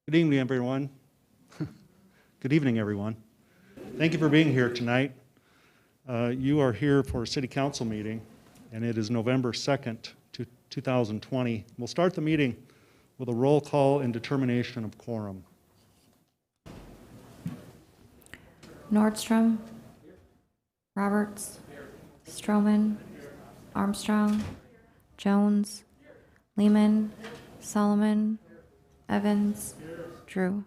Good evening, everyone. Good evening, everyone. Thank you for being here tonight. You are here for a city council meeting, and it is November 2nd, 2020. We'll start the meeting with a roll call and determination of quorum. Nordstrom, Roberts, Stroman, Armstrong, Jones, Lehman, Solomon, Evans, Drew.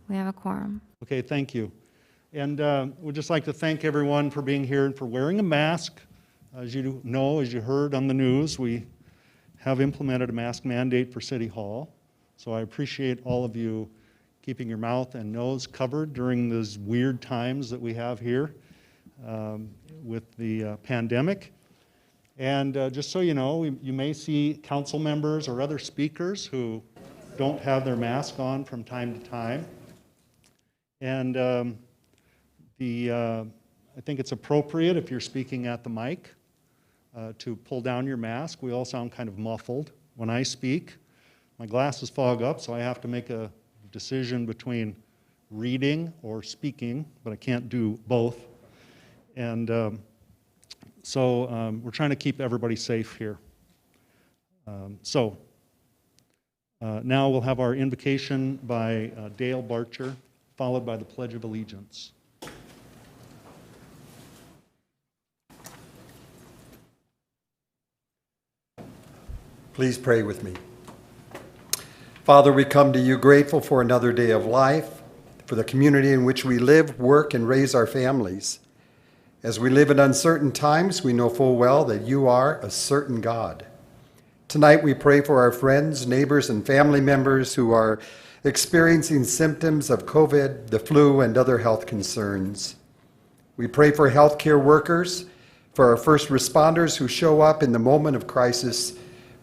We have a quorum. Okay, thank you. And we'd just like to thank everyone for being here and for wearing a mask. As you know, as you heard on the news, we have implemented a mask mandate for City Hall. So I appreciate all of you keeping your mouth and nose covered during these weird times that we have here with the pandemic. And just so you know, you may see council members or other speakers who don't have their mask on from time to time. And I think it's appropriate if you're speaking at the mic to pull down your mask. We all sound kind of muffled when I speak. My glasses fog up, so I have to make a decision between reading or speaking, but I can't do both. And so we're trying to keep everybody safe here. Now we'll have our invocation by Dale Barcher, followed by the Pledge of Allegiance. Please pray with me. Father, we come to you grateful for another day of life, for the community in which we live, work, and raise our families. As we live in uncertain times, we know full well that you are a certain God. Tonight we pray for our friends, neighbors, and family members who are experiencing symptoms of COVID, the flu, and other health concerns. We pray for healthcare workers, for our first responders who show up in the moment of crisis,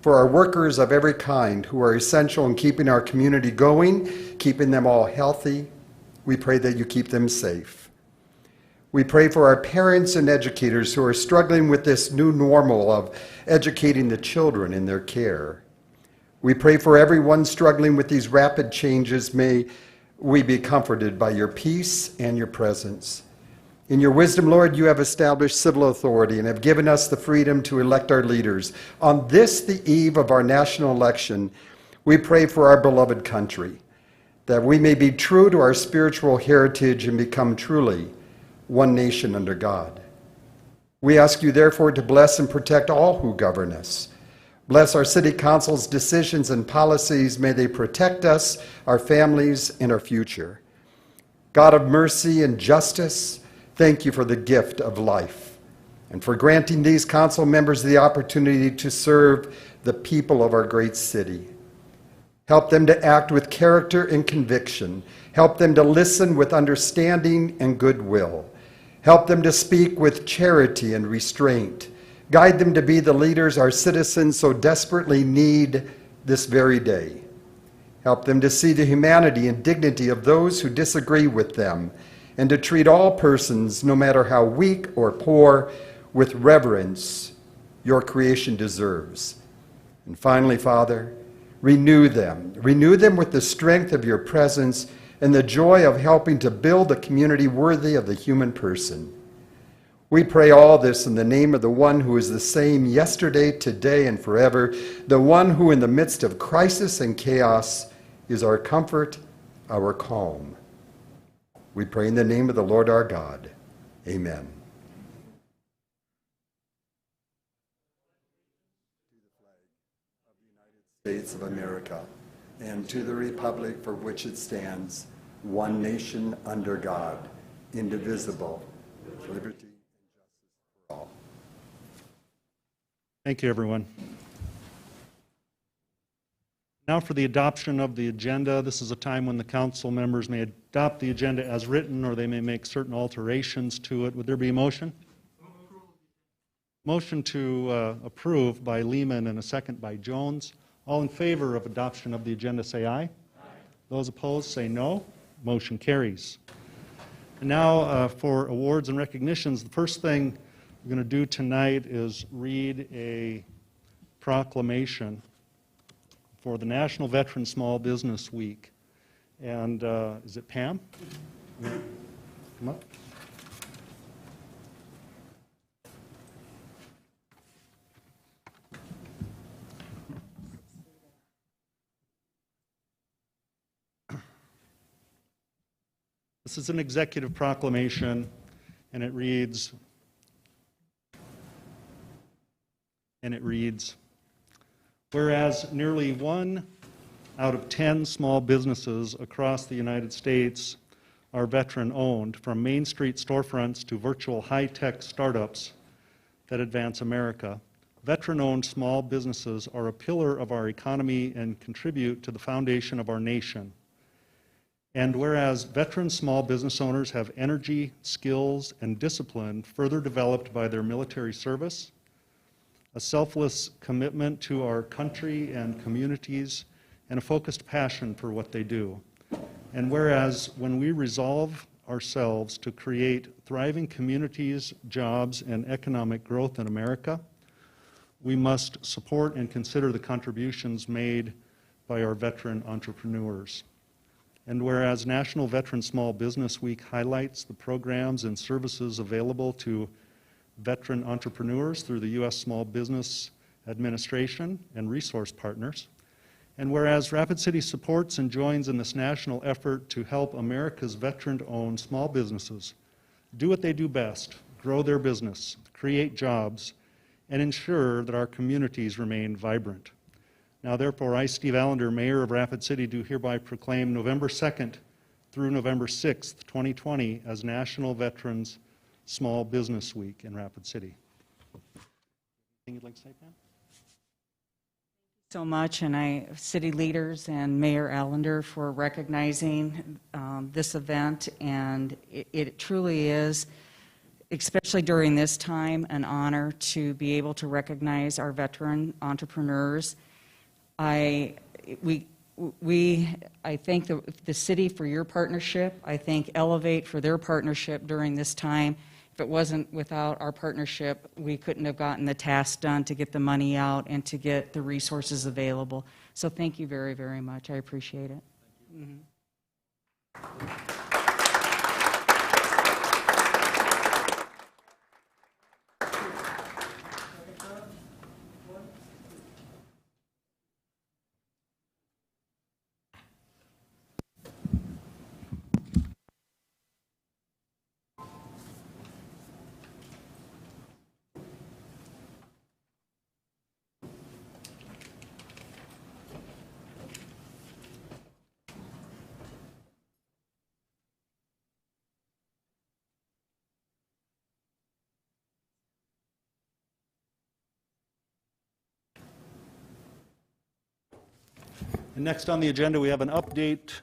for our workers of every kind who are essential in keeping our community going, keeping them all healthy. We pray that you keep them safe. We pray for our parents and educators who are struggling with this new normal of educating the children in their care. We pray for everyone struggling with these rapid changes. May we be comforted by your peace and your presence. In your wisdom, Lord, you have established civil authority and have given us the freedom to elect our leaders. On this, the eve of our national election, we pray for our beloved country, that we may be true to our spiritual heritage and become truly one nation under God. We ask you, therefore, to bless and protect all who govern us. Bless our city council's decisions and policies. May they protect us, our families, and our future. God of mercy and justice, thank you for the gift of life and for granting these council members the opportunity to serve the people of our great city. Help them to act with character and conviction. Help them to listen with understanding and goodwill. Help them to speak with charity and restraint. Guide them to be the leaders our citizens so desperately need this very day. Help them to see the humanity and dignity of those who disagree with them and to treat all persons, no matter how weak or poor, with reverence your creation deserves. And finally, Father, renew them. Renew them with the strength of your presence and the joy of helping to build a community worthy of the human person. We pray all this in the name of the one who is the same yesterday, today, and forever, the one who in the midst of crisis and chaos is our comfort, our calm. We pray in the name of the Lord our God. Amen. States of America, and to the republic for which it stands, one nation under God, indivisible, with liberty and justice for all. Thank you, everyone. Now for the adoption of the agenda. This is a time when the council members may adopt the agenda as written, or they may make certain alterations to it. Would there be a motion? Motion to approve by Lehman and a second by Jones. All in favor of adoption of the agenda, say aye. Aye. Those opposed, say no. Motion carries. And now for awards and recognitions. The first thing we're going to do tonight is read a proclamation for the National Veteran Small Business Week. And is it Pam? Come up. This is an executive proclamation, and it reads, whereas nearly 1 out of 10 small businesses across the United States are veteran-owned, from Main Street storefronts to virtual high-tech startups that advance America. Veteran-owned small businesses are a pillar of our economy and contribute to the foundation of our nation. And whereas veteran small business owners have energy, skills, and discipline further developed by their military service, a selfless commitment to our country and communities, and a focused passion for what they do. And whereas when we resolve ourselves to create thriving communities, jobs, and economic growth in America, we must support and consider the contributions made by our veteran entrepreneurs. And whereas National Veteran Small Business Week highlights the programs and services available to veteran entrepreneurs through the U.S. Small Business Administration and resource partners, and whereas Rapid City supports and joins in this national effort to help America's veteran-owned small businesses do what they do best, grow their business, create jobs, and ensure that our communities remain vibrant. Now, therefore, I, Steve Allender, Mayor of Rapid City, do hereby proclaim November 2nd through November 6th, 2020 as National Veterans Small Business Week in Rapid City. Anything you'd like to say, Pam? So much, and city leaders and Mayor Allender for recognizing this event, and it truly is, especially during this time, an honor to be able to recognize our veteran entrepreneurs. I thank the city for your partnership. I thank Elevate for their partnership during this time. If it wasn't without our partnership, we couldn't have gotten the task done to get the money out and to get the resources available. So thank you very, very much. I appreciate it. And next on the agenda, we have an update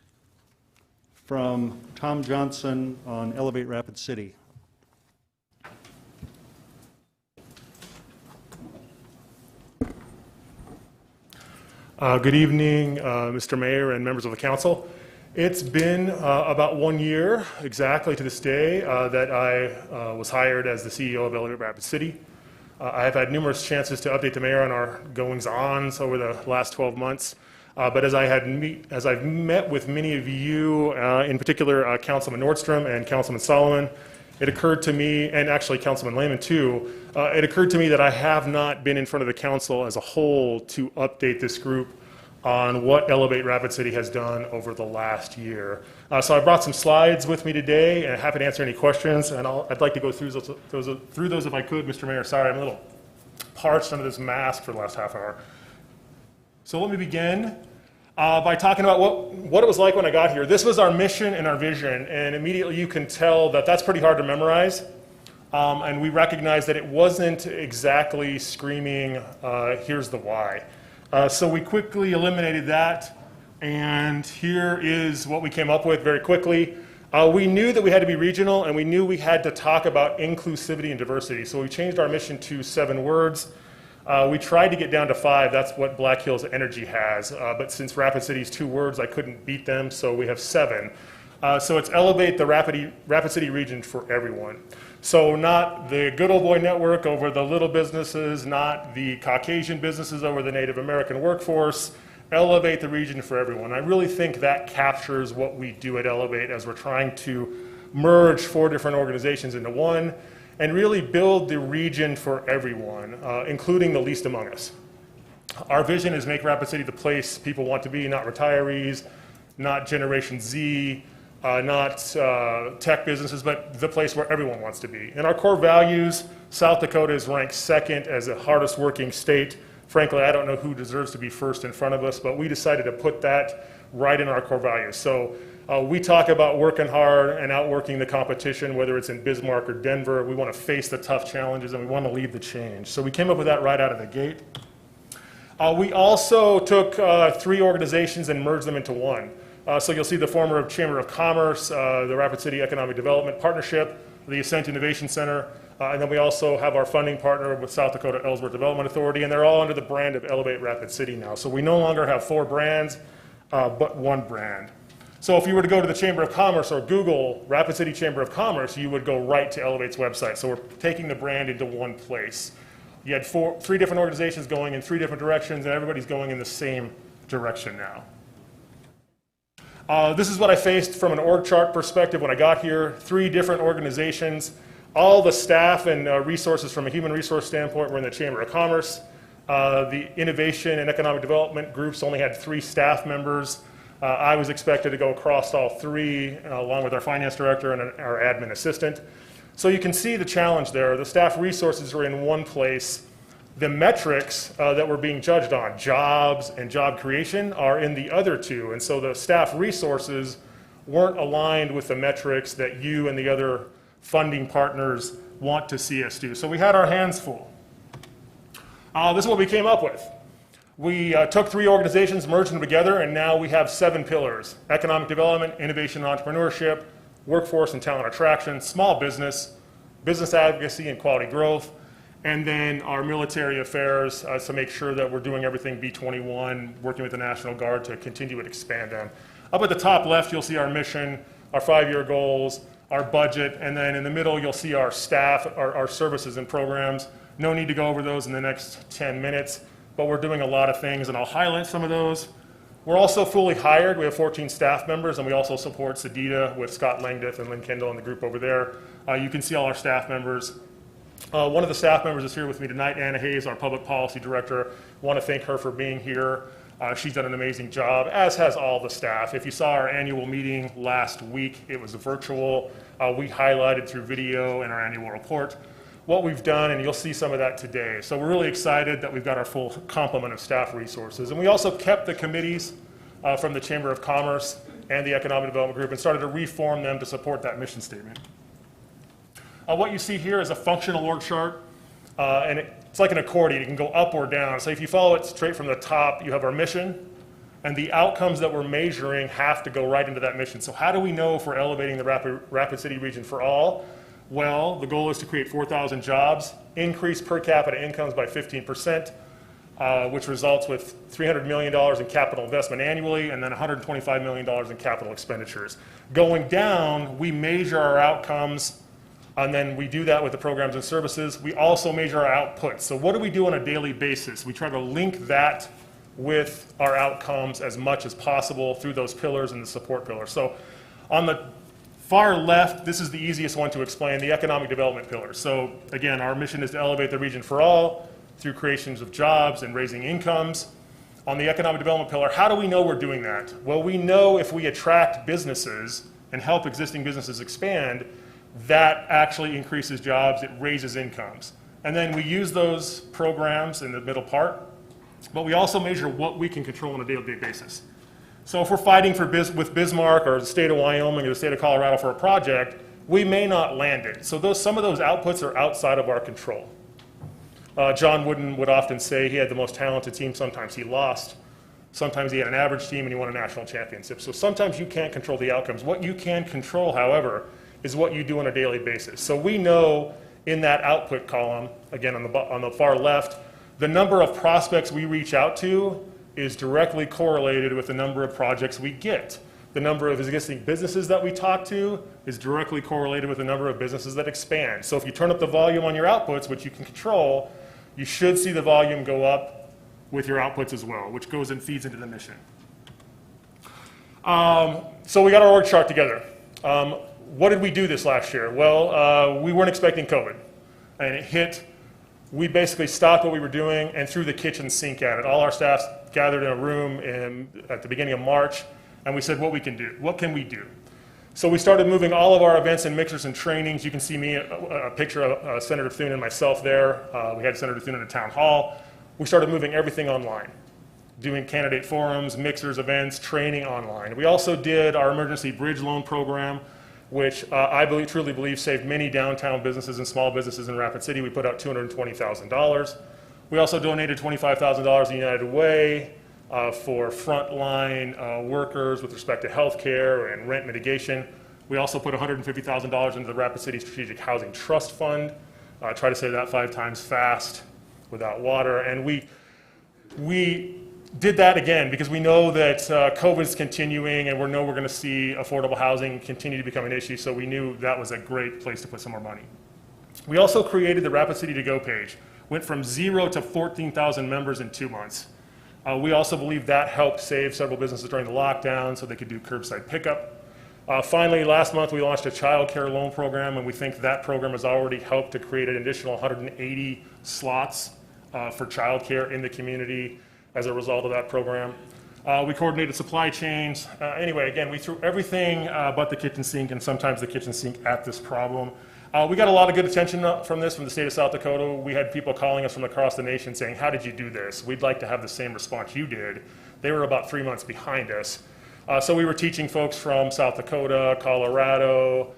from Tom Johnson on Elevate Rapid City. Good evening, Mr. Mayor and members of the council. It's been about 1 year, exactly to this day, that I was hired as the CEO of Elevate Rapid City. I have had numerous chances to update the mayor on our goings-ons over the last 12 months. But as I've met with many of you, in particular Councilman Nordstrom and Councilman Solomon, it occurred to me, and actually Councilman Lehman too, it occurred to me that I have not been in front of the council as a whole to update this group on what Elevate Rapid City has done over the last year. So I brought some slides with me today, and I'm happy to answer any questions, and I'd like to go through those if I could, Mr. Mayor. Sorry, I'm a little parched under this mask for the last half hour. So let me begin by talking about what it was like when I got here. This was our mission and our vision, and immediately you can tell that that's pretty hard to memorize. And we recognized that it wasn't exactly screaming, here's the why. So we quickly eliminated that, and here is what we came up with very quickly. We knew that we had to be regional, and we knew we had to talk about inclusivity and diversity. So we changed our mission to 7 words. We tried to get down to 5. That's what Black Hills Energy has. But since Rapid City's 2 words, I couldn't beat them, so we have 7. So it's elevate the Rapid City region for everyone. So not the good old boy network over the little businesses, not the Caucasian businesses over the Native American workforce, elevate the region for everyone. I really think that captures what we do at Elevate as we're trying to merge 4 different organizations into one and really build the region for everyone, including the least among us. Our vision is make Rapid City the place people want to be, not retirees, not Generation Z, not tech businesses, but the place where everyone wants to be. In our core values, South Dakota is ranked 2nd as the hardest working state. Frankly, I don't know who deserves to be first in front of us, but we decided to put that right in our core values. So we talk about working hard and outworking the competition, whether it's in Bismarck or Denver. We want to face the tough challenges and we want to lead the change. So we came up with that right out of the gate. We also took 3 organizations and merged them into one. So you'll see the former Chamber of Commerce, the Rapid City Economic Development Partnership, the Ascent Innovation Center, and then we also have our funding partner with South Dakota Ellsworth Development Authority, and they're all under the brand of Elevate Rapid City now. So we no longer have 4 brands, but 1 brand. So if you were to go to the Chamber of Commerce or Google Rapid City Chamber of Commerce, you would go right to Elevate's website. So we're taking the brand into one place. You had 3 different organizations going in 3 different directions, and everybody's going in the same direction now. This is what I faced from an org chart perspective when I got here. 3 different organizations. All the staff and resources from a human resource standpoint were in the Chamber of Commerce. The innovation and economic development groups only had 3 staff members. I was expected to go across all 3, along with our finance director and our admin assistant. So you can see the challenge there. The staff resources are in one place. The metrics that we're being judged on, jobs and job creation, are in the other 2. And so the staff resources weren't aligned with the metrics that you and the other funding partners want to see us do. So we had our hands full. This is what we came up with. We took 3 organizations, merged them together, and now we have 7 pillars: economic development, innovation and entrepreneurship, workforce and talent attraction, small business, business advocacy and quality growth, and then our military affairs to make sure that we're doing everything B-21, working with the National Guard to continue to expand them. Up at the top left, you'll see our mission, our 5-year goals, our budget, and then in the middle, you'll see our staff, our services and programs. No need to go over those in the next 10 minutes, but we're doing a lot of things, and I'll highlight some of those. We're also fully hired. We have 14 staff members, and we also support Sedita with Scott Langdith and Lynn Kendall and the group over there. You can see all our staff members. One of the staff members is here with me tonight, Anna Hayes, our public policy director. I want to thank her for being here. She's done an amazing job, as has all the staff. If you saw our annual meeting last week, it was virtual. We highlighted through video in our annual report what we've done, and you'll see some of that today. So we're really excited that we've got our full complement of staff resources. And we also kept the committees from the Chamber of Commerce and the Economic Development Group and started to reform them to support that mission statement. What you see here is a functional org chart, and it's like an accordion. You can go up or down. So if you follow it straight from the top, you have our mission, and the outcomes that we're measuring have to go right into that mission. So how do we know if we're elevating the Rapid City region for all? Well, the goal is to create 4,000 jobs, increase per capita incomes by 15%, which results with $300 million in capital investment annually, and then $125 million in capital expenditures. Going down, we measure our outcomes, and then we do that with the programs and services. We also measure our outputs. So what do we do on a daily basis? We try to link that with our outcomes as much as possible through those pillars and the support pillars. So on the far left, this is the easiest one to explain, the economic development pillar. So again, our mission is to elevate the region for all through creations of jobs and raising incomes. On the economic development pillar, how do we know we're doing that? Well, we know if we attract businesses and help existing businesses expand, that actually increases jobs, it raises incomes. And then we use those programs in the middle part, but we also measure what we can control on a day-to-day basis. So if we're fighting with Bismarck or the state of Wyoming or the state of Colorado for a project, we may not land it. So some of those outputs are outside of our control. John Wooden would often say he had the most talented team. Sometimes he lost. Sometimes he had an average team and he won a national championship. So sometimes you can't control the outcomes. What you can control, however, is what you do on a daily basis. So we know in that output column, again on the far left, the number of prospects we reach out to is directly correlated with the number of projects we get. The number of existing businesses that we talk to is directly correlated with the number of businesses that expand. So if you turn up the volume on your outputs, which you can control, you should see the volume go up with your outputs as well, which goes and feeds into the mission. So we got our org chart together. What did we do this last year? Well, we weren't expecting COVID, and it hit. We basically stopped what we were doing and threw the kitchen sink at it. All our staff gathered in a room at the beginning of March, and we said, what we can do? What can we do? So we started moving all of our events and mixers and trainings. You can see me, a picture of Senator Thune and myself there. We had Senator Thune in a town hall. We started moving everything online, doing candidate forums, mixers, events, training online. We also did our emergency bridge loan program, which I truly believe saved many downtown businesses and small businesses in Rapid City. We put out $220,000. We also donated $25,000 to United Way for frontline workers with respect to health care and rent mitigation. We also put $150,000 into the Rapid City Strategic Housing Trust Fund. Try to say that 5 times fast without water. And we did that again because we know that COVID is continuing and we know we're going to see affordable housing continue to become an issue, so we knew that was a great place to put some more money. We also created the Rapid City To Go page. Went from 0 to 14,000 members in 2 months. We also believe that helped save several businesses during the lockdown so they could do curbside pickup. Finally, last month we launched a child care loan program, and we think that program has already helped to create an additional 180 slots for child care in the community as a result of that program. We coordinated supply chains. Anyway, again, we threw everything but the kitchen sink, and sometimes the kitchen sink, at this problem. We got a lot of good attention from this from the state of South Dakota. We had people calling us from across the nation saying, how did you do this? We'd like to have the same response you did. They were about 3 months behind us. So we were teaching folks from South Dakota, Colorado,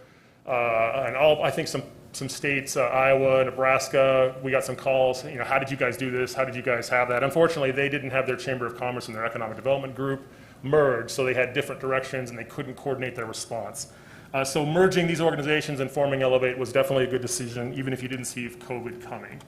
and I think some states, Iowa, Nebraska. We got some calls, how did you guys do this? How did you guys have that? Unfortunately, they didn't have their Chamber of Commerce and their Economic Development group merged, so they had different directions and they couldn't coordinate their response. So merging these organizations and forming Elevate was definitely a good decision, even if you didn't see COVID coming.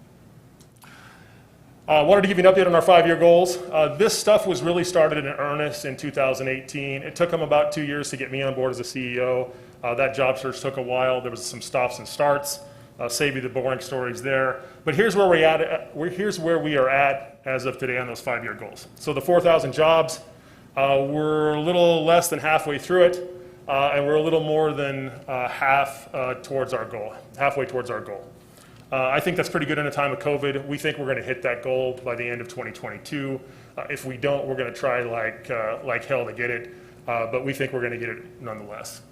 Wanted to give you an update on our 5-year goals. This stuff was really started in earnest in 2018. It took them about 2 years to get me on board as a CEO. That job search took a while. There was some stops and starts. Save you the boring stories there. But here's where we are at as of today on those 5-year goals. So the 4,000 jobs, we're a little less than halfway through it. And we're a little more than halfway towards our goal. I think that's pretty good in a time of COVID. We think we're going to hit that goal by the end of 2022. If we don't, we're going to try like hell to get it, but we think we're going to get it nonetheless.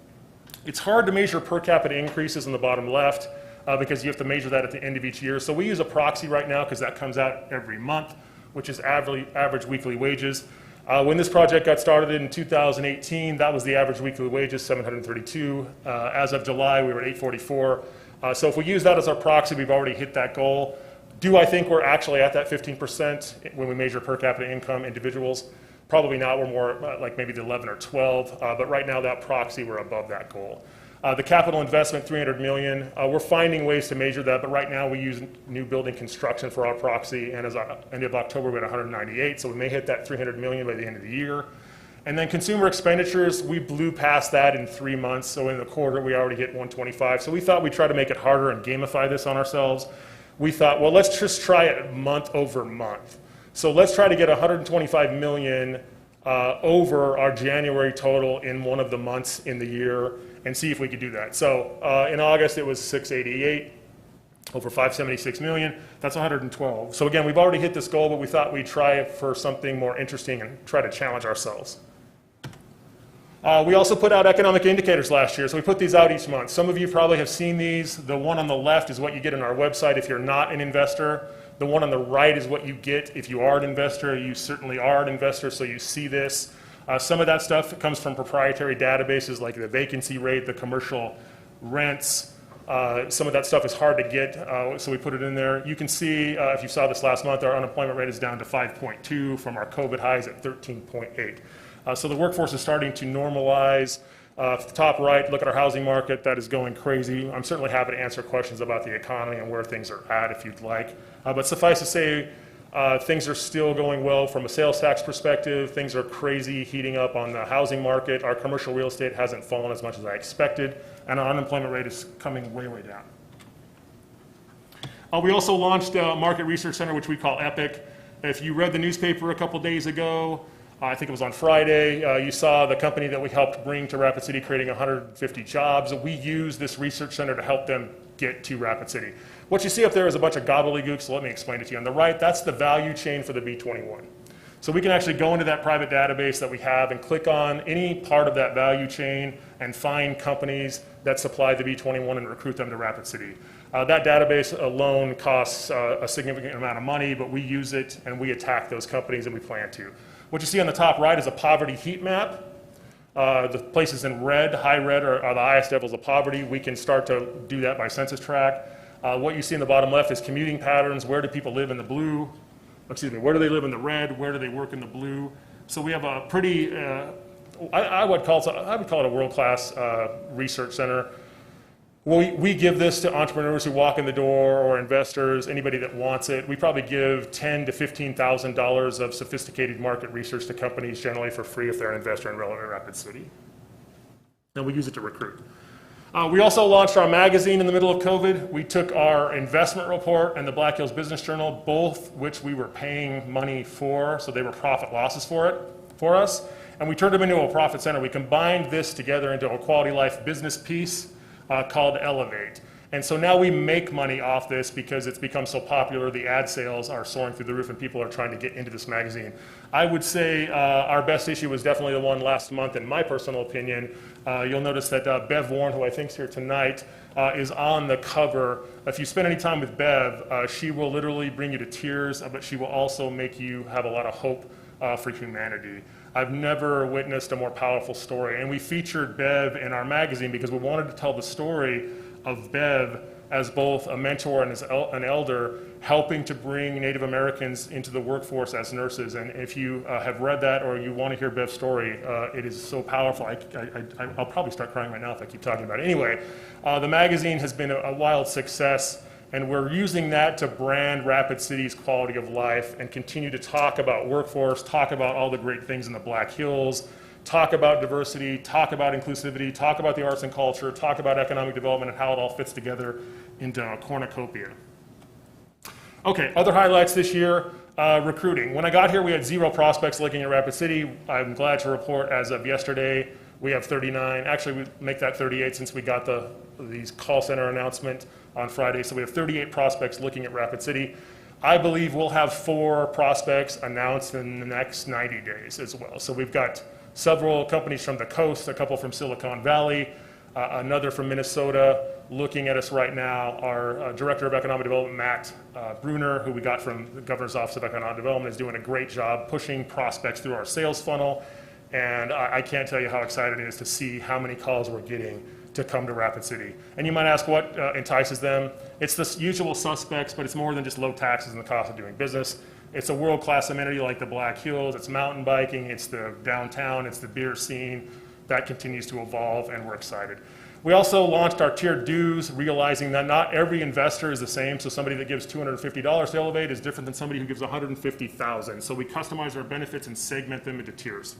It's hard to measure per capita increases in the bottom left because you have to measure that at the end of each year. So we use a proxy right now because that comes out every month, which is average weekly wages. When this project got started in 2018, that was the average weekly wages, $732. As of July, we were at $844. So if we use that as our proxy, we've already hit that goal. Do I think we're actually at that 15% when we measure per capita income individuals? Probably not. We're more like maybe the 11 or 12. But right now, that proxy, we're above that goal. The capital investment, $300 million. We're finding ways to measure that, but right now we use new building construction for our proxy, and as of end of October, we're at 198, so we may hit that $300 million by the end of the year. And then consumer expenditures, we blew past that in 3 months, so in the quarter we already hit 125. So we thought we'd try to make it harder and gamify this on ourselves. We thought, well, let's just try it month over month. So let's try to get 125 million over our January total in one of the months in the year, and see if we could do that. So in August, it was 688, over 576 million. That's 112. So again, we've already hit this goal, but we thought we'd try for something more interesting and try to challenge ourselves. We also put out economic indicators last year, so we put these out each month. Some of you probably have seen these. The one on the left is what you get on our website if you're not an investor. The one on the right is what you get if you are an investor. You certainly are an investor, so you see this. Some of that stuff comes from proprietary databases like the vacancy rate, the commercial rents. Some of that stuff is hard to get, so we put it in there. You can see, if you saw this last month, our unemployment rate is down to 5.2 from our COVID highs at 13.8. So the workforce is starting to normalize. At the top right, look at our housing market. That is going crazy. I'm certainly happy to answer questions about the economy and where things are at if you'd like. But suffice to say, things are still going well from a sales tax perspective. Things are crazy heating up on the housing market. Our commercial real estate hasn't fallen as much as I expected, and our unemployment rate is coming way, way down. We also launched a market research center, which we call EPIC. If you read the newspaper a couple days ago, I think it was on Friday, you saw the company that we helped bring to Rapid City creating 150 jobs. We use this research center to help them get to Rapid City. What you see up there is a bunch of gobbledygook, so let me explain it to you. On the right, that's the value chain for the B-21. So we can actually go into that private database that we have and click on any part of that value chain and find companies that supply the B-21 and recruit them to Rapid City. That database alone costs a significant amount of money, but we use it and we attack those companies, and we plan to. What you see on the top right is a poverty heat map. The places in red, high red, are the highest levels of poverty. We can start to do that by census tract. What you see in the bottom left is commuting patterns. Where do people live in the blue? Excuse me, where do they live in the red? Where do they work in the blue? So we have a pretty, I would call it a world-class research center. We give this to entrepreneurs who walk in the door, or investors, anybody that wants it. We probably give $10,000 to $15,000 of sophisticated market research to companies, generally for free if they're an investor in relevant Rapid City. And we use it to recruit. We also launched our magazine in the middle of COVID. We took our investment report and the Black Hills Business Journal, both which we were paying money for, so they were profit losses for us, and we turned them into a profit center. We combined this together into a quality life business piece called Elevate. And so now we make money off this because it's become so popular. The ad sales are soaring through the roof and people are trying to get into this magazine. I would say our best issue was definitely the one last month, in my personal opinion. You'll notice that Bev Warren, who I think is here tonight, is on the cover. If you spend any time with Bev, she will literally bring you to tears, but she will also make you have a lot of hope for humanity. I've never witnessed a more powerful story. And we featured Bev in our magazine because we wanted to tell the story of Bev as both a mentor and as an elder, helping to bring Native Americans into the workforce as nurses. And if you have read that or you want to hear Bev's story, it is so powerful. I'll probably start crying right now if I keep talking about it. Anyway, the magazine has been a wild success, and we're using that to brand Rapid City's quality of life and continue to talk about workforce, talk about all the great things in the Black Hills, talk about diversity, talk about inclusivity, talk about the arts and culture, talk about economic development and how it all fits together into a cornucopia. Okay, other highlights this year, recruiting. When I got here, we had 0 prospects looking at Rapid City. I'm glad to report as of yesterday, we have 39. Actually, we make that 38 since we got these call center announcement on Friday. So we have 38 prospects looking at Rapid City. I believe we'll have 4 prospects announced in the next 90 days as well. So we've got several companies from the coast, a couple from Silicon Valley, another from Minnesota looking at us right now. Our Director of Economic Development, Matt Bruner, who we got from the Governor's Office of Economic Development, is doing a great job pushing prospects through our sales funnel. And I can't tell you how excited it is to see how many calls we're getting to come to Rapid City. And you might ask what entices them. It's the usual suspects, but it's more than just low taxes and the cost of doing business. It's a world-class amenity like the Black Hills, it's mountain biking, it's the downtown, it's the beer scene. That continues to evolve, and we're excited. We also launched our tiered dues, realizing that not every investor is the same. So somebody that gives $250 to Elevate is different than somebody who gives $150,000. So we customize our benefits and segment them into tiers.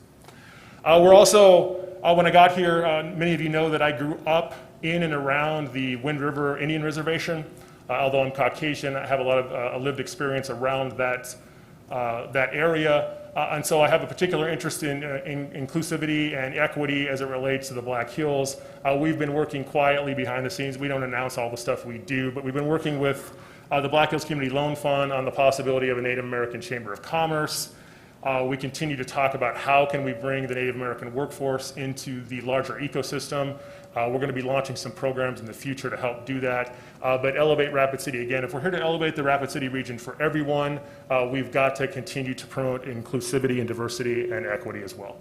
We're also, when I got here, many of you know that I grew up in and around the Wind River Indian Reservation. Although I'm Caucasian, I have a lot of lived experience around that area. And so I have a particular interest in inclusivity and equity as it relates to the Black Hills. We've been working quietly behind the scenes. We don't announce all the stuff we do, but we've been working with the Black Hills Community Loan Fund on the possibility of a Native American Chamber of Commerce. We continue to talk about how can we bring the Native American workforce into the larger ecosystem. We're going to be launching some programs in the future to help do that. But Elevate Rapid City, again, if we're here to elevate the Rapid City region for everyone, we've got to continue to promote inclusivity and diversity and equity as well.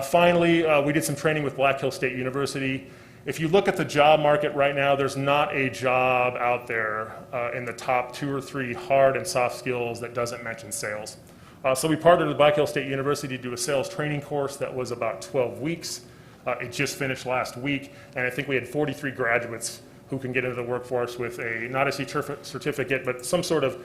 Finally, we did some training with Black Hills State University. If you look at the job market right now, there's not a job out there in the top 2 or 3 hard and soft skills that doesn't mention sales. So we partnered with Black Hills State University to do a sales training course that was about 12 weeks. It just finished last week, and I think we had 43 graduates who can get into the workforce with not a certificate, but some sort of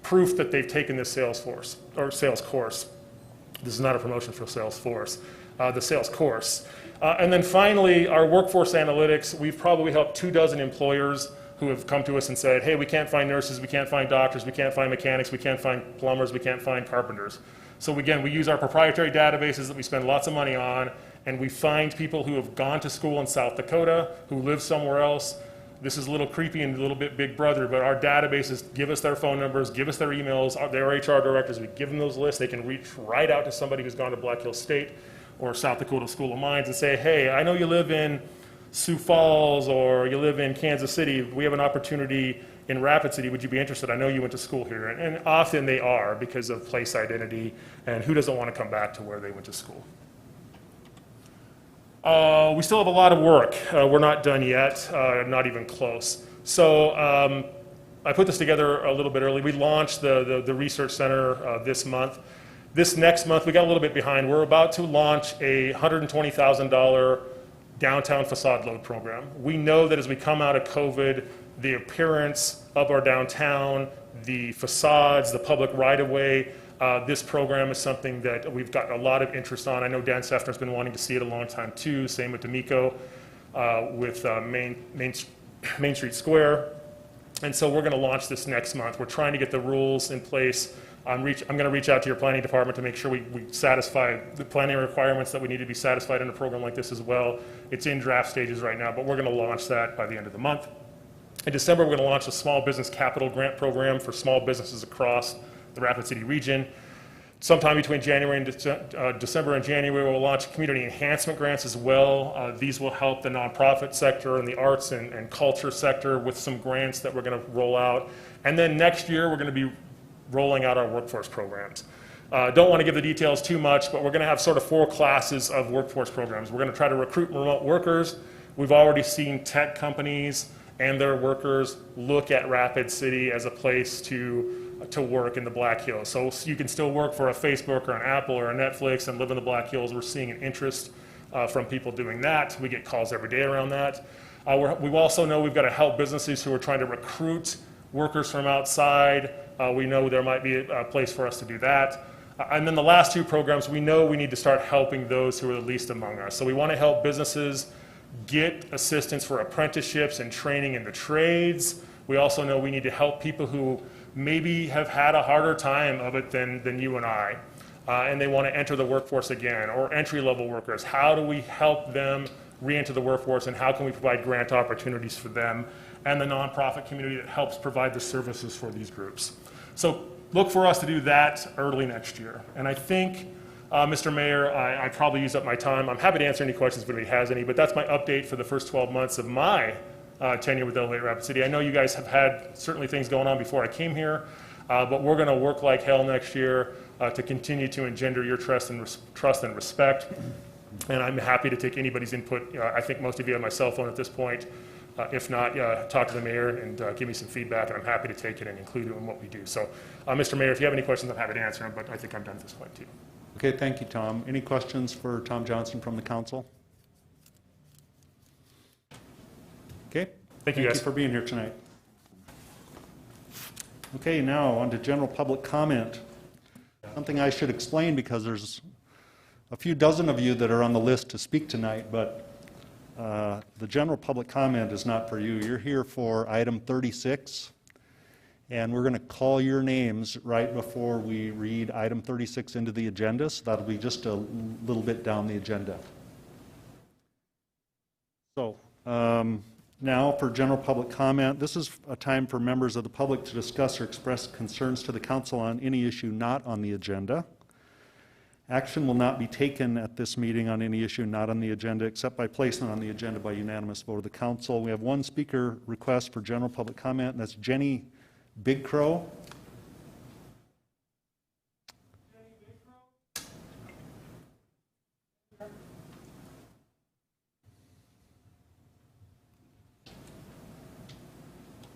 proof that they've taken this sales course. This is not a promotion for Salesforce, the sales course. And then finally, our workforce analytics, we've probably helped 24 employers who have come to us and said, hey, we can't find nurses, we can't find doctors, we can't find mechanics, we can't find plumbers, we can't find carpenters. So again, we use our proprietary databases that we spend lots of money on, and we find people who have gone to school in South Dakota, who live somewhere else. This is a little creepy and a little bit big brother, but our databases give us their phone numbers, give us their emails, their HR directors, we give them those lists. They can reach right out to somebody who's gone to Black Hills State or South Dakota School of Mines and say, hey, I know you live in Sioux Falls or you live in Kansas City. We have an opportunity in Rapid City. Would you be interested? I know you went to school here. And often they are because of place identity, and who doesn't want to come back to where they went to school? We still have a lot of work. We're not done yet, not even close. So I put this together a little bit early. We launched the research center this month. This next month, we got a little bit behind. We're about to launch a $120,000 downtown facade load program. We know that as we come out of COVID, the appearance of our downtown, the facades, the public right-of-way, this program is something that we've got a lot of interest on. I know Dan Sefner's been wanting to see it a long time too. Same with D'Amico with Main Street Square. And so we're going to launch this next month. We're trying to get the rules in place. I'm going to reach out to your planning department to make sure we satisfy the planning requirements that we need to be satisfied in a program like this as well. It's in draft stages right now, but we're going to launch that by the end of the month. In December, we're going to launch a small business capital grant program for small businesses across the Rapid City region. Sometime between January and December and January, we'll launch community enhancement grants as well. These will help the nonprofit sector and the arts and culture sector with some grants that we're going to roll out. And then next year, we're going to be rolling out our workforce programs. Don't want to give the details too much, but we're going to have sort of 4 classes of workforce programs. We're going to try to recruit remote workers. We've already seen tech companies and their workers look at Rapid City as a place to work in the Black Hills. So you can still work for a Facebook or an Apple or a Netflix and live in the Black Hills. We're seeing an interest from people doing that. We get calls every day around that. We also know we've got to help businesses who are trying to recruit workers from outside. We know there might be a place for us to do that. And then the last 2 programs, we know we need to start helping those who are the least among us. So we want to help businesses get assistance for apprenticeships and training in the trades. We also know we need to help people who maybe have had a harder time of it than you and I, and they want to enter the workforce again, or entry-level workers. How do we help them re-enter the workforce, and how can we provide grant opportunities for them and the nonprofit community that helps provide the services for these groups? So look for us to do that early next year. And I think, Mr. Mayor, I probably used up my time. I'm happy to answer any questions if anybody has any, but that's my update for the first 12 months of my tenure with Elevate Rapid City. I know you guys have had certainly things going on before I came here, but we're going to work like hell next year to continue to engender your trust and respect. And I'm happy to take anybody's input. I think most of you have my cell phone at this point. If not, talk to the mayor and give me some feedback, and I'm happy to take it and include it in what we do. So, Mr. Mayor, if you have any questions, I'm happy to answer them, but I think I'm done at this point too. Okay, thank you, Tom. Any questions for Tom Johnson from the council? Okay. Thank you, guys. Thank you for being here tonight. Okay, now on to general public comment. Something I should explain because there's a few dozen of you that are on the list to speak tonight, but the general public comment is not for you. You're here for item 36, and we're going to call your names right before we read item 36 into the agenda, so that'll be just a little bit down the agenda. So, now for general public comment, this is a time for members of the public to discuss or express concerns to the council on any issue not on the agenda. Action will not be taken at this meeting on any issue not on the agenda except by placement on the agenda by unanimous vote of the council. We have one speaker request for general public comment, and that's Jenny Big Crow.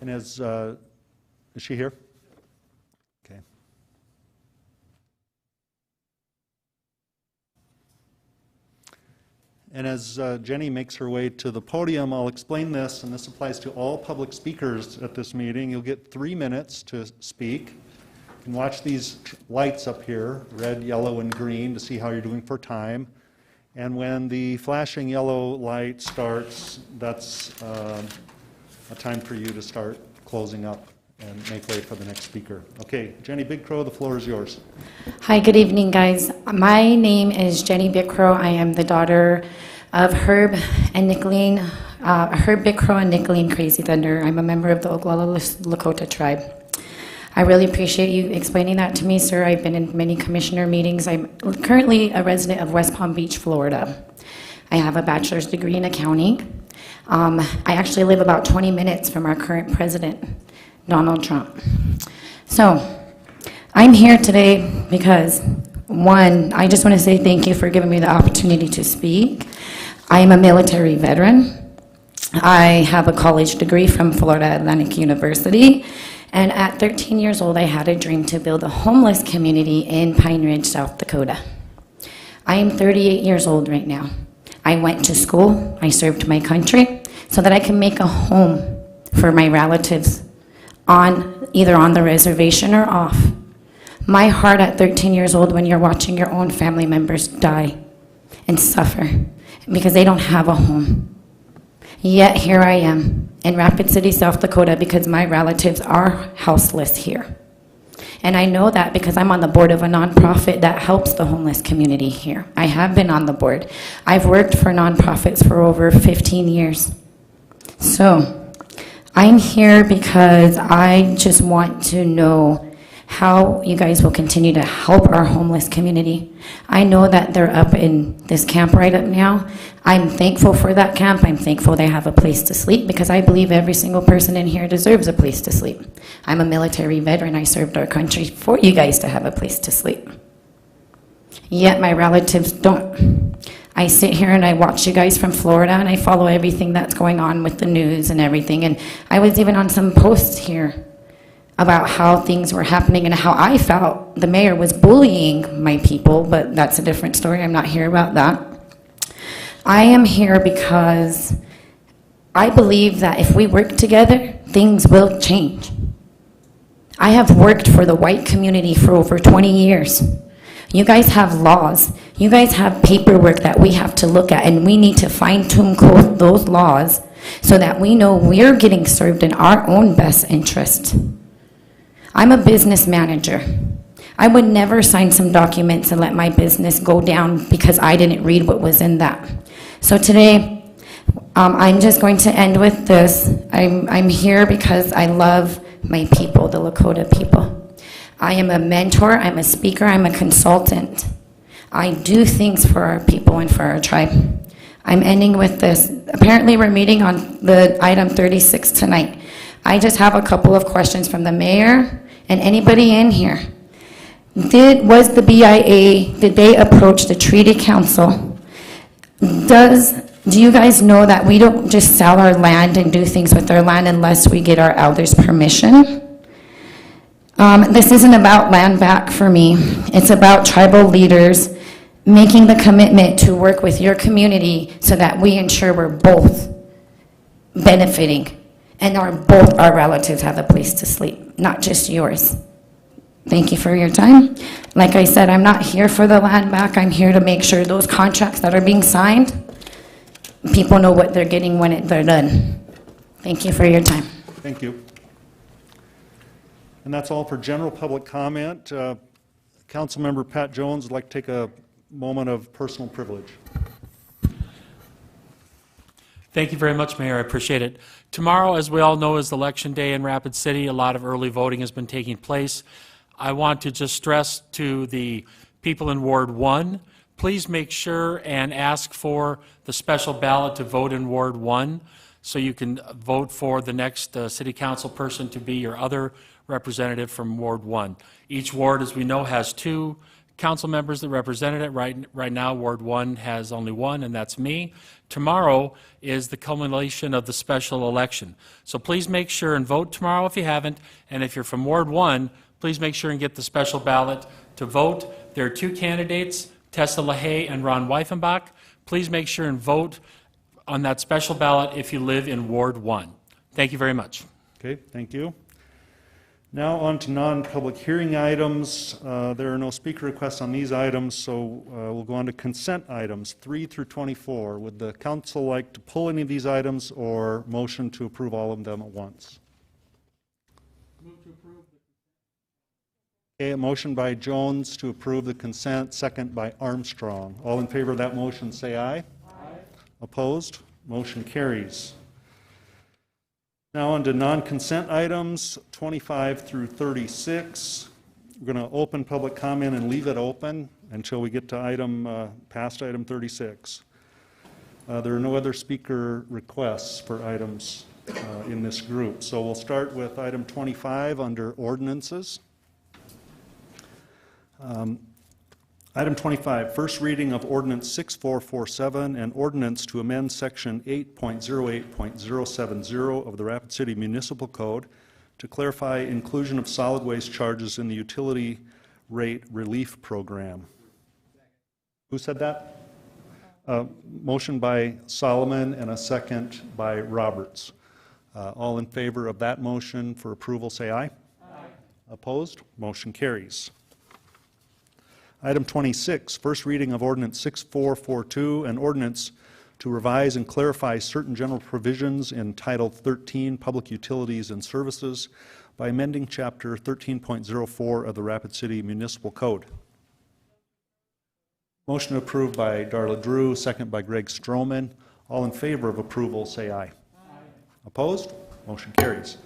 And is she here? Okay. And as Jenny makes her way to the podium, I'll explain this, and this applies to all public speakers at this meeting. You'll get 3 minutes to speak. You can watch these lights up here, red, yellow, and green, to see how you're doing for time. And when the flashing yellow light starts, that's time for you to start closing up and make way for the next speaker. Okay, Jenny Big Crow, the floor is yours. Hi, good evening, guys. My name is Jenny Bickrow. I am the daughter of Herb and Nicolene, Herb Bickrow and Nicolene Crazy Thunder. I'm a member of the Oglala Lakota tribe. I really appreciate you explaining that to me, sir. I've been in many commissioner meetings. I'm currently a resident of West Palm Beach, Florida. I have a bachelor's degree in accounting. I actually live about 20 minutes from our current president, Donald Trump. So, I'm here today because, one, I just want to say thank you for giving me the opportunity to speak. I am a military veteran. I have a college degree from Florida Atlantic University, and at 13 years old, I had a dream to build a homeless community in Pine Ridge, South Dakota. I am 38 years old right now. I went to school, I served my country, so that I can make a home for my relatives either on the reservation or off. My heart at 13 years old when you're watching your own family members die and suffer because they don't have a home. Yet here I am in Rapid City, South Dakota, because my relatives are houseless here. And I know that because I'm on the board of a nonprofit that helps the homeless community here. I have been on the board. I've worked for nonprofits for over 15 years. So, I'm here because I just want to know how you guys will continue to help our homeless community. I know that they're up in this camp right up now. I'm thankful for that camp. I'm thankful they have a place to sleep because I believe every single person in here deserves a place to sleep. I'm a military veteran. I served our country for you guys to have a place to sleep. Yet my relatives don't. I sit here and I watch you guys from Florida and I follow everything that's going on with the news and everything. And I was even on some posts here about how things were happening and how I felt the mayor was bullying my people, but that's a different story. I'm not here about that. I am here because I believe that if we work together, things will change. I have worked for the white community for over 20 years. You guys have laws. You guys have paperwork that we have to look at, and we need to fine-tune those laws so that we know we're getting served in our own best interest. I'm a business manager. I would never sign some documents and let my business go down because I didn't read what was in that. So today, I'm just going to end with this. I'm here because I love my people, the Lakota people. I am a mentor, I'm a speaker, I'm a consultant. I do things for our people and for our tribe. I'm ending with this. Apparently we're meeting on the item 36 tonight. I just have a couple of questions from the mayor and anybody in here. Was the BIA, did they approach the treaty council? Do you guys know that we don't just sell our land and do things with our land unless we get our elders' permission? This isn't about land back for me. It's about tribal leaders making the commitment to work with your community so that we ensure we're both benefiting and both our relatives have a place to sleep, not just yours. Thank you for your time. Like I said, I'm not here for the land back. I'm here to make sure those contracts that are being signed, people know what they're getting when they're done. Thank you for your time. Thank you. And that's all for general public comment. Councilmember Pat Jones would like to take a moment of personal privilege. Thank you very much, Mayor. I appreciate it. Tomorrow, as we all know, is Election Day in Rapid City. A lot of early voting has been taking place. I want to just stress to the people in Ward 1, please make sure and ask for the special ballot to vote in Ward 1 so you can vote for the next city council person to be your other representative from Ward 1. Each ward, as we know, has 2 council members that represented it. Right now, Ward 1 has only 1, and that's me. Tomorrow is the culmination of the special election. So please make sure and vote tomorrow if you haven't, and if you're from Ward 1, please make sure and get the special ballot to vote. There are 2 candidates, Tessa LaHaye and Ron Weifenbach. Please make sure and vote on that special ballot if you live in Ward 1. Thank you very much. Okay, thank you. Now on to non-public hearing items. There are no speaker requests on these items, so we'll go on to consent items 3 through 24. Would the council like to pull any of these items or motion to approve all of them at once? Move to approve. Okay, a motion by Jones to approve the consent, second by Armstrong. All in favor of that motion say aye. Aye. Opposed? Motion carries. Now on to non-consent items 25 through 36. We're going to open public comment and leave it open until we get to past item 36. There are no other speaker requests for items in this group. So we'll start with item 25 under ordinances. Item 25, first reading of Ordinance 6447, an ordinance to amend Section 8.08.070 of the Rapid City Municipal Code to clarify inclusion of solid waste charges in the utility rate relief program. Who said that? Motion by Solomon and a second by Roberts. All in favor of that motion for approval say aye. Aye. Opposed? Motion carries. Item 26, first reading of Ordinance 6442, an ordinance to revise and clarify certain general provisions in Title 13, Public Utilities and Services, by amending Chapter 13.04 of the Rapid City Municipal Code. Motion approved by Darla Drew, second by Greg Stroman. All in favor of approval say aye. Aye. Opposed? Motion carries.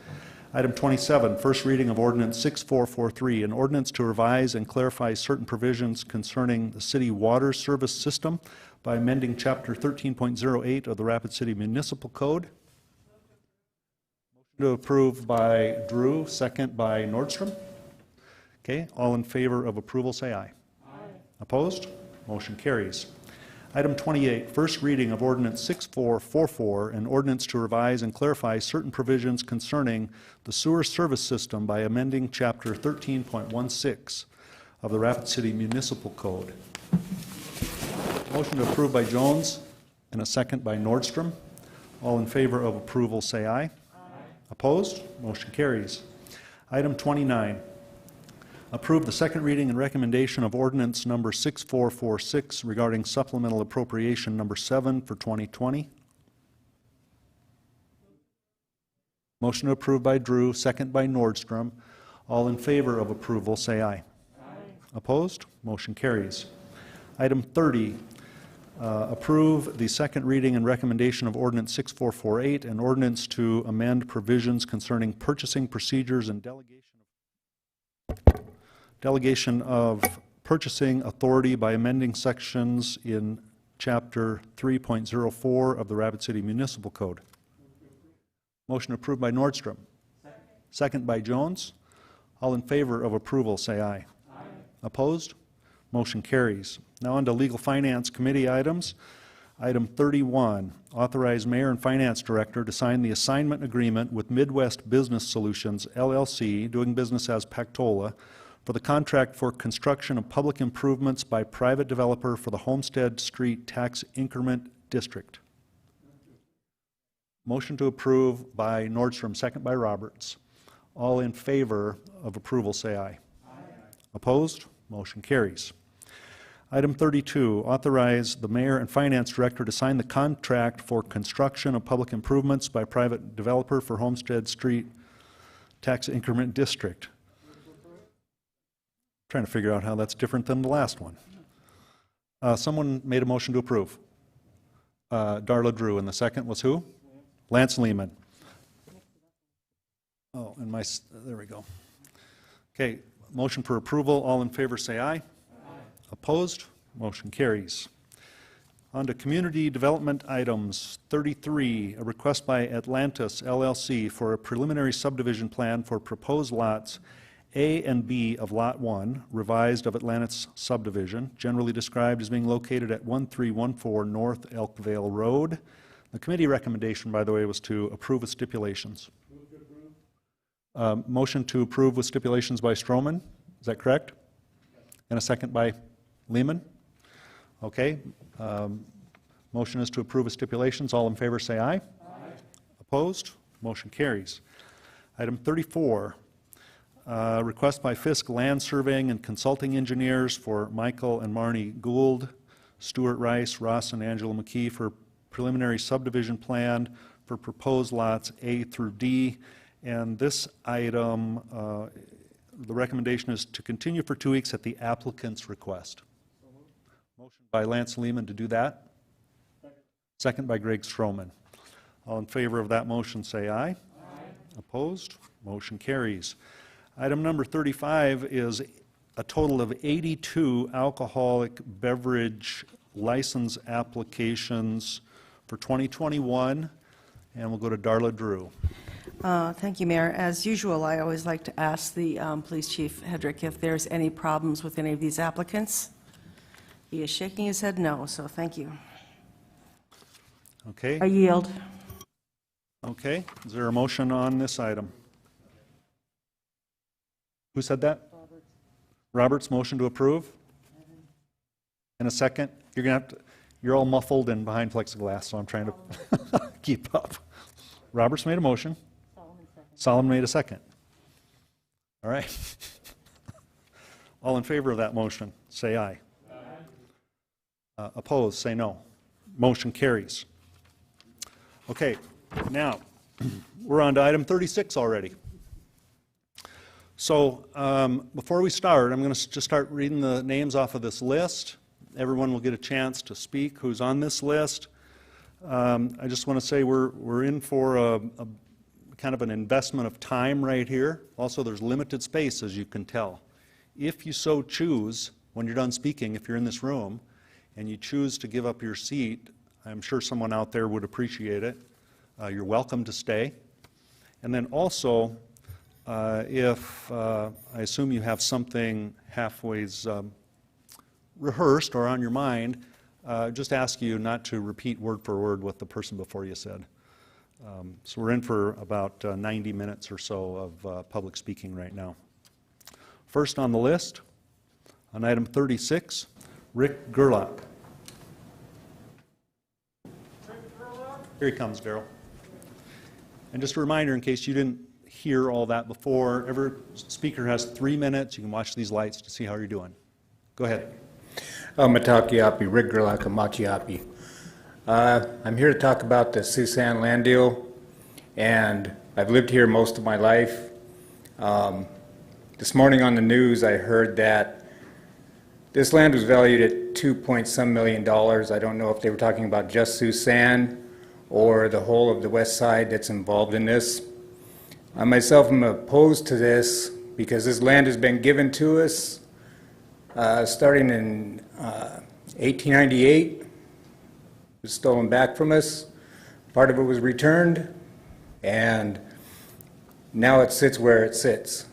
Item 27, first reading of Ordinance 6443, an ordinance to revise and clarify certain provisions concerning the city water service system by amending Chapter 13.08 of the Rapid City Municipal Code. Motion to approve by Drew, second by Nordstrom. Okay, all in favor of approval say aye. Aye. Opposed? Motion carries. Item 28, first reading of Ordinance 6444, an ordinance to revise and clarify certain provisions concerning the sewer service system by amending Chapter 13.16 of the Rapid City Municipal Code. Motion to approve by Jones and a second by Nordstrom. All in favor of approval say aye. Aye. Opposed? Motion carries. Item 29. Approve the second reading and recommendation of ordinance number 6446 regarding supplemental appropriation number 7 for 2020. Motion to approve by Drew, second by Nordstrom. All in favor of approval say aye. Aye. Opposed? Motion carries. Item 30, approve the second reading and recommendation of ordinance 6448, an ordinance to amend provisions concerning purchasing procedures and delegation of purchasing authority by amending sections in Chapter 3.04 of the Rapid City Municipal Code. Motion approved by Nordstrom. Second by Jones. All in favor of approval say aye. Aye. Opposed? Motion carries. Now on to Legal Finance Committee items. Item 31, authorize Mayor and Finance Director to sign the assignment agreement with Midwest Business Solutions, LLC, doing business as Pactola, for the contract for construction of public improvements by private developer for the Homestead Street Tax Increment District. Motion to approve by Nordstrom, second by Roberts. All in favor of approval say aye. Aye. Opposed? Motion carries. Item 32, authorize the Mayor and Finance Director to sign the contract for construction of public improvements by private developer for Homestead Street Tax Increment District. Trying to figure out how that's different than the last one. Someone made a motion to approve. Darla Drew, and the second was who? Lance Lehman. Oh, and there we go. Okay, motion for approval. All in favor say aye. Aye. Opposed? Motion carries. On to community development items. 33, a request by Atlantis LLC for a preliminary subdivision plan for proposed lots A and B of Lot 1, revised of Atlantis subdivision, generally described as being located at 1314 North Elkvale Road. The committee recommendation, by the way, was to approve with stipulations. Motion to approve with stipulations by Stroman. Is that correct? And a second by Lehman. Okay. Motion is to approve with stipulations. All in favor say aye. Aye. Opposed? Motion carries. Item 34. request by Fisk Land Surveying and Consulting Engineers for Michael and Marnie Gould, Stuart Rice, Ross and Angela McKee for preliminary subdivision plan for proposed lots A through D. And this item, the recommendation is to continue for 2 weeks at the applicant's request. Motion by Lance Lehman to do that. Second by Greg Stroman. All in favor of that motion say aye. Aye. Opposed? Motion carries. Item number 35 is a total of 82 alcoholic beverage license applications for 2021, and we'll go to Darla Drew. Thank you, Mayor. As usual, I always like to ask the Police Chief Hedrick if there's any problems with any of these applicants. He is shaking his head no, so thank you. Okay. I yield. Okay. Is there a motion on this item? Who said that? Roberts, motion to approve? In a second? You're going to have to, you're all muffled and behind plexiglass, so I'm trying to keep up. Roberts made a motion. Solomon made a second. All right. All in favor of that motion, say aye. Aye. Opposed, say no. Motion carries. Okay, now we're on to item 36 already. So before we start, I'm going to just start reading the names off of this list. Everyone will get a chance to speak who's on this list. I just want to say we're in for a kind of an investment of time right here. Also, there's limited space, as you can tell. If you so choose, when you're done speaking, if you're in this room, and you choose to give up your seat, I'm sure someone out there would appreciate it. You're welcome to stay. And then also, if I assume you have something halfway rehearsed or on your mind, just ask you not to repeat word for word what the person before you said. So we're in for about 90 minutes or so of public speaking right now. First on the list, on item 36, Rick Gerlach. Here he comes, Daryl. And just a reminder, in case you didn't hear all that before, every speaker has 3 minutes. You can watch these lights to see how you're doing. Go ahead. Matakiapi, Rick Gerlach, Machiapi. I'm here to talk about the Susan land deal, and I've lived here most of my life. This morning on the news I heard that this land was valued at $2 million. I don't know if they were talking about just Susan or the whole of the west side that's involved in this. I myself am opposed to this because this land has been given to us starting in 1898. It was stolen back from us. Part of it was returned, and now it sits where it sits.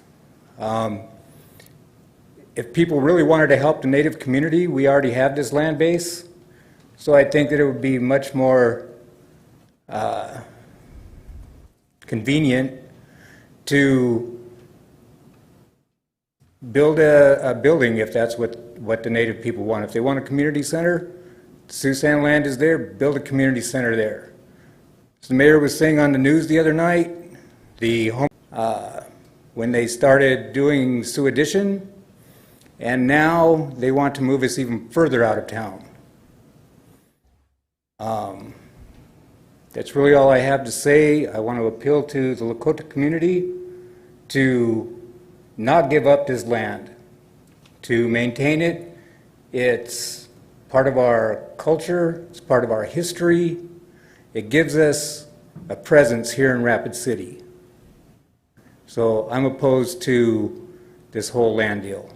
If people really wanted to help the Native community, we already have this land base, so I think that it would be much more convenient to build a building if that's what the Native people want. If they want a community center, Susan land is there, build a community center there. As the mayor was saying on the news the other night, when they started doing Sioux Addition, and now they want to move us even further out of town. That's really all I have to say. I want to appeal to the Lakota community to not give up this land, to maintain it. It's part of our culture, it's part of our history. It gives us a presence here in Rapid City. So I'm opposed to this whole land deal.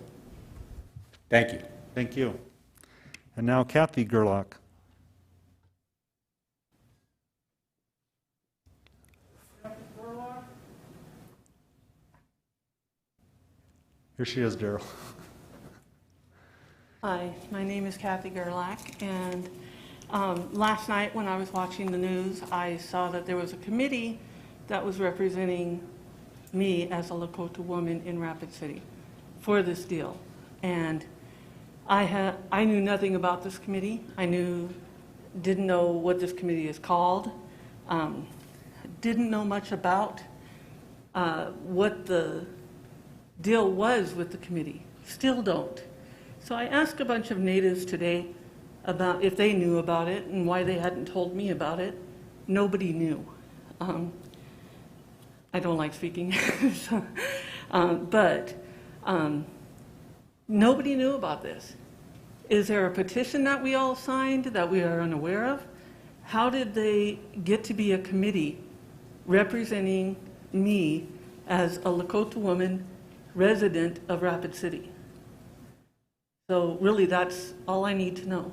Thank you. Thank you. And now Kathy Gerlach. Here she is, Daryl. Hi, my name is Kathy Gerlach, and last night when I was watching the news, I saw that there was a committee that was representing me as a Lakota woman in Rapid City for this deal. And I knew nothing about this committee. Didn't know what this committee is called. Didn't know much about what the deal was with the committee. Still don't. So I asked a bunch of natives today about if they knew about it and why they hadn't told me about it. Nobody knew. I don't like speaking, so, but nobody knew about this. Is there a petition that we all signed that we are unaware of? How did they get to be a committee representing me as a Lakota woman, resident of Rapid City? So really, that's all I need to know.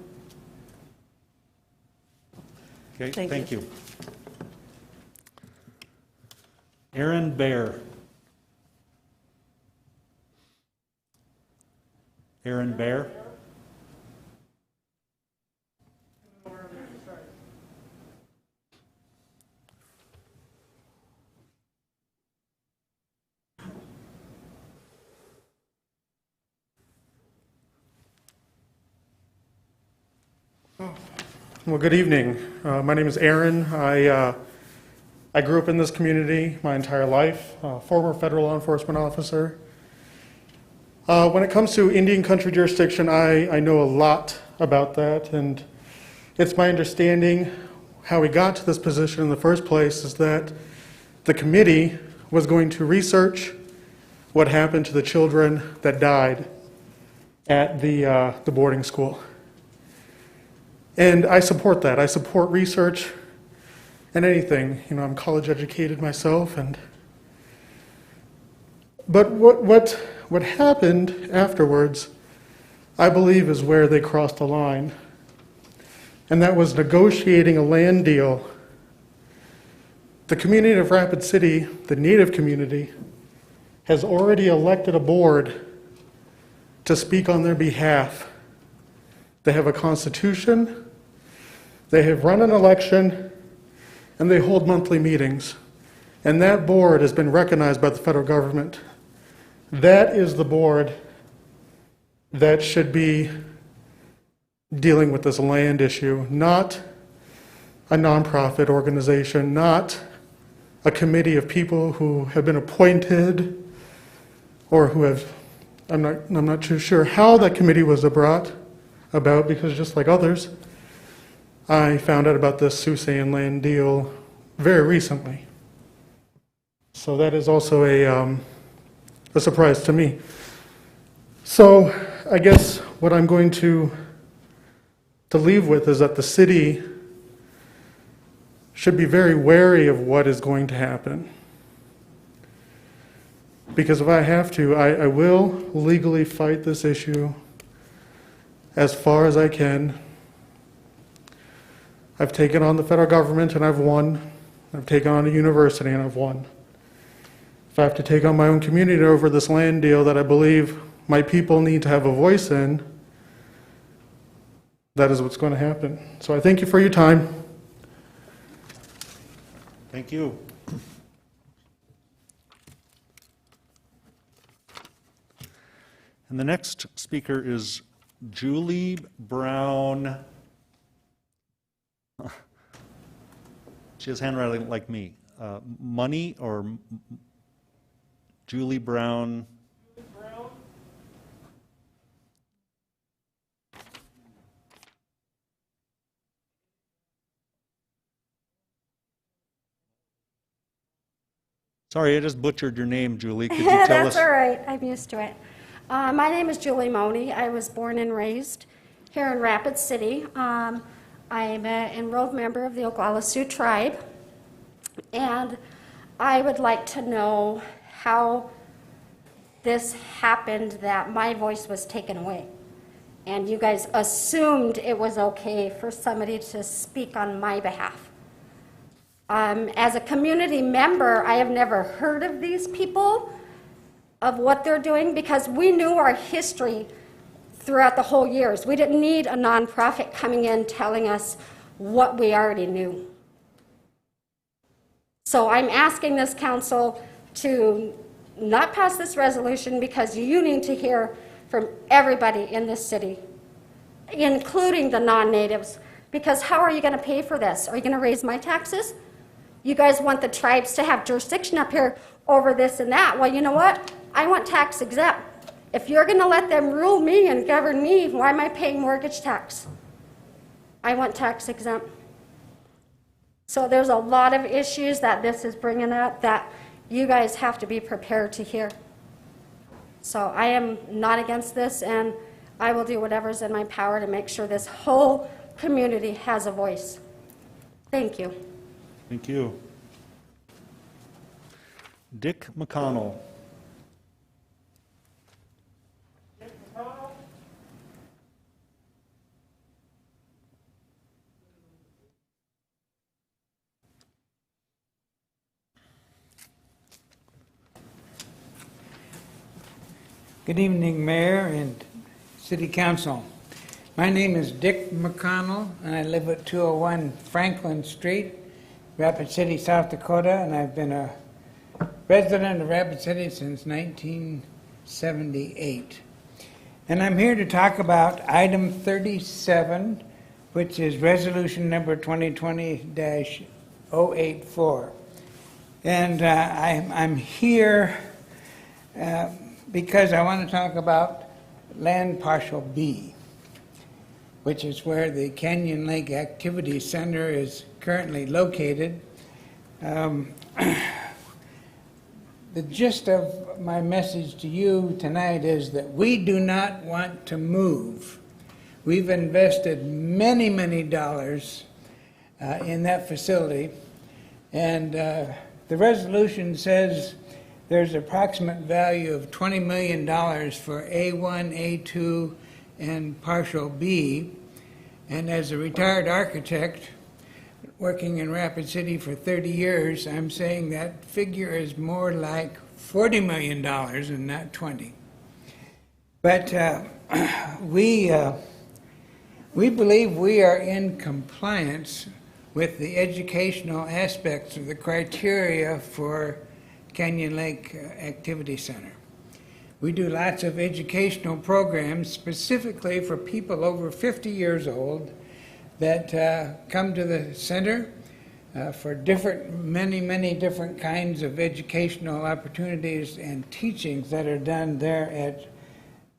Okay, Thank thank you. Aaron Bear. Aaron Bear. Well, good evening. My name is Aaron. I grew up in this community my entire life, former federal law enforcement officer. When it comes to Indian country jurisdiction, I know a lot about that, and it's my understanding how we got to this position in the first place is that the committee was going to research what happened to the children that died at the boarding school. And I support that. I support research and anything. You know, I'm college educated myself, but what happened afterwards, I believe, is where they crossed the line. And that was negotiating a land deal. The community of Rapid City, the Native community, has already elected a board to speak on their behalf. They have a constitution, they have run an election, and they hold monthly meetings. And that board has been recognized by the federal government. That is the board that should be dealing with this land issue, not a nonprofit organization, not a committee of people who have been appointed or who have, I'm not too sure how that committee was brought about, because just like others, I found out about this Siouxsan land deal very recently. So that is also a surprise to me. So I guess what I'm going to leave with is that the city should be very wary of what is going to happen. Because if I have to, I will legally fight this issue as far as I can. I've taken on the federal government and I've won. I've taken on a university and I've won. If I have to take on my own community over this land deal that I believe my people need to have a voice in, that is what's going to happen. So I thank you for your time. Thank you. And the next speaker is Julie Brown. She has handwriting like me. Money or Julie Brown? Sorry, I just butchered your name, Julie. Could you tell us? That's all right. I'm used to it. My name is Julie Money. I was born and raised here in Rapid City. I'm an enrolled member of the Oglala Sioux tribe, and I would like to know how this happened that my voice was taken away. And you guys assumed it was okay for somebody to speak on my behalf. As a community member, I have never heard of these people, of what they're doing, because we knew our history throughout the whole years. We didn't need a nonprofit coming in telling us what we already knew. So I'm asking this council to not pass this resolution, because you need to hear from everybody in this city, including the non-natives, because how are you going to pay for this? Are you going to raise my taxes? You guys want the tribes to have jurisdiction up here over this and that. Well, you know what? I want tax exempt. If you're going to let them rule me and govern me, why am I paying mortgage tax? I want tax exempt. So there's a lot of issues that this is bringing up that you guys have to be prepared to hear. So I am not against this, and I will do whatever's in my power to make sure this whole community has a voice. Thank you. Thank you. Dick McConnell. Good evening, Mayor and City Council. My name is Dick McConnell, and I live at 201 Franklin Street, Rapid City, South Dakota, and I've been a resident of Rapid City since 1978. And I'm here to talk about item 37, which is resolution number 2020-084. And I'm here because I want to talk about Land Partial B, which is where the Canyon Lake Activity Center is currently located. The gist of my message to you tonight is that we do not want to move. We've invested many, many dollars in that facility, and the resolution says there's approximate value of $20 million for A1, A2, and partial B. And as a retired architect working in Rapid City for 30 years, I'm saying that figure is more like $40 million and not 20. But we believe we are in compliance with the educational aspects of the criteria for Canyon Lake Activity Center. We do lots of educational programs specifically for people over 50 years old that come to the center for many different kinds of educational opportunities and teachings that are done there at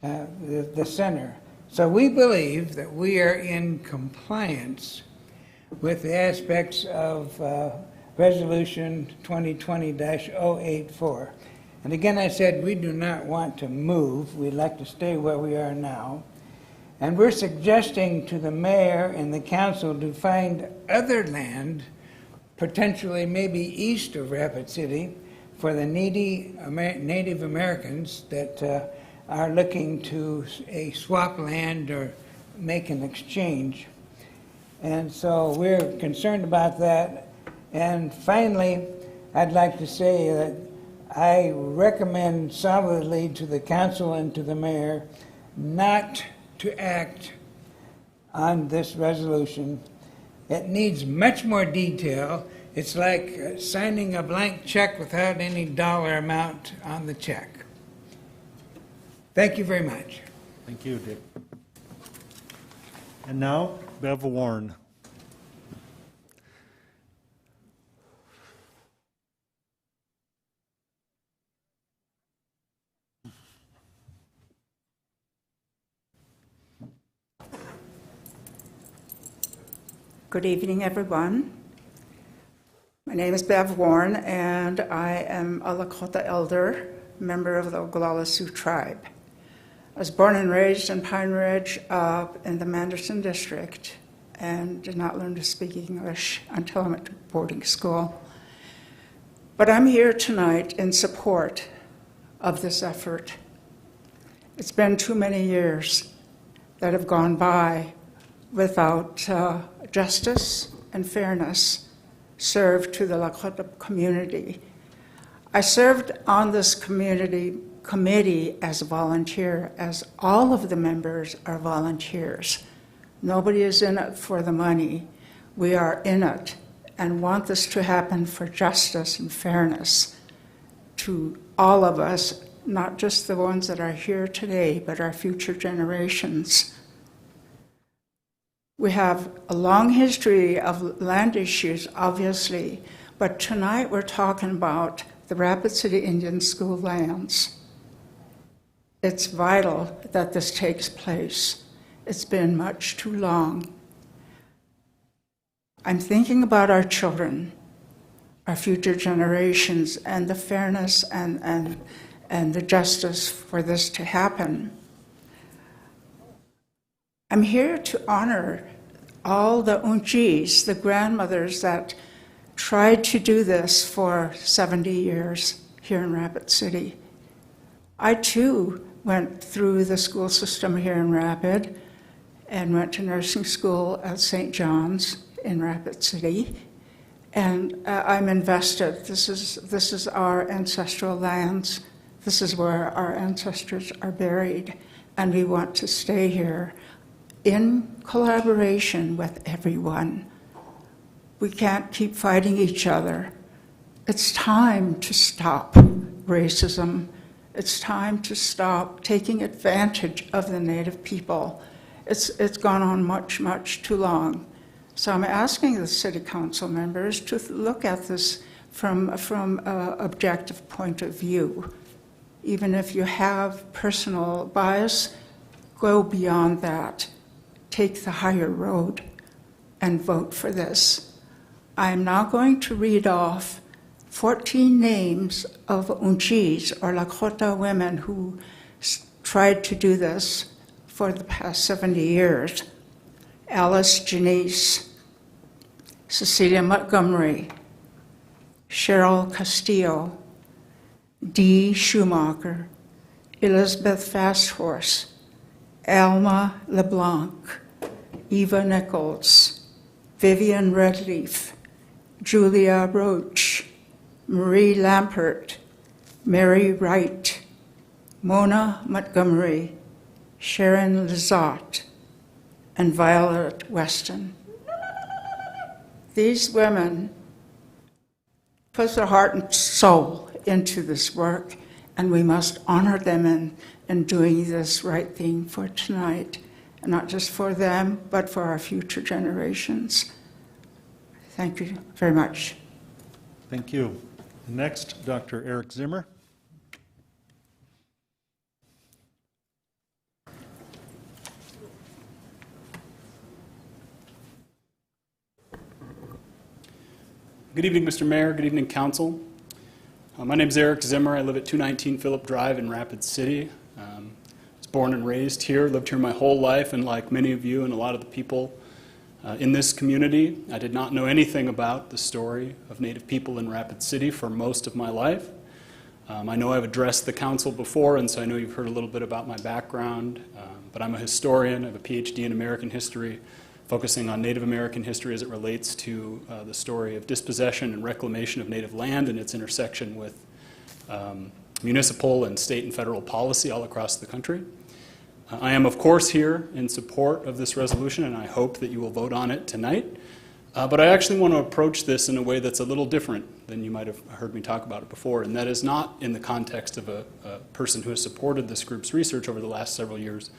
the center. So we believe that we are in compliance with the aspects of Resolution 2020-084. And again, I said we do not want to move. We'd like to stay where we are now. And we're suggesting to the mayor and the council to find other land, potentially maybe east of Rapid City, for the needy Native Americans that are looking to swap land or make an exchange. And so we're concerned about that. And finally, I'd like to say that I recommend solidly to the council and to the mayor not to act on this resolution. It needs much more detail. It's like signing a blank check without any dollar amount on the check. Thank you very much. Thank you, Dick. And now, Bev Warren. Good evening, everyone. My name is Bev Warren, and I am a Lakota elder, member of the Oglala Sioux tribe. I was born and raised in Pine Ridge in the Manderson district and did not learn to speak English until I went to boarding school. But I'm here tonight in support of this effort. It's been too many years that have gone by without justice and fairness served to the Lakota community. I served on this committee as a volunteer, as all of the members are volunteers. Nobody is in it for the money. We are in it and want this to happen for justice and fairness to all of us, not just the ones that are here today, but our future generations. We have a long history of land issues, obviously, but tonight we're talking about the Rapid City Indian School lands. It's vital that this takes place. It's been much too long. I'm thinking about our children, our future generations, and the fairness and the justice for this to happen. I'm here to honor all the unchis, the grandmothers that tried to do this for 70 years here in Rapid City. I too went through the school system here in Rapid and went to nursing school at St. John's in Rapid City. And I'm invested. This is our ancestral lands. This is where our ancestors are buried. And we want to stay here in collaboration with everyone. We can't keep fighting each other. It's time to stop racism. It's time to stop taking advantage of the Native people. It's gone on much, much too long. So I'm asking the City Council members to look at this from an objective point of view. Even if you have personal bias, go beyond that. Take the higher road and vote for this. I'm now going to read off 14 names of Unchis or Lakota women who tried to do this for the past 70 years. Alice Janice, Cecilia Montgomery, Cheryl Castillo, Dee Schumacher, Elizabeth Fasthorse, Alma LeBlanc, Eva Nichols, Vivian Redleaf, Julia Roach, Marie Lampert, Mary Wright, Mona Montgomery, Sharon Lizotte, and Violet Weston. These women put their heart and soul into this work, and we must honor them in doing this right thing for tonight, and not just for them, but for our future generations. Thank you very much. Thank you. Next, Dr. Eric Zimmer. Good evening, Mr. Mayor. Good evening, Council. My name is Eric Zimmer. I live at 219 Phillip Drive in Rapid City. I was born and raised here, lived here my whole life, and like many of you and a lot of the people in this community, I did not know anything about the story of Native people in Rapid City for most of my life. I know I've addressed the Council before, and so I know you've heard a little bit about my background, but I'm a historian. I have a PhD in American history, focusing on Native American history as it relates to the story of dispossession and reclamation of Native land and its intersection with municipal and state and federal policy all across the country. I am, of course, here in support of this resolution, and I hope that you will vote on it tonight. But I actually want to approach this in a way that's a little different than you might have heard me talk about it before, and that is not in the context of a person who has supported this group's research over the last several years,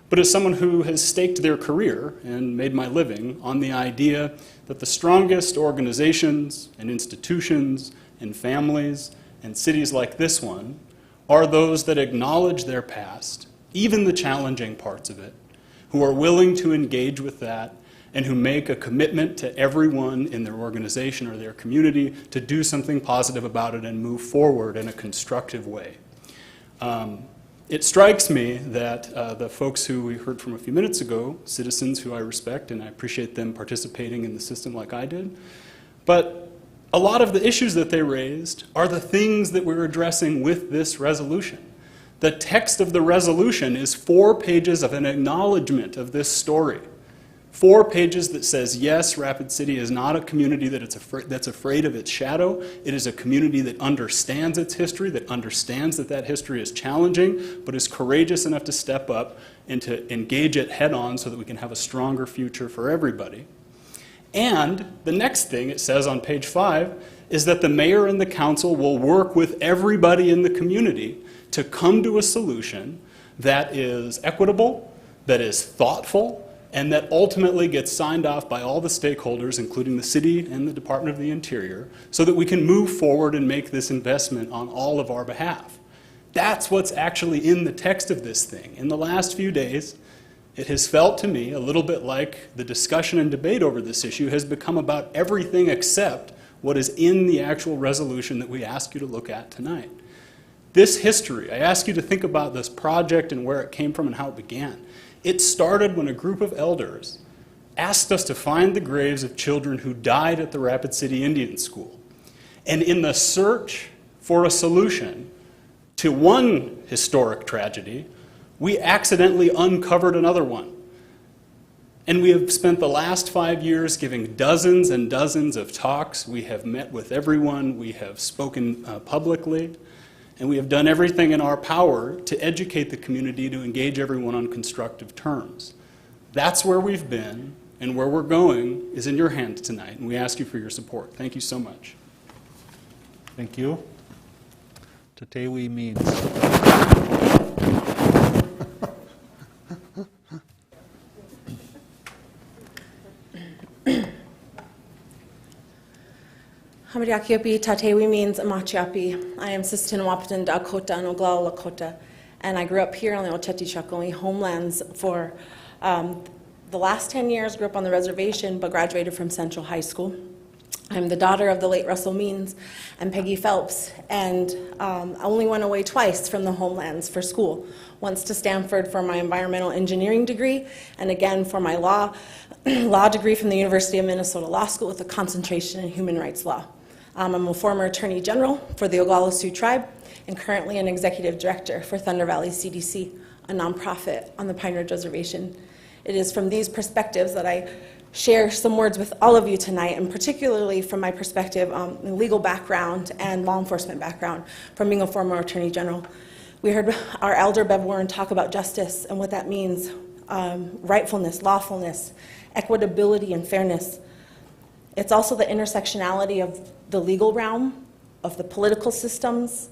but as someone who has staked their career and made my living on the idea that the strongest organizations and institutions and families and cities like this one are those that acknowledge their past, even the challenging parts of it, who are willing to engage with that and who make a commitment to everyone in their organization or their community to do something positive about it and move forward in a constructive way. It strikes me that the folks who we heard from a few minutes ago, citizens who I respect and I appreciate them participating in the system like I did, but a lot of the issues that they raised are the things that we're addressing with this resolution. The text of the resolution is 4 pages of an acknowledgement of this story. 4 pages that says, yes, Rapid City is not a community that's afraid of its shadow. It is a community that understands its history, that understands that that history is challenging, but is courageous enough to step up and to engage it head on so that we can have a stronger future for everybody. And the next thing it says on page 5 is that the mayor and the council will work with everybody in the community to come to a solution that is equitable, that is thoughtful, and that ultimately gets signed off by all the stakeholders, including the city and the Department of the Interior, so that we can move forward and make this investment on all of our behalf. That's what's actually in the text of this thing. In the last few days, it has felt to me a little bit like the discussion and debate over this issue has become about everything except what is in the actual resolution that we ask you to look at tonight. This history, I ask you to think about this project and where it came from and how it began. It started when a group of elders asked us to find the graves of children who died at the Rapid City Indian School. And in the search for a solution to one historic tragedy, we accidentally uncovered another one. And we have spent the last 5 years giving dozens and dozens of talks. We have met with everyone. We have spoken publicly. And we have done everything in our power to educate the community, to engage everyone on constructive terms. That's where we've been, and where we're going is in your hands tonight. And we ask you for your support. Thank you so much. Thank you. Tatewi means. Hamariakiopi Tatewi means Amachiapi. I am Sistin Wapitan Dakota and Oglala Lakota, and I grew up here on the Ocheti Chakoni homelands for the last 10 years. Grew up on the reservation, but graduated from Central High School. I'm the daughter of the late Russell Means and Peggy Phelps, and I only went away twice from the homelands for school. Once to Stanford for my environmental engineering degree, and again for my law degree from the University of Minnesota Law School with a concentration in human rights law. I'm a former Attorney General for the Oglala Sioux Tribe and currently an Executive Director for Thunder Valley CDC, a nonprofit on the Pine Ridge Reservation. It is from these perspectives that I share some words with all of you tonight, and particularly from my perspective, legal background and law enforcement background from being a former Attorney General. We heard our elder Bev Warren talk about justice and what that means, rightfulness, lawfulness, equitability, and fairness. It's also the intersectionality of the legal realm, of the political systems,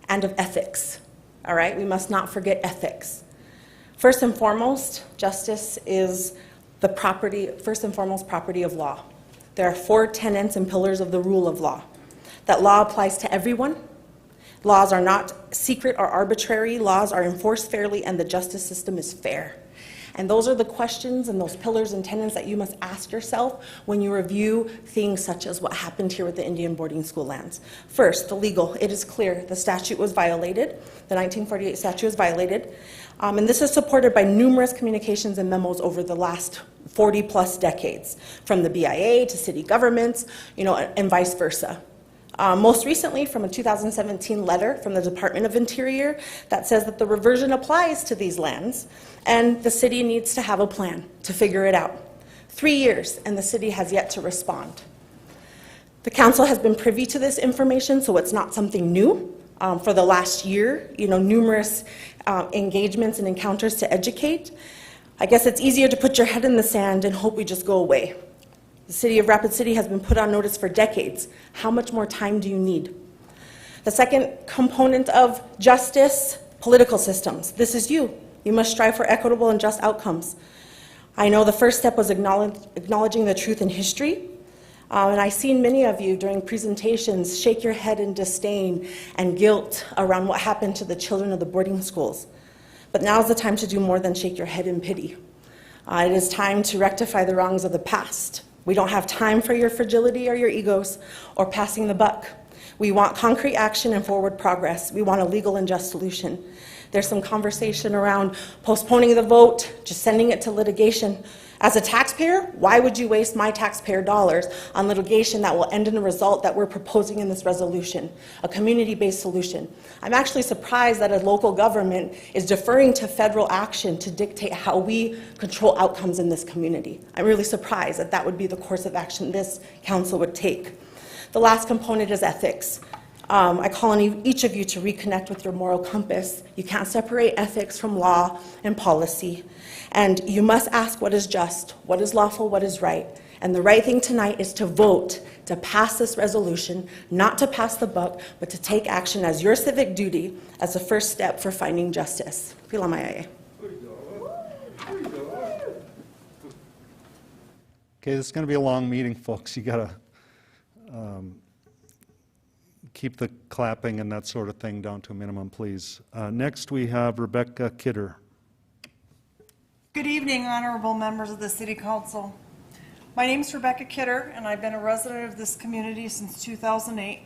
and of ethics. All right, we must not forget ethics. First and foremost, justice is the property, first and foremost, property of law. There are 4 tenets and pillars of the rule of law. That law applies to everyone. Laws are not secret or arbitrary. Laws are enforced fairly, and the justice system is fair. And those are the questions and those pillars and tenets that you must ask yourself when you review things such as what happened here with the Indian boarding school lands. First, the legal. It is clear the statute was violated. The 1948 statute was violated. And this is supported by numerous communications and memos over the last 40 plus decades, from the BIA to city governments, and vice versa. Most recently, from a 2017 letter from the Department of Interior that says that the reversion applies to these lands, and the city needs to have a plan to figure it out. 3 years, and the city has yet to respond. The council has been privy to this information, so it's not something new. For the last year, numerous engagements and encounters to educate. I guess it's easier to put your head in the sand and hope we just go away. The city of Rapid City has been put on notice for decades. How much more time do you need? The second component of justice, political systems. This is you. You must strive for equitable and just outcomes. I know the first step was acknowledging the truth in history. And I've seen many of you during presentations shake your head in disdain and guilt around what happened to the children of the boarding schools. But now's the time to do more than shake your head in pity. It is time to rectify the wrongs of the past. We don't have time for your fragility or your egos or passing the buck. We want concrete action and forward progress. We want a legal and just solution. There's some conversation around postponing the vote, just sending it to litigation. As a taxpayer, why would you waste my taxpayer dollars on litigation that will end in a result that we're proposing in this resolution, a community-based solution? I'm actually surprised that a local government is deferring to federal action to dictate how we control outcomes in this community. I'm really surprised that that would be the course of action this council would take. The last component is ethics. I call on each of you to reconnect with your moral compass. You can't separate ethics from law and policy. And you must ask what is just, what is lawful, what is right. And the right thing tonight is to vote to pass this resolution, not to pass the buck, but to take action as your civic duty as the first step for finding justice. Pila maiae. Okay, this is going to be a long meeting, folks. You got to keep the clapping and that sort of thing down to a minimum, please. Next, we have Rebecca Kidder. Good evening, honorable members of the City Council. My name is Rebecca Kidder, and I've been a resident of this community since 2008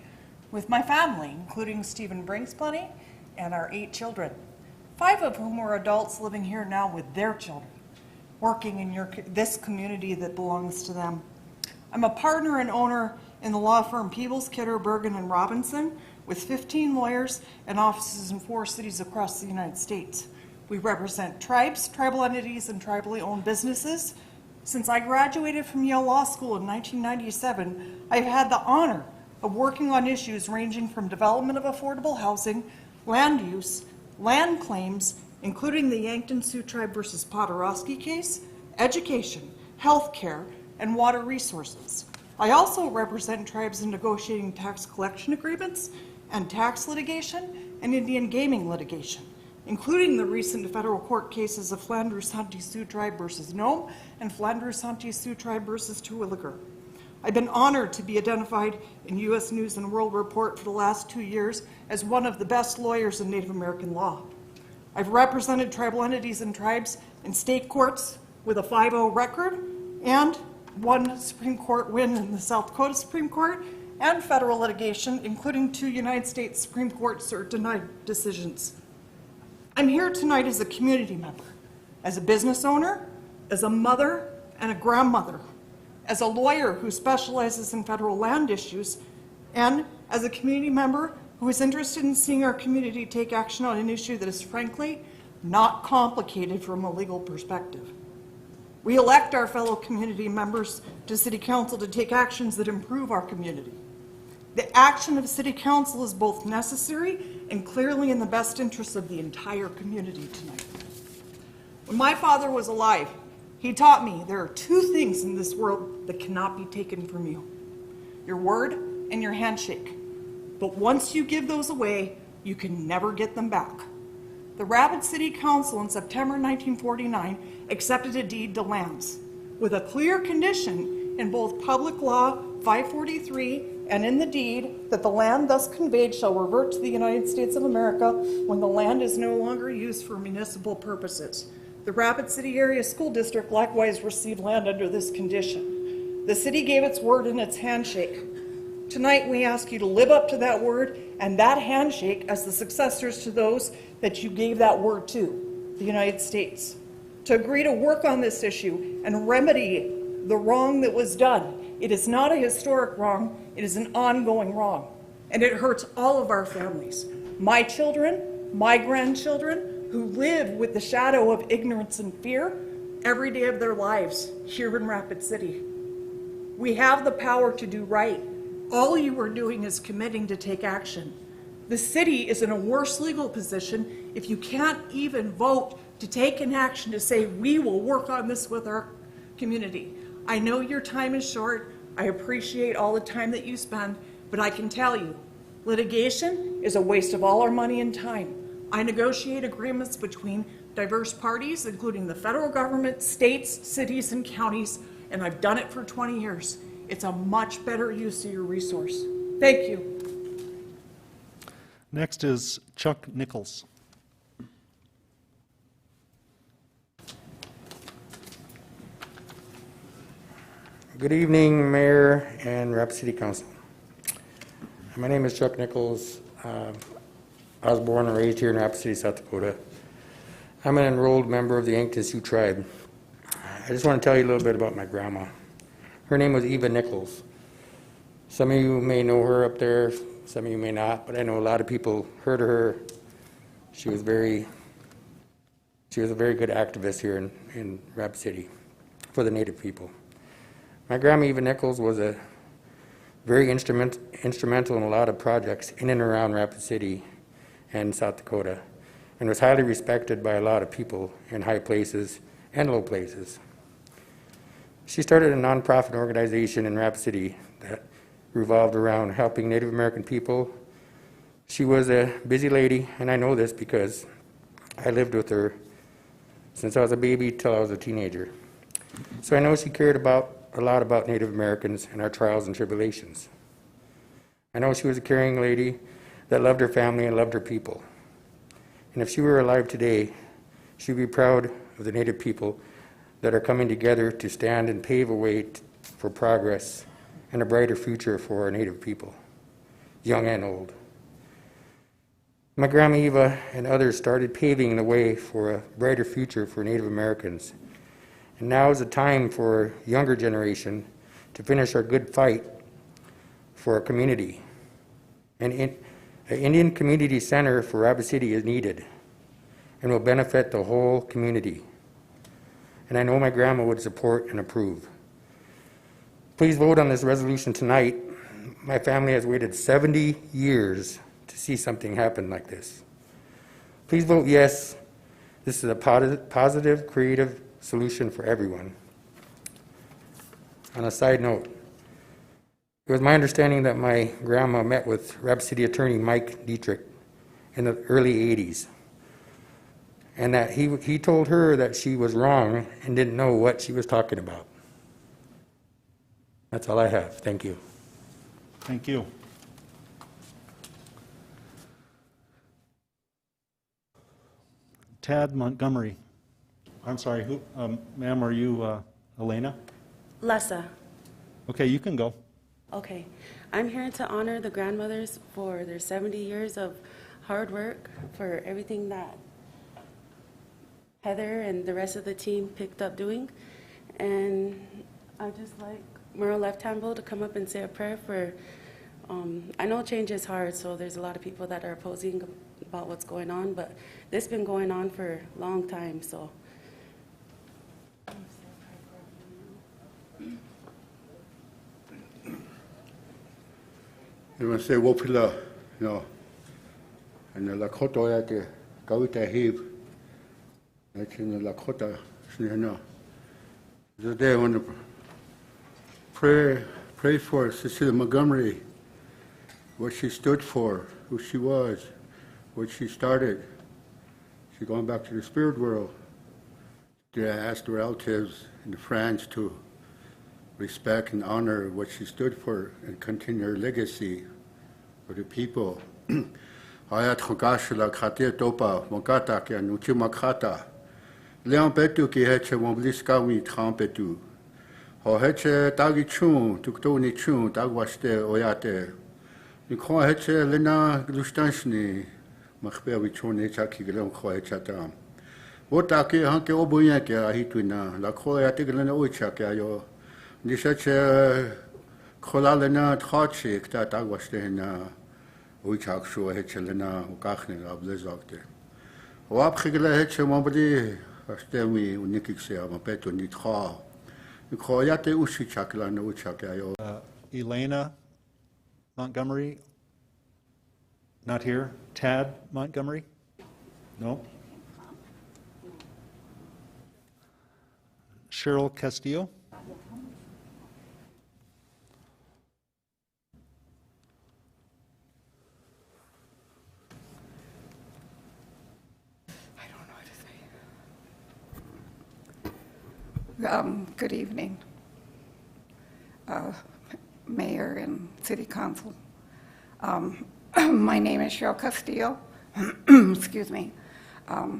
with my family, including Stephen Brinksplenny and our 8 children, 5 of whom are adults living here now with their children, working in this community that belongs to them. I'm a partner and owner in the law firm Peebles, Kidder, Bergen, and Robinson, with 15 lawyers and offices in 4 cities across the United States. We represent tribes, tribal entities, and tribally owned businesses. Since I graduated from Yale Law School in 1997, I've had the honor of working on issues ranging from development of affordable housing, land use, land claims, including the Yankton Sioux Tribe versus Podoroski case, education, health care, and water resources. I also represent tribes in negotiating tax collection agreements and tax litigation and Indian gaming litigation, including the recent federal court cases of Flandreau-Santee Sioux Tribe versus Nome and Flandreau-Santee Sioux Tribe versus Terwillegar. I've been honored to be identified in U.S. News and World Report for the last 2 years as one of the best lawyers in Native American law. I've represented tribal entities and tribes in state courts with a 5-0 record and one Supreme Court win in the South Dakota Supreme Court and federal litigation, including 2 United States Supreme Court cert denied decisions. I'm here tonight as a community member, as a business owner, as a mother and a grandmother, as a lawyer who specializes in federal land issues, and as a community member who is interested in seeing our community take action on an issue that is frankly not complicated from a legal perspective. We elect our fellow community members to City Council to take actions that improve our community. The action of City Council is both necessary and clearly in the best interest of the entire community tonight. When my father was alive, he taught me there are 2 things in this world that cannot be taken from you: your word and your handshake. But once you give those away, you can never get them back. The Rapid City Council in September 1949 accepted a deed to lands with a clear condition in both Public Law 543 and in the deed that the land thus conveyed shall revert to the United States of America when the land is no longer used for municipal purposes. The Rapid City Area School District likewise received land under this condition. The city gave its word and its handshake. Tonight we ask you to live up to that word and that handshake as the successors to those that you gave that word to, the United States. To agree to work on this issue and remedy the wrong that was done. It is not a historic wrong, it is an ongoing wrong. And it hurts all of our families. My children, my grandchildren, who live with the shadow of ignorance and fear every day of their lives here in Rapid City. We have the power to do right. All you are doing is committing to take action. The city is in a worse legal position if you can't even vote to take an action to say we will work on this with our community. I know your time is short. I appreciate all the time that you spend, but I can tell you, litigation is a waste of all our money and time. I negotiate agreements between diverse parties, including the federal government, states, cities, and counties, and I've done it for 20 years. It's a much better use of your resource. Thank you. Next is Chuck Nichols. Good evening, Mayor and Rapid City Council. My name is Chuck Nichols. I was born and raised here in Rapid City, South Dakota. I'm an enrolled member of the Yankton Sioux Tribe. I just want to tell you a little bit about my grandma. Her name was Eva Nichols. Some of you may know her up there, some of you may not, but I know a lot of people heard of her. She was a very good activist here in Rapid City for the Native people. My grandma Eva Nichols was a very instrumental in a lot of projects in and around Rapid City and South Dakota, and was highly respected by a lot of people in high places and low places. She started a nonprofit organization in Rapid City that revolved around helping Native American people. She was a busy lady, and I know this because I lived with her since I was a baby till I was a teenager. So I know she cared a lot about Native Americans and our trials and tribulations. I know she was a caring lady that loved her family and loved her people. And if she were alive today, she'd be proud of the Native people that are coming together to stand and pave a way for progress and a brighter future for our Native people, young and old. My Grandma Eva and others started paving the way for a brighter future for Native Americans. And now is the time for a younger generation to finish our good fight for our community. An Indian Community Center for Rapid City is needed and will benefit the whole community. And I know my grandma would support and approve. Please vote on this resolution tonight. My family has waited 70 years to see something happen like this. Please vote yes. This is a positive, creative solution for everyone. On a side note, it was my understanding that my grandma met with Rapid City Attorney Mike Dietrich in the early 80s, and that he told her that she was wrong and didn't know what she was talking about. That's all I have. Thank you. Thank you. Tad Montgomery. I'm sorry, who, ma'am, are you Elena? Lessa. Okay, you can go. Okay. I'm here to honor the grandmothers for their 70 years of hard work, for everything that Heather and the rest of the team picked up doing. And I'd just like Merle Left-Handle to come up and say a prayer for, I know change is hard, so there's a lot of people that are opposing about what's going on, but this has been going on for a long time, so. You want to say wopila, no, and the Lakota at the Gauta Heave, that's in the Lakota, no. The day I want to pray for Cecilia Montgomery, what she stood for, who she was, what she started. She's going back to the spirit world. I asked the relatives and the friends to respect and honor what she stood for and continue her legacy for the people. Ayat Khogashla Khatir Topa, Mogata Kia Nuchima Khata, Leon Betu ki heche Mobliskawi Trampetu, Ho heche Dagi Chun, Tuktoni Chun, Dagwaste Oyate, Nikon heche Lena Glustanshni, Machbewi Chun Hechaki Gelon Khoechatam. Wotaki Hanke Oboyake Ahituina, La Khoyate Gelena Oichaka. Nishache Kolalena Trotchik that I was in Uchak Shua Hetchelena, Ukachne, Ablezokte. Wapchigla Hetche Mobili, Astemi, Unikixia, Mapeto Nitra. You call Yate Ushichakla, no Uchakayo. Elena Montgomery, not here. Tad Montgomery? No. Cheryl Castillo? Good evening, Mayor and City Council. My name is Cheryl Castillo. Excuse me. I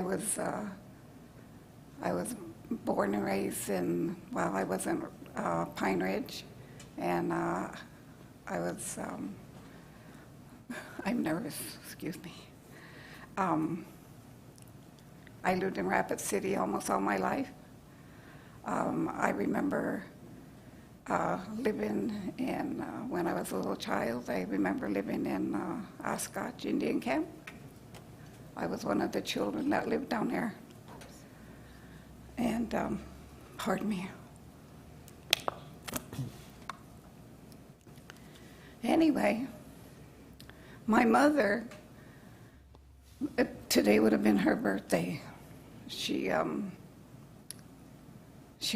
was born and raised in, well, I was in Pine Ridge, and I'm nervous, excuse me. I lived in Rapid City almost all my life. I remember living in, when I was a little child, I remember living in Oshkosh Indian Camp. I was one of the children that lived down there. And, pardon me. Anyway, my mother, today would have been her birthday. She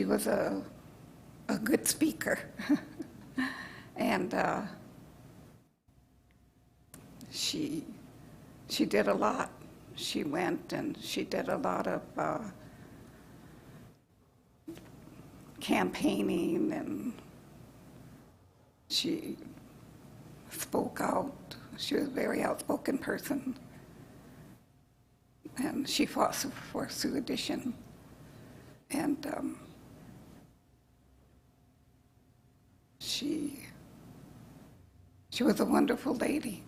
was a good speaker, and she did a lot. She went and she did a lot of campaigning, and she spoke out. She was a very outspoken person, and she fought for Sioux Addition. And she was a wonderful lady.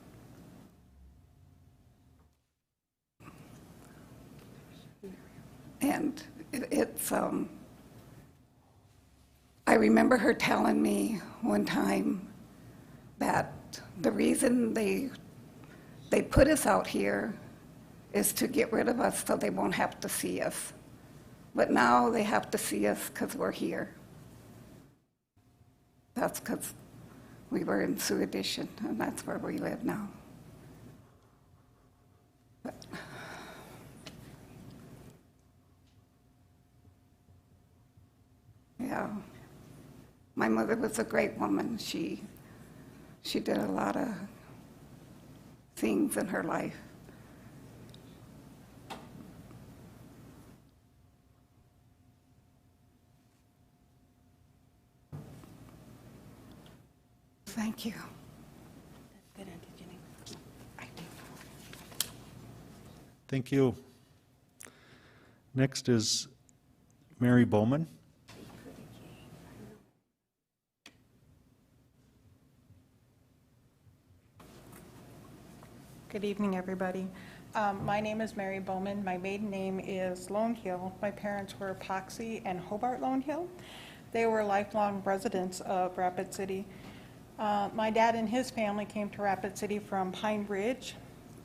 And I remember her telling me one time that the reason they put us out here is to get rid of us so they won't have to see us. But now they have to see us because we're here. That's because we were in Sioux Addition, and that's where we live now. But yeah, my mother was a great woman. She did a lot of things in her life. Thank you. Thank you. Next is Mary Bowman. Good evening, everybody. My name is Mary Bowman. My maiden name is Lone Hill. My parents were Poxy and Hobart Lone Hill. They were lifelong residents of Rapid City. My dad and his family came to Rapid City from Pine Ridge.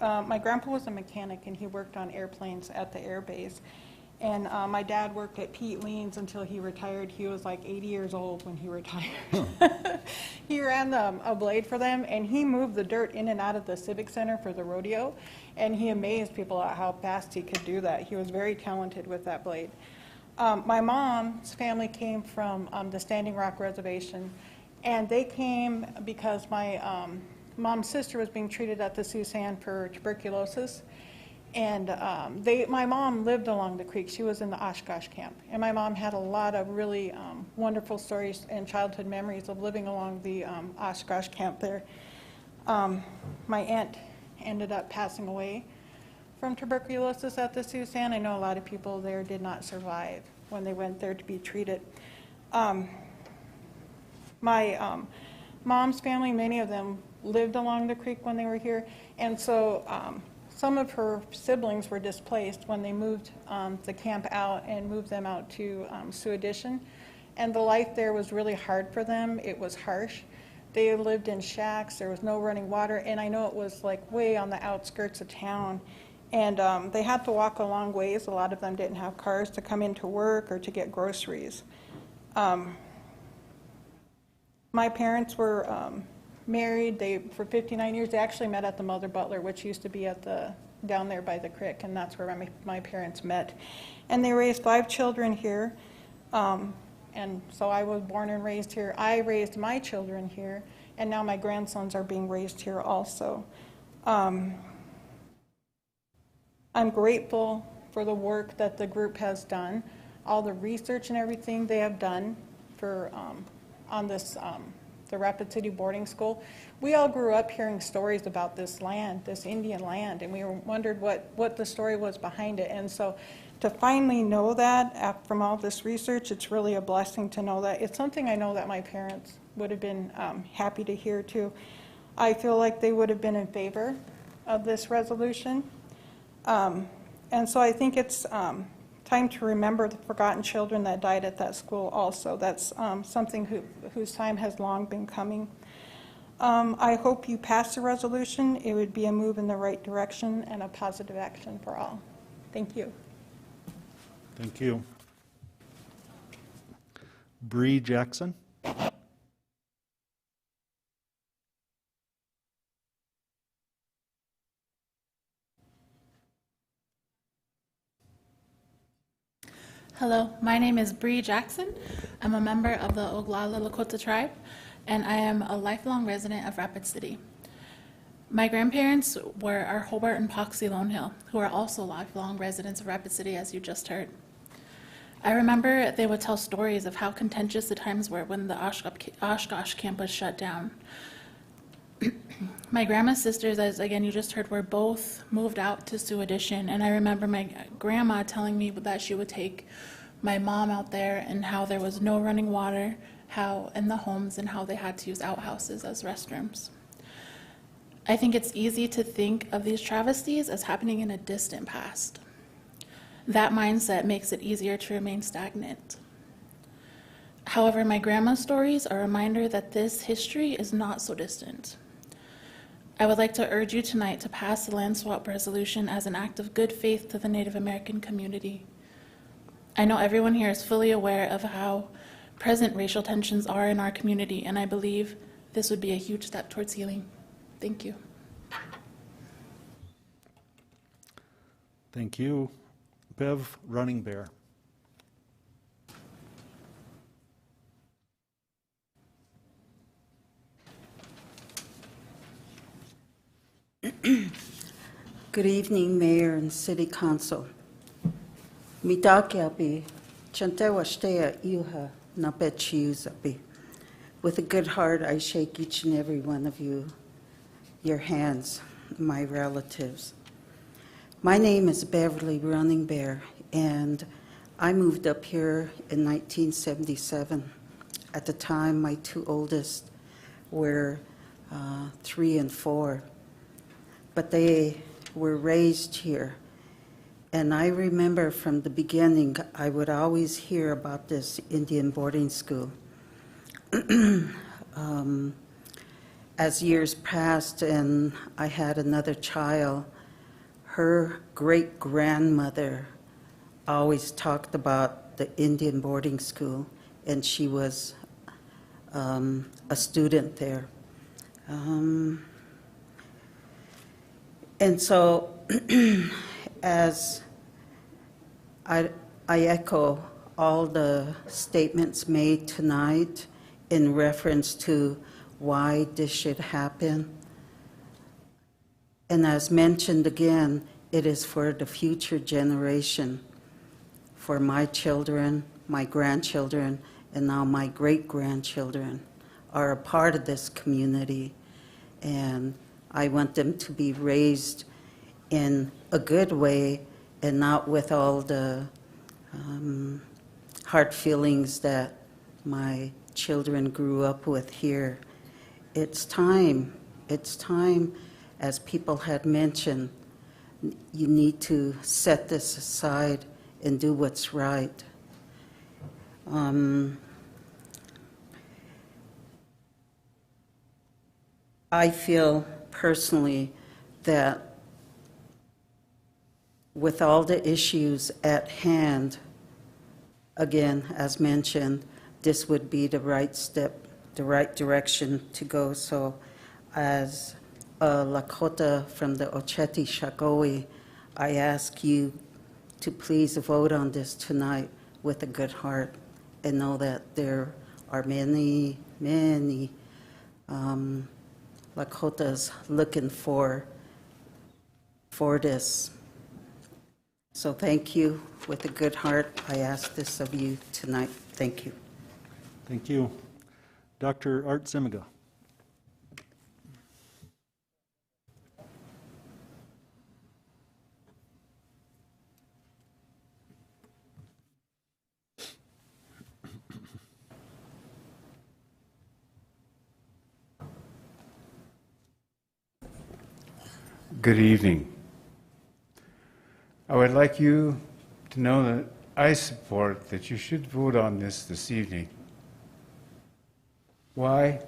My grandpa was a mechanic, and he worked on airplanes at the air base. And my dad worked at Pete Lean's until he retired. He was like 80 years old when he retired. He ran a blade for them, and he moved the dirt in and out of the Civic Center for the rodeo, and he amazed people at how fast he could do that. He was very talented with that blade. My mom's family came from the Standing Rock Reservation, and they came because my mom's sister was being treated at the Siouxland for tuberculosis. And my mom lived along the creek. She was in the Oshkosh camp. And my mom had a lot of really wonderful stories and childhood memories of living along the Oshkosh camp there. My aunt ended up passing away from tuberculosis at the Siouxland. I know a lot of people there did not survive when they went there to be treated. My mom's family, many of them lived along the creek when they were here. And so some of her siblings were displaced when they moved the camp out and moved them out to Sioux Addition. And the life there was really hard for them. It was harsh. They lived in shacks. There was no running water. And I know it was like way on the outskirts of town. And they had to walk a long ways. A lot of them didn't have cars to come into work or to get groceries. My parents were married for 59 years. They actually met at the Mother Butler, which used to be at down there by the creek, and that's where my parents met. And they raised 5 children here, and so I was born and raised here. I raised my children here, and now my grandsons are being raised here also. I'm grateful for the work that the group has done, all the research and everything they have done for on this the Rapid City boarding school. We all grew up hearing stories about this land, this Indian land, and we wondered what the story was behind it. And so to finally know that from all this research, it's really a blessing to know that. It's something I know that my parents would have been happy to hear too. I feel like they would have been in favor of this resolution. And so I think it's time to remember the forgotten children that died at that school also. That's something whose time has long been coming. I hope you pass the resolution. It would be a move in the right direction and a positive action for all. Thank you. Thank you. Bree Jackson. Hello, my name is Bree Jackson. I'm a member of the Oglala Lakota tribe, and I am a lifelong resident of Rapid City. My grandparents are Hobart and Poxy Lone Hill, who are also lifelong residents of Rapid City, as you just heard. I remember they would tell stories of how contentious the times were when the Oshkosh campus shut down. My grandma's sisters, as again you just heard, were both moved out to Sioux Addition, and I remember my grandma telling me that she would take my mom out there and how there was no running water, how in the homes, and how they had to use outhouses as restrooms. I think it's easy to think of these travesties as happening in a distant past. That mindset makes it easier to remain stagnant. However, my grandma's stories are a reminder that this history is not so distant. I would like to urge you tonight to pass the land swap resolution as an act of good faith to the Native American community. I know everyone here is fully aware of how present racial tensions are in our community, and I believe this would be a huge step towards healing. Thank you. Thank you. Bev, Running Bear. Good evening, Mayor and City Council. Midakiabi, chantewashtea iuha napechiuzabi. With a good heart, I shake each and every one of you, your hands, my relatives. My name is Beverly Running Bear, and I moved up here in 1977. At the time, my two oldest were 3 and 4, but they were raised here. And I remember from the beginning, I would always hear about this Indian boarding school. As years passed and I had another child, her great-grandmother always talked about the Indian boarding school, and she was a student there. And so as I echo all the statements made tonight in reference to why this should happen, and as mentioned again, it is for the future generation, for my children, my grandchildren, and now my great-grandchildren are a part of this community, and I want them to be raised in a good way and not with all the hard feelings that my children grew up with here. It's time, as people had mentioned, you need to set this aside and do what's right. I feel personally that with all the issues at hand, again, as mentioned, this would be the right step, the right direction to go. So as a Lakota from the Oceti Shakoi, I ask you to please vote on this tonight with a good heart and know that there are many, many Lakotas looking for this. So thank you. With a good heart, I ask this of you tonight. Thank you. Thank you. Dr. Art Zimiga. Good evening. I would like you to know that I support that you should vote on this evening. Why?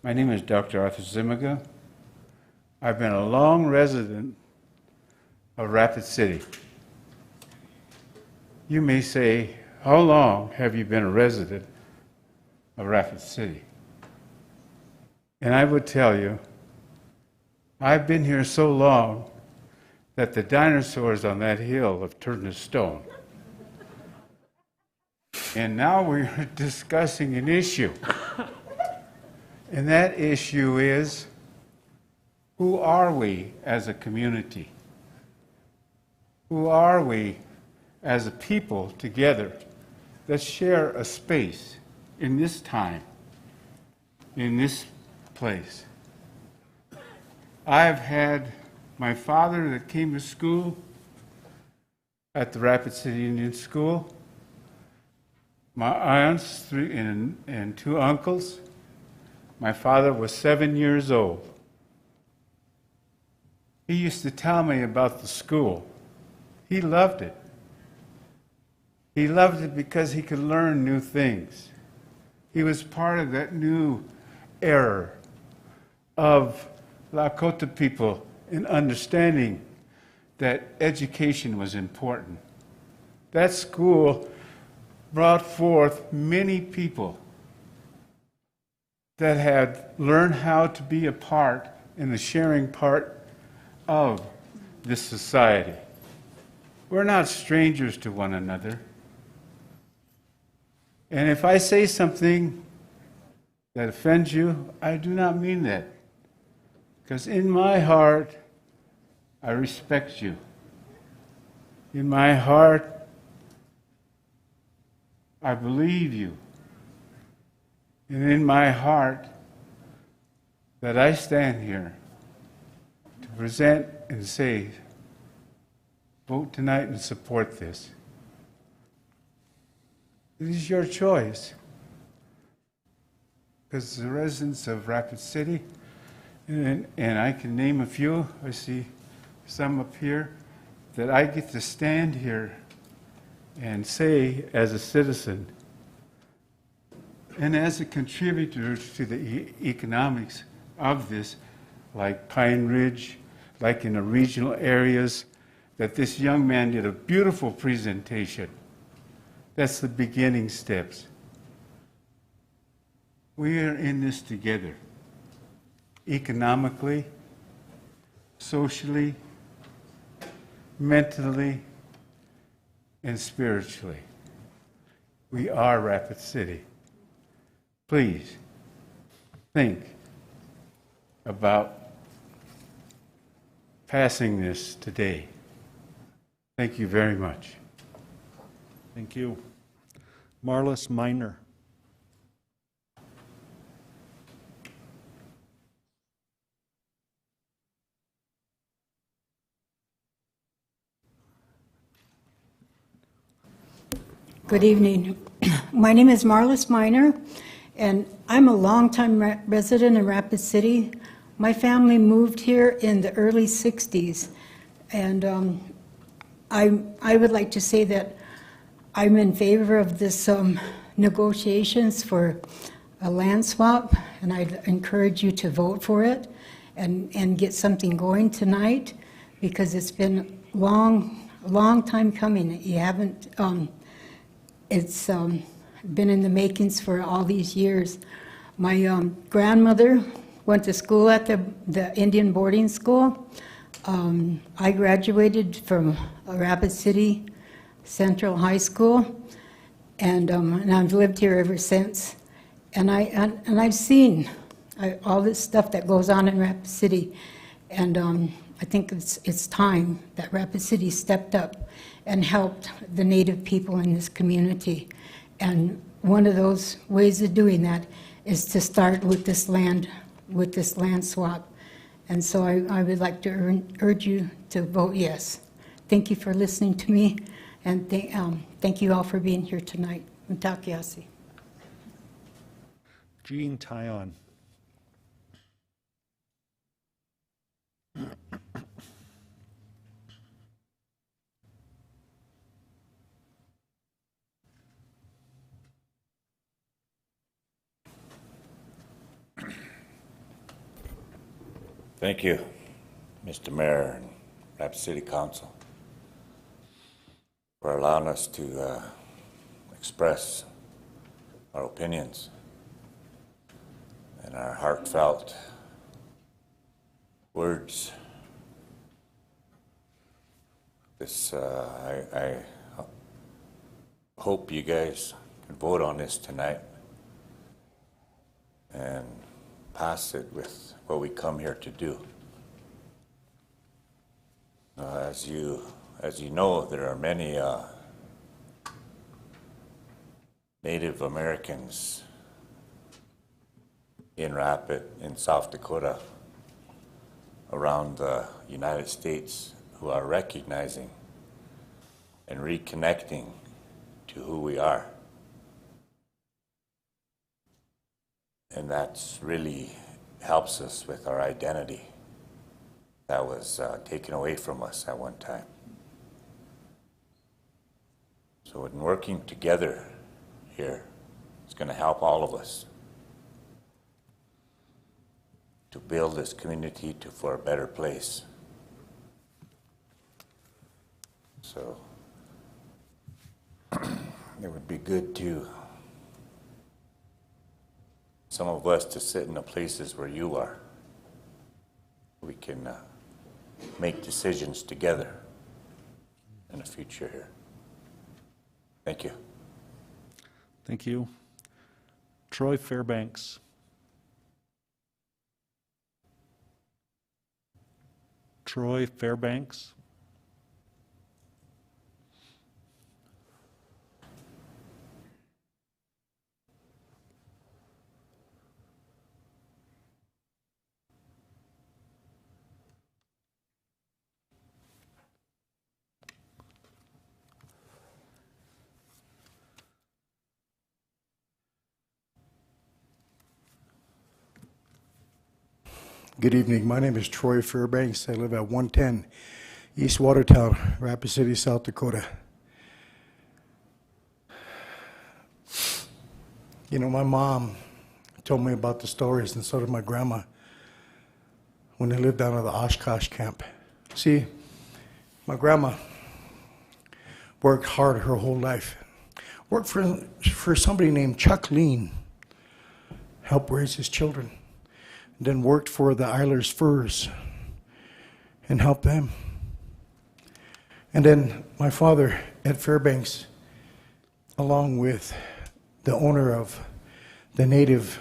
My name is Dr. Arthur Zimiga. I've been a long resident of Rapid City. You may say, how long have you been a resident of Rapid City? And I would tell you, I've been here so long that the dinosaurs on that hill have turned to stone. And now we're discussing an issue. And that issue is, who are we as a community? Who are we as a people together that share a space in this time, in this place. I've had my father that came to school at the Rapid City Indian School, my aunts, 3 and 2 uncles. My father was 7 years old. He used to tell me about the school. He loved it. He loved it because he could learn new things. He was part of that new era of Lakota people in understanding that education was important. That school brought forth many people that had learned how to be a part in the sharing part of this society. We're not strangers to one another. And if I say something that offends you, I do not mean that. Because in my heart, I respect you. In my heart, I believe you. And in my heart, that I stand here to present and say, vote tonight and support this. It is your choice. Because the residents of Rapid City, and I can name a few, I see some up here, that I get to stand here and say as a citizen and as a contributor to the economics of this, like Pine Ridge, like in the regional areas, that this young man did a beautiful presentation. That's the beginning steps. We are in this together, economically, socially, mentally, and spiritually. We are Rapid City. Please think about passing this today. Thank you very much. Thank you. Marlis Miner. Good evening. My name is Marlis Miner, and I'm a longtime resident of Rapid City. My family moved here in the early 60s, and I would like to say that I'm in favor of this negotiations for a land swap, and I'd encourage you to vote for it and get something going tonight, because it's been a long time coming. You haven't, it's been in the makings for all these years. My grandmother went to school at the Indian boarding school. I graduated from Rapid City Central High School, and I've lived here ever since. And I've seen all this stuff that goes on in Rapid City, and I think it's time that Rapid City stepped up and helped the Native people in this community. And one of those ways of doing that is to start with this land swap. And so I would like to urge you to vote yes. Thank you for listening to me, and thank you all for being here tonight. Mitakiasi. Jean Tyon. Thank you, Mr. Mayor and Rapid City Council, for allowing us to express our opinions and our heartfelt words. I hope you guys can vote on this tonight and pass it with what we come here to do. As you know, there are many Native Americans in Rapid, in South Dakota, around the United States, who are recognizing and reconnecting to who we are. And that's really helps us with our identity that was taken away from us at one time. So in working together here, it's going to help all of us to build this community for a better place. So it would be good to some of us to sit in the places where you are. We can make decisions together in the future here. Thank you. Thank you. Troy Fairbanks. Troy Fairbanks. Good evening. My name is Troy Fairbanks. I live at 110 East Watertown, Rapid City, South Dakota. You know, my mom told me about the stories, and so did my grandma, when they lived down at the Oshkosh camp. See, my grandma worked hard her whole life. Worked for somebody named Chuck Lean, helped raise his children. Then worked for the Eilers Furs and helped them. And then my father, Ed Fairbanks, along with the owner of the native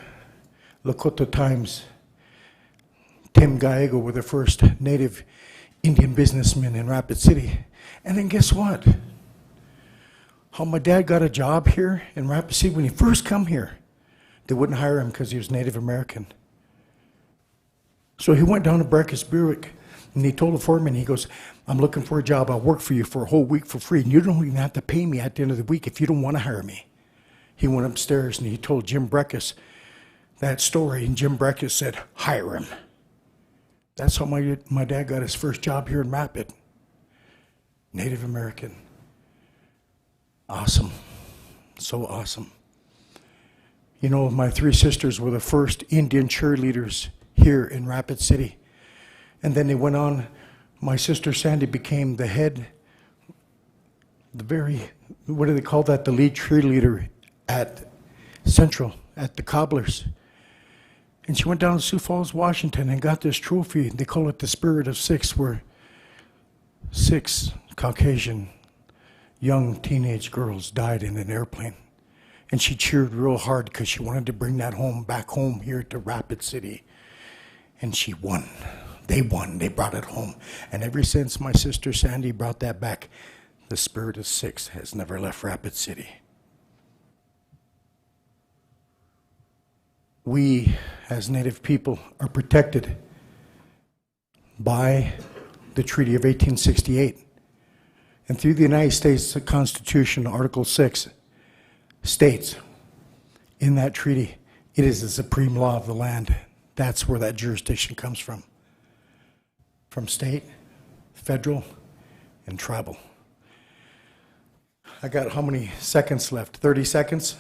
Lakota Times, Tim Gallego, were the first native Indian businessmen in Rapid City. And then guess what? How my dad got a job here in Rapid City when he first come here. They wouldn't hire him because he was Native American. So he went down to Breakfast Buick and he told the foreman, he goes, I'm looking for a job. I'll work for you for a whole week for free. And you don't even have to pay me at the end of the week if you don't want to hire me. He went upstairs and he told Jim Breckis that story. And Jim Breckis said, hire him. That's how my dad got his first job here in Rapid. Native American. Awesome. So awesome. You know, my three sisters were the first Indian cheerleaders here in Rapid City. And then they went on, my sister Sandy became the head, what do they call that, the lead cheerleader at Central, at the Cobblers. And she went down to Sioux Falls, Washington and got this trophy. They call it the Spirit of Six, where 6 Caucasian young teenage girls died in an airplane. And she cheered real hard because she wanted to bring that back home here to Rapid City. And she won. They won. They brought it home. And ever since my sister Sandy brought that back, the Spirit of Six has never left Rapid City. We, as Native people, are protected by the Treaty of 1868. And through the United States Constitution, Article 6 states in that treaty, it is the supreme law of the land. That's where that jurisdiction comes from state, federal, and tribal. I got how many seconds left? 30 seconds?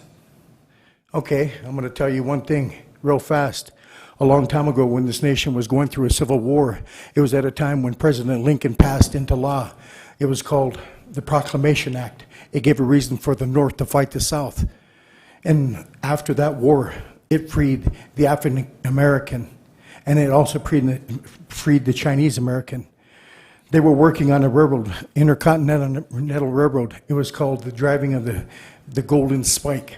Okay, I'm going to tell you one thing real fast. A long time ago, when this nation was going through a civil war, it was at a time when President Lincoln passed into law. It was called the Proclamation Act. It gave a reason for the North to fight the South. And after that war, it freed the African American, and it also freed the Chinese American. They were working on a railroad, Intercontinental Railroad. It was called the driving of the Golden Spike.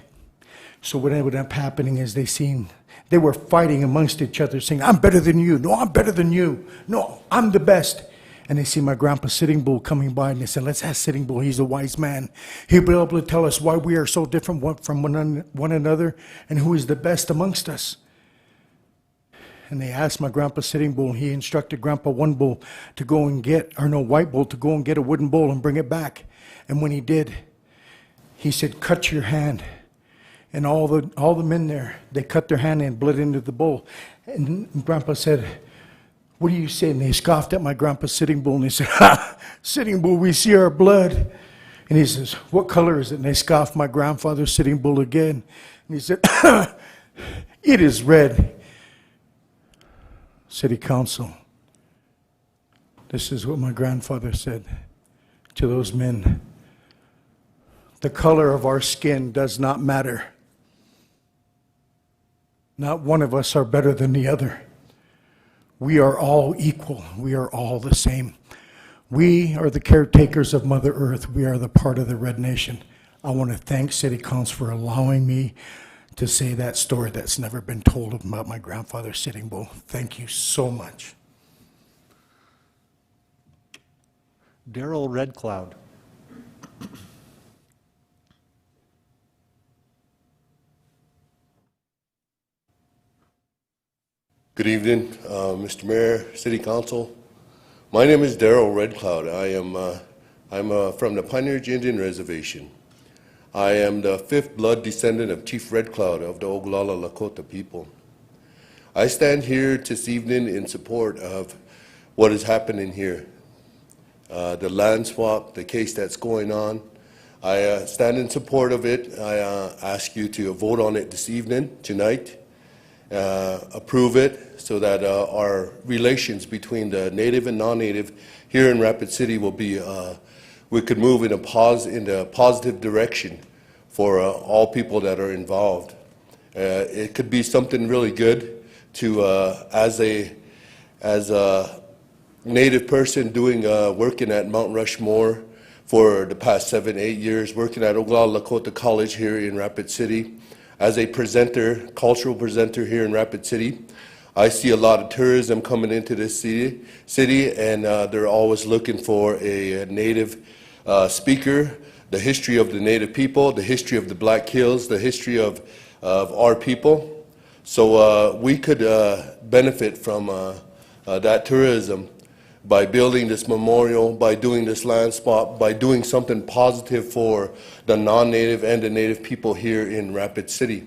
So what ended up happening is they were fighting amongst each other, saying, I'm better than you. No, I'm better than you. No, I'm the best. and they see my grandpa Sitting Bull coming by, and they said, let's ask Sitting Bull, he's a wise man. He'll be able to tell us why we are so different from one another and who is the best amongst us. And they asked my grandpa Sitting Bull, he instructed Grandpa One Bull to go and White Bull to go and get a wooden bowl and bring it back. And when he did, he said, cut your hand. And all the men there, they cut their hand and bled into the bowl. And Grandpa said, what do you say? And they scoffed at my grandpa Sitting Bull, and they said, ha, Sitting Bull, we see our blood. And he says, what color is it? And they scoffed my grandfather Sitting Bull again. And he said, it is red. City Council, this is what my grandfather said to those men. The color of our skin does not matter. Not one of us are better than the other. We are all equal. We are all the same. We are the caretakers of Mother Earth. We are the part of the Red Nation. I want to thank City Council for allowing me to say that story that's never been told about my grandfather Sitting Bull. Thank you so much. Daryl Red Cloud. Good evening, Mr. Mayor, City Council. My name is Daryl Red Cloud. I'm from the Pioneer Indian Reservation. I am the fifth blood descendant of Chief Red Cloud of the Oglala Lakota people. I stand here this evening in support of what is happening here. The land swap, the case that's going on. I stand in support of it. I ask you to vote on it this evening, tonight. Approve it so that our relations between the Native and non-Native here in Rapid City will be, we could move in a positive direction for all people that are involved. It could be something really good to, as a Native person doing working at Mount Rushmore for the past 7-8 years, working at Oglala Lakota College here in Rapid City. As a presenter, cultural presenter here in Rapid City, I see a lot of tourism coming into this city, and they're always looking for a Native speaker, the history of the Native people, the history of the Black Hills, the history of our people. So we could benefit from that tourism by building this memorial, by doing this land swap, by doing something positive for the non-Native and the Native people here in Rapid City.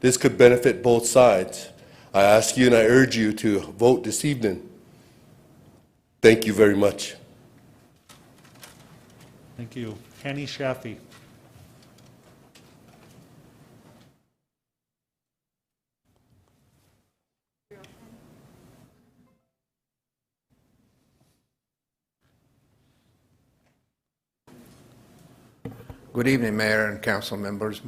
This could benefit both sides. I ask you and I urge you to vote this evening. Thank you very much. Thank you. Hanny Shafi. Good evening, Mayor and Council members.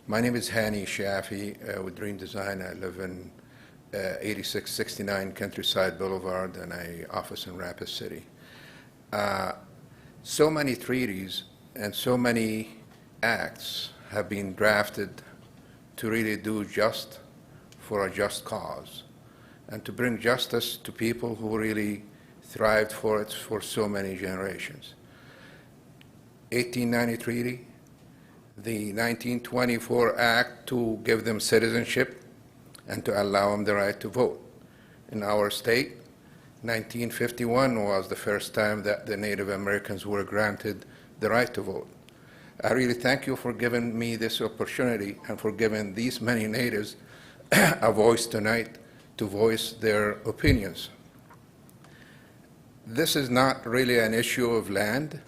My name is Hani Shafi with Dream Design. I live in 8669 Countryside Boulevard, and I office in Rapid City. So many treaties and so many acts have been drafted to really do just for a just cause and to bring justice to people who really thrived for it for so many generations. 1890 Treaty, the 1924 Act to give them citizenship and to allow them the right to vote. In our state, 1951 was the first time that the Native Americans were granted the right to vote. I really thank you for giving me this opportunity and for giving these many natives a voice tonight to voice their opinions. This is not really an issue of land.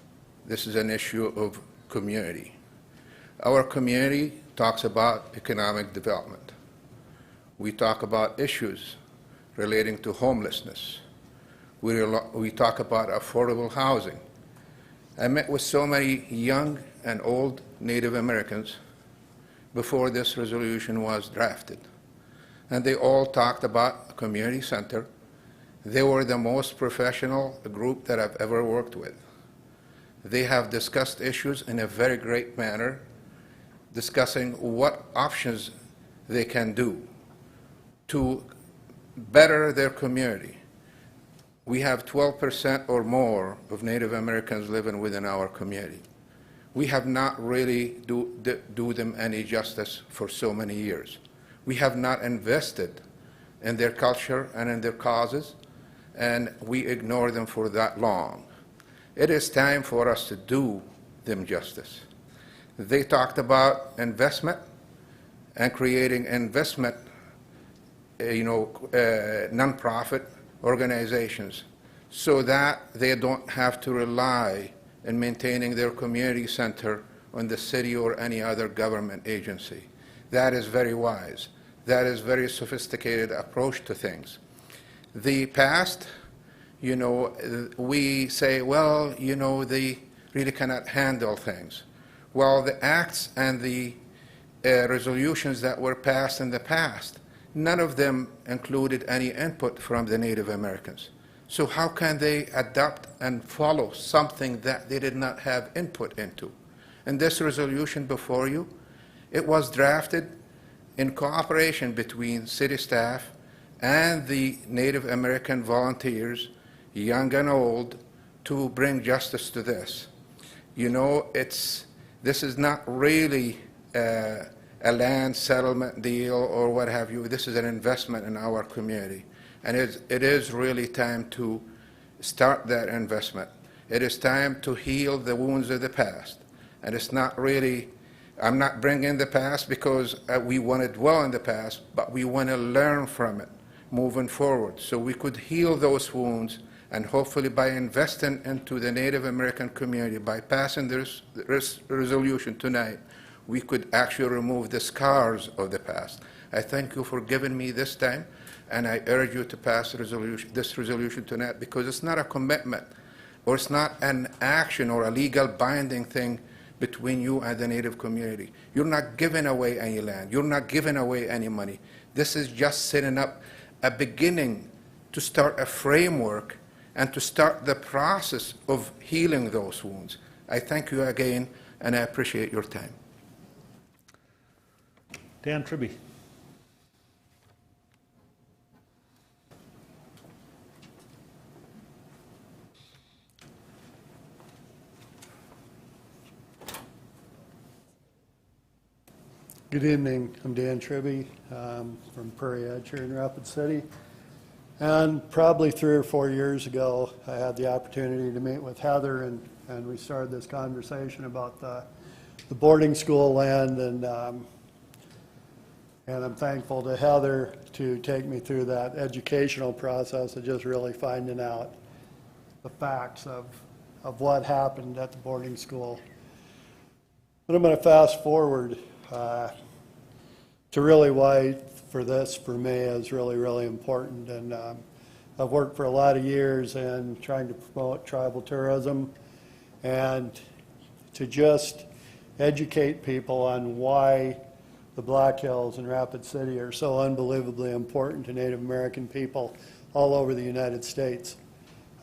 This is an issue of community. Our community talks about economic development. We talk about issues relating to homelessness. We talk about affordable housing. I met with so many young and old Native Americans before this resolution was drafted. And they all talked about a community center. They were the most professional group that I've ever worked with. They have discussed issues in a very great manner, discussing what options they can do to better their community. We have 12% or more of Native Americans living within our community. We have not really do them any justice for so many years. We have not invested in their culture and in their causes, and we ignore them for that long. It is time for us to do them justice. They talked about investment and creating investment, nonprofit organizations so that they don't have to rely in maintaining their community center on the city or any other government agency. That is very wise. That is very sophisticated approach to things. The past, we say, well, they really cannot handle things. Well, the acts and the resolutions that were passed in the past, none of them included any input from the Native Americans. So how can they adopt and follow something that they did not have input into? And this resolution before you, it was drafted in cooperation between city staff and the Native American volunteers, young and old, to bring justice to this. This is not really a land settlement deal or what have you. This is an investment in our community. And it is really time to start that investment. It is time to heal the wounds of the past. And it's not really, I'm not bringing the past because we want to dwell in the past, but we want to learn from it moving forward. So we could heal those wounds, and hopefully by investing into the Native American community, by passing this resolution tonight, we could actually remove the scars of the past. I thank you for giving me this time, and I urge you to pass this resolution tonight, because it's not a commitment, or it's not an action or a legal binding thing between you and the Native community. You're not giving away any land. You're not giving away any money. This is just setting up a beginning to start a framework and to start the process of healing those wounds. I thank you again, and I appreciate your time. Dan Tribby. Good evening. I'm Dan Tribby from Prairie Edge here in Rapid City. And probably 3 or 4 years ago, I had the opportunity to meet with Heather, and we started this conversation about the boarding school land, and I'm thankful to Heather to take me through that educational process of just really finding out the facts of what happened at the boarding school. But I'm going to fast forward to really why for me is really, really important. And I've worked for a lot of years in trying to promote tribal tourism and to just educate people on why the Black Hills and Rapid City are so unbelievably important to Native American people all over the United States.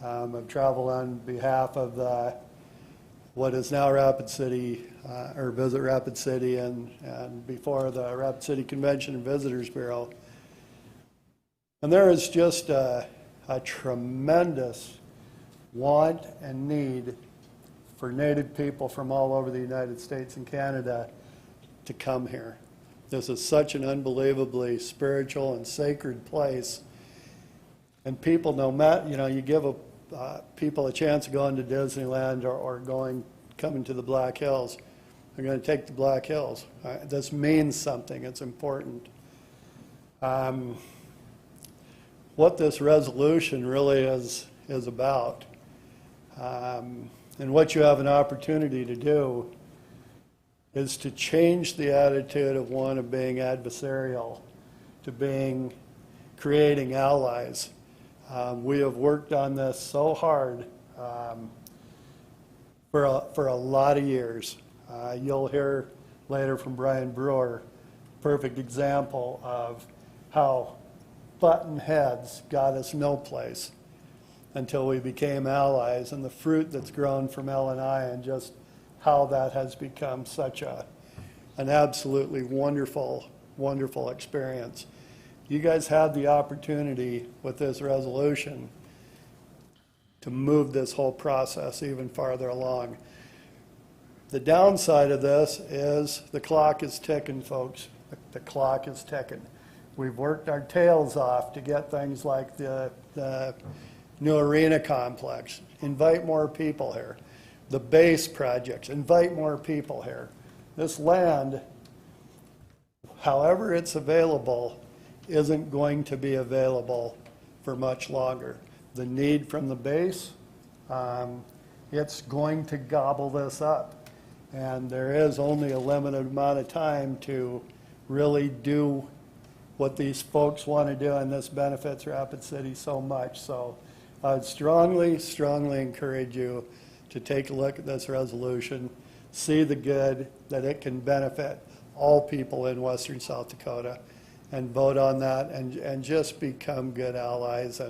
I've traveled on behalf of what is now Rapid City, or Visit Rapid City, and before the Rapid City Convention and Visitors Bureau. And there is just a tremendous want and need for Native people from all over the United States and Canada to come here. This is such an unbelievably spiritual and sacred place. And people, no matter, you give people a chance of going to Disneyland or coming to the Black Hills, they're going to take the Black Hills. This means something. It's important. What this resolution really is about, and what you have an opportunity to do, is to change the attitude of one of being adversarial to creating allies. We have worked on this so hard for a lot of years. You'll hear later from Brian Brewer, perfect example of how button heads got us no place until we became allies, and the fruit that's grown from L&I, and just how that has become such an absolutely wonderful, wonderful experience. You guys had the opportunity with this resolution to move this whole process even farther along. The downside of this is the clock is ticking, folks. The clock is ticking. We've worked our tails off to get things like the new arena complex, invite more people here. The base projects, invite more people here. This land, however it's available, isn't going to be available for much longer. The need from the base, it's going to gobble this up. And there is only a limited amount of time to really do what these folks want to do, and this benefits Rapid City so much. So I'd strongly, strongly encourage you to take a look at this resolution, see the good that it can benefit all people in western South Dakota, and vote on that and just become good allies.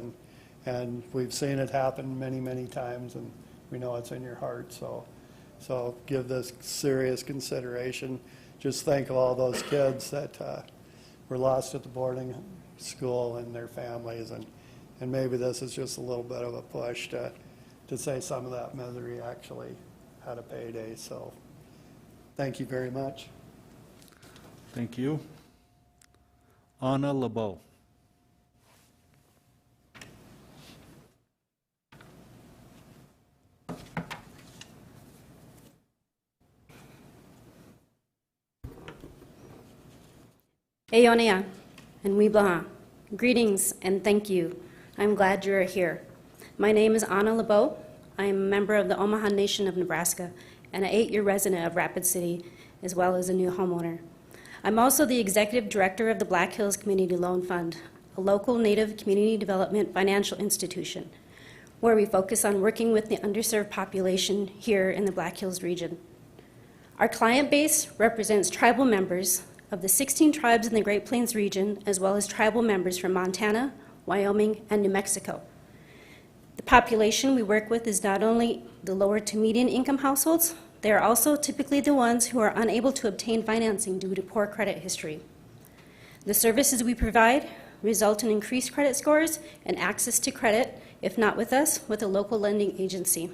And we've seen it happen many, many times, and we know it's in your heart. So give this serious consideration. Just think of all those kids that were lost at the boarding school and their families, and maybe this is just a little bit of a push to say some of that misery actually had a payday. So thank you very much. Thank you. Anna LeBeau. Eonia and Wiblaha. Greetings and thank you. I'm glad you're here. My name is Anna LeBeau. I am a member of the Omaha Nation of Nebraska and an 8-year resident of Rapid City, as well as a new homeowner. I'm also the executive director of the Black Hills Community Loan Fund, a local Native community development financial institution, where we focus on working with the underserved population here in the Black Hills region. Our client base represents tribal members of the 16 tribes in the Great Plains region, as well as tribal members from Montana, Wyoming, and New Mexico. The population we work with is not only the lower to median income households, they are also typically the ones who are unable to obtain financing due to poor credit history. The services we provide result in increased credit scores and access to credit, if not with us, with a local lending agency.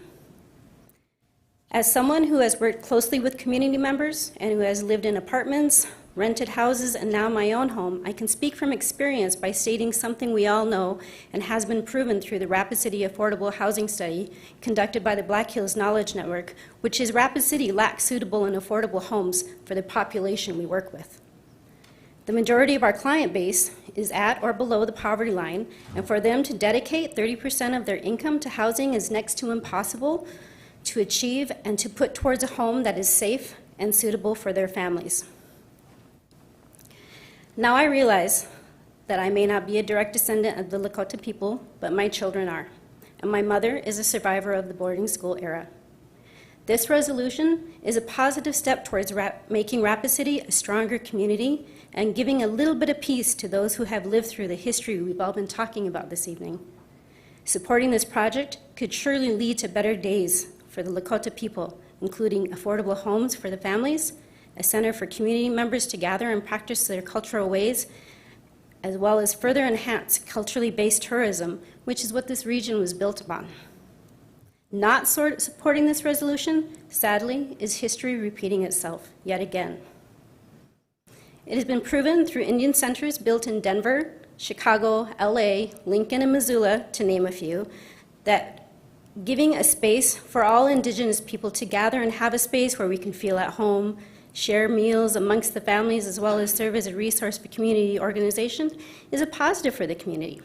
As someone who has worked closely with community members and who has lived in apartments, rented houses, and now my own home, I can speak from experience by stating something we all know and has been proven through the Rapid City Affordable Housing Study conducted by the Black Hills Knowledge Network, which is Rapid City lacks suitable and affordable homes for the population we work with. The majority of our client base is at or below the poverty line, and for them to dedicate 30% of their income to housing is next to impossible to achieve and to put towards a home that is safe and suitable for their families. Now I realize that I may not be a direct descendant of the Lakota people, but my children are, and my mother is a survivor of the boarding school era. This resolution is a positive step towards making Rapid City a stronger community and giving a little bit of peace to those who have lived through the history we've all been talking about this evening. Supporting this project could surely lead to better days for the Lakota people, including affordable homes for the families, a center for community members to gather and practice their cultural ways, as well as further enhance culturally based tourism, which is what this region was built upon. Not supporting this resolution, sadly, is history repeating itself yet again. It has been proven through Indian centers built in Denver, Chicago, LA, Lincoln, and Missoula, to name a few, that giving a space for all Indigenous people to gather and have a space where we can feel at home, share meals amongst the families, as well as serve as a resource for community organizations, is a positive for the community.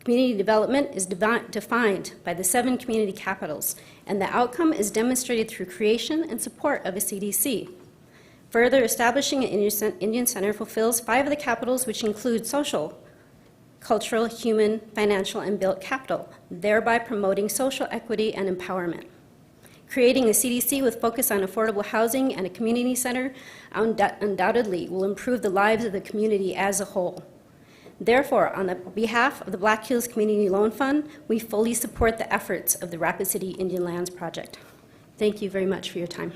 Community development is defined by the 7 community capitals, and the outcome is demonstrated through creation and support of a CDC. Further, establishing an Indian Center fulfills 5 of the capitals, which include social, cultural, human, financial, and built capital, thereby promoting social equity and empowerment. Creating a CDC with focus on affordable housing and a community center undoubtedly will improve the lives of the community as a whole. Therefore, on the behalf of the Black Hills Community Loan Fund, we fully support the efforts of the Rapid City Indian Lands Project. Thank you very much for your time.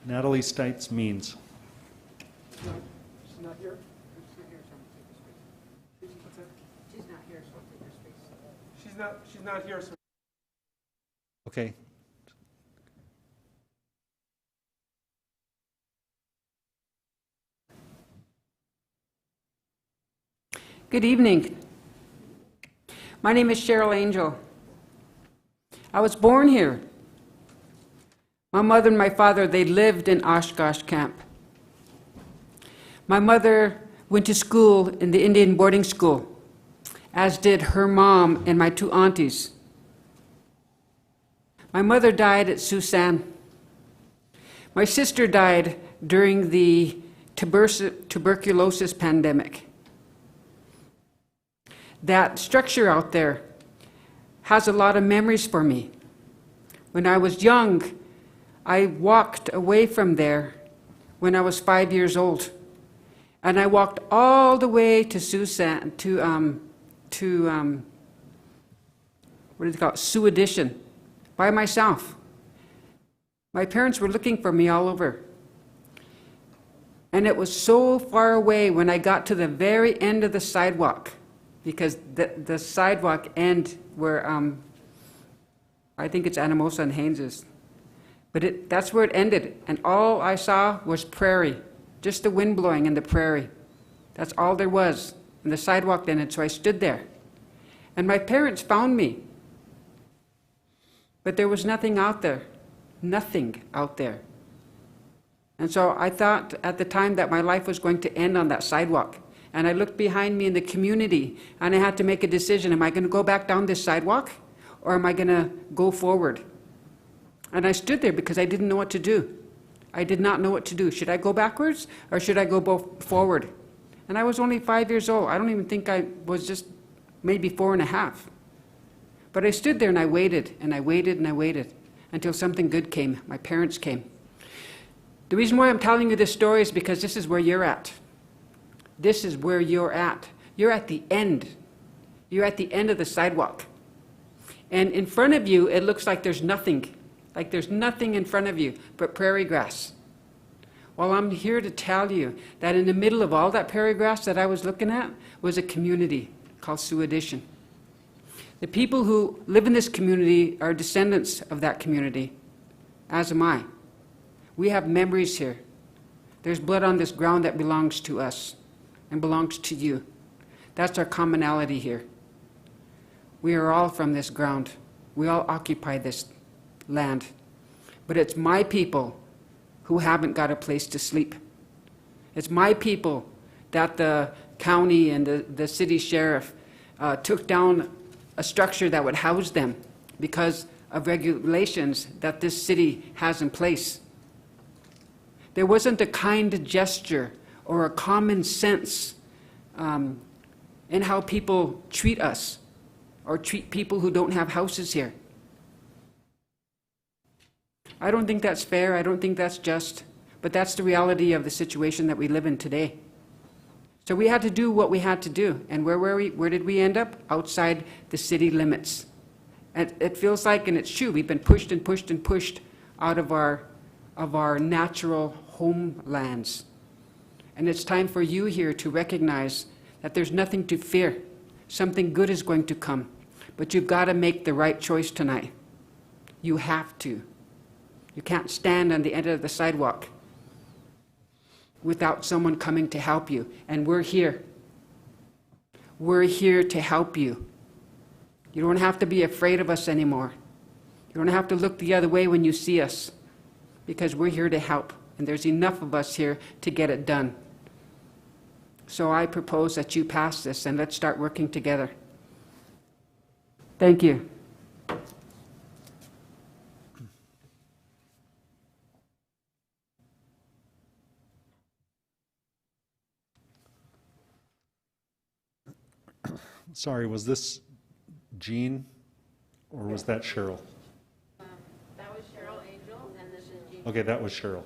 Natalie Stites Means. She's not here. She's not here, so I'm going to take this. She's not here, so I'll take not here, sir. Okay. Good evening. My name is Cheryl Angel. I was born here. My mother and my father, they lived in Oshkosh camp. My mother went to school in the Indian boarding school, as did her mom and my two aunties. My mother died at Susan. My sister died during the tuberculosis pandemic. That structure out there has a lot of memories for me. When I was young, I walked away from there when I was 5 years old. And I walked all the way to Susan, what do they call it, Sioux Addition, by myself. My parents were looking for me all over. And it was so far away when I got to the very end of the sidewalk, because the sidewalk end where, I think it's Anamosa and Haynes's. But that's where it ended. And all I saw was prairie, just the wind blowing in the prairie. That's all there was. And the sidewalk ended, so I stood there. And my parents found me. But there was nothing out there. Nothing out there. And so I thought at the time that my life was going to end on that sidewalk. And I looked behind me in the community, and I had to make a decision. Am I going to go back down this sidewalk, or am I going to go forward? And I stood there because I didn't know what to do. I did not know what to do. Should I go backwards, or should I go forward? And I was only 5 years old. I don't even think I was just maybe 4.5. But I stood there and I waited, and I waited, and I waited, until something good came. My parents came. The reason why I'm telling you this story is because this is where you're at. This is where you're at. You're at the end. You're at the end of the sidewalk. And in front of you, it looks like there's nothing. Like there's nothing in front of you but prairie grass. Well, I'm here to tell you that in the middle of all that prairie grass that I was looking at was a community called Sioux Addition. The people who live in this community are descendants of that community, as am I. We have memories here. There's blood on this ground that belongs to us and belongs to you. That's our commonality here. We are all from this ground. We all occupy this land. But it's my people who haven't got a place to sleep. It's my people that the county and the city sheriff took down a structure that would house them because of regulations that this city has in place. There wasn't a kind gesture or a common sense in how people treat us or treat people who don't have houses here. I don't think that's fair. I don't think that's just. But that's the reality of the situation that we live in today. So we had to do what we had to do. And where were we? Where did we end up? Outside the city limits. And it feels like, and it's true, we've been pushed and pushed and pushed out of our natural homelands. And it's time for you here to recognize that there's nothing to fear. Something good is going to come. But you've got to make the right choice tonight. You have to. You can't stand on the end of the sidewalk without someone coming to help you. And we're here. We're here to help you. You don't have to be afraid of us anymore. You don't have to look the other way when you see us, because we're here to help. And there's enough of us here to get it done. So I propose that you pass this and let's start working together. Thank you. Sorry, was this Jean or was that Cheryl? That was Cheryl Angel, and this is Jean. Okay, that was Cheryl.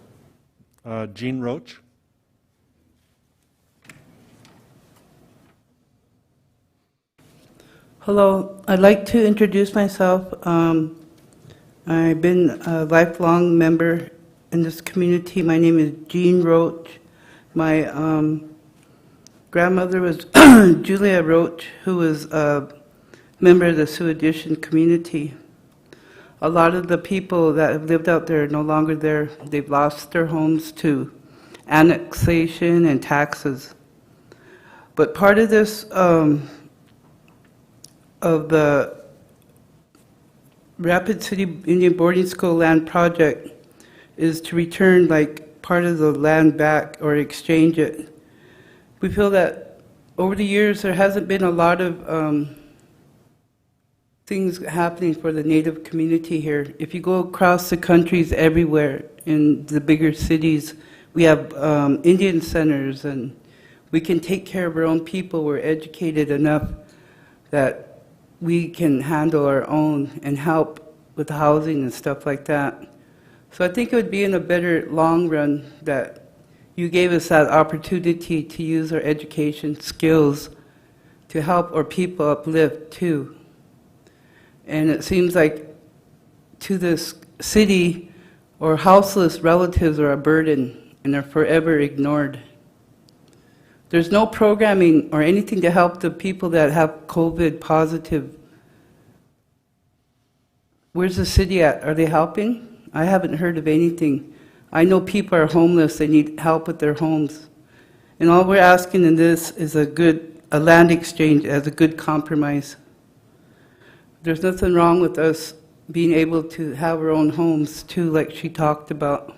Jean Roach. Hello, I'd like to introduce myself. I've been a lifelong member in this community. My name is Jean Roach. My grandmother was Julia Roach, who was member of the Sioux Addition community. A lot of the people that have lived out there are no longer there. They've lost their homes to annexation and taxes. But part of this, of the Rapid City Indian Boarding School land project, is to return like part of the land back or exchange it. We feel that over the years there hasn't been a lot of things happening for the Native community here. If you go across the countries everywhere in the bigger cities, we have Indian centers, and we can take care of our own people. We're educated enough that we can handle our own and help with housing and stuff like that. So I think it would be in a better long run that you gave us that opportunity to use our education skills to help our people uplift too. And it seems like to this city, our houseless relatives are a burden and are forever ignored. There's no programming or anything to help the people that have COVID positive. Where's the city at? Are they helping? I haven't heard of anything. I know people are homeless, they need help with their homes. And all we're asking in this is a land exchange as a good compromise. There's nothing wrong with us being able to have our own homes too, like she talked about.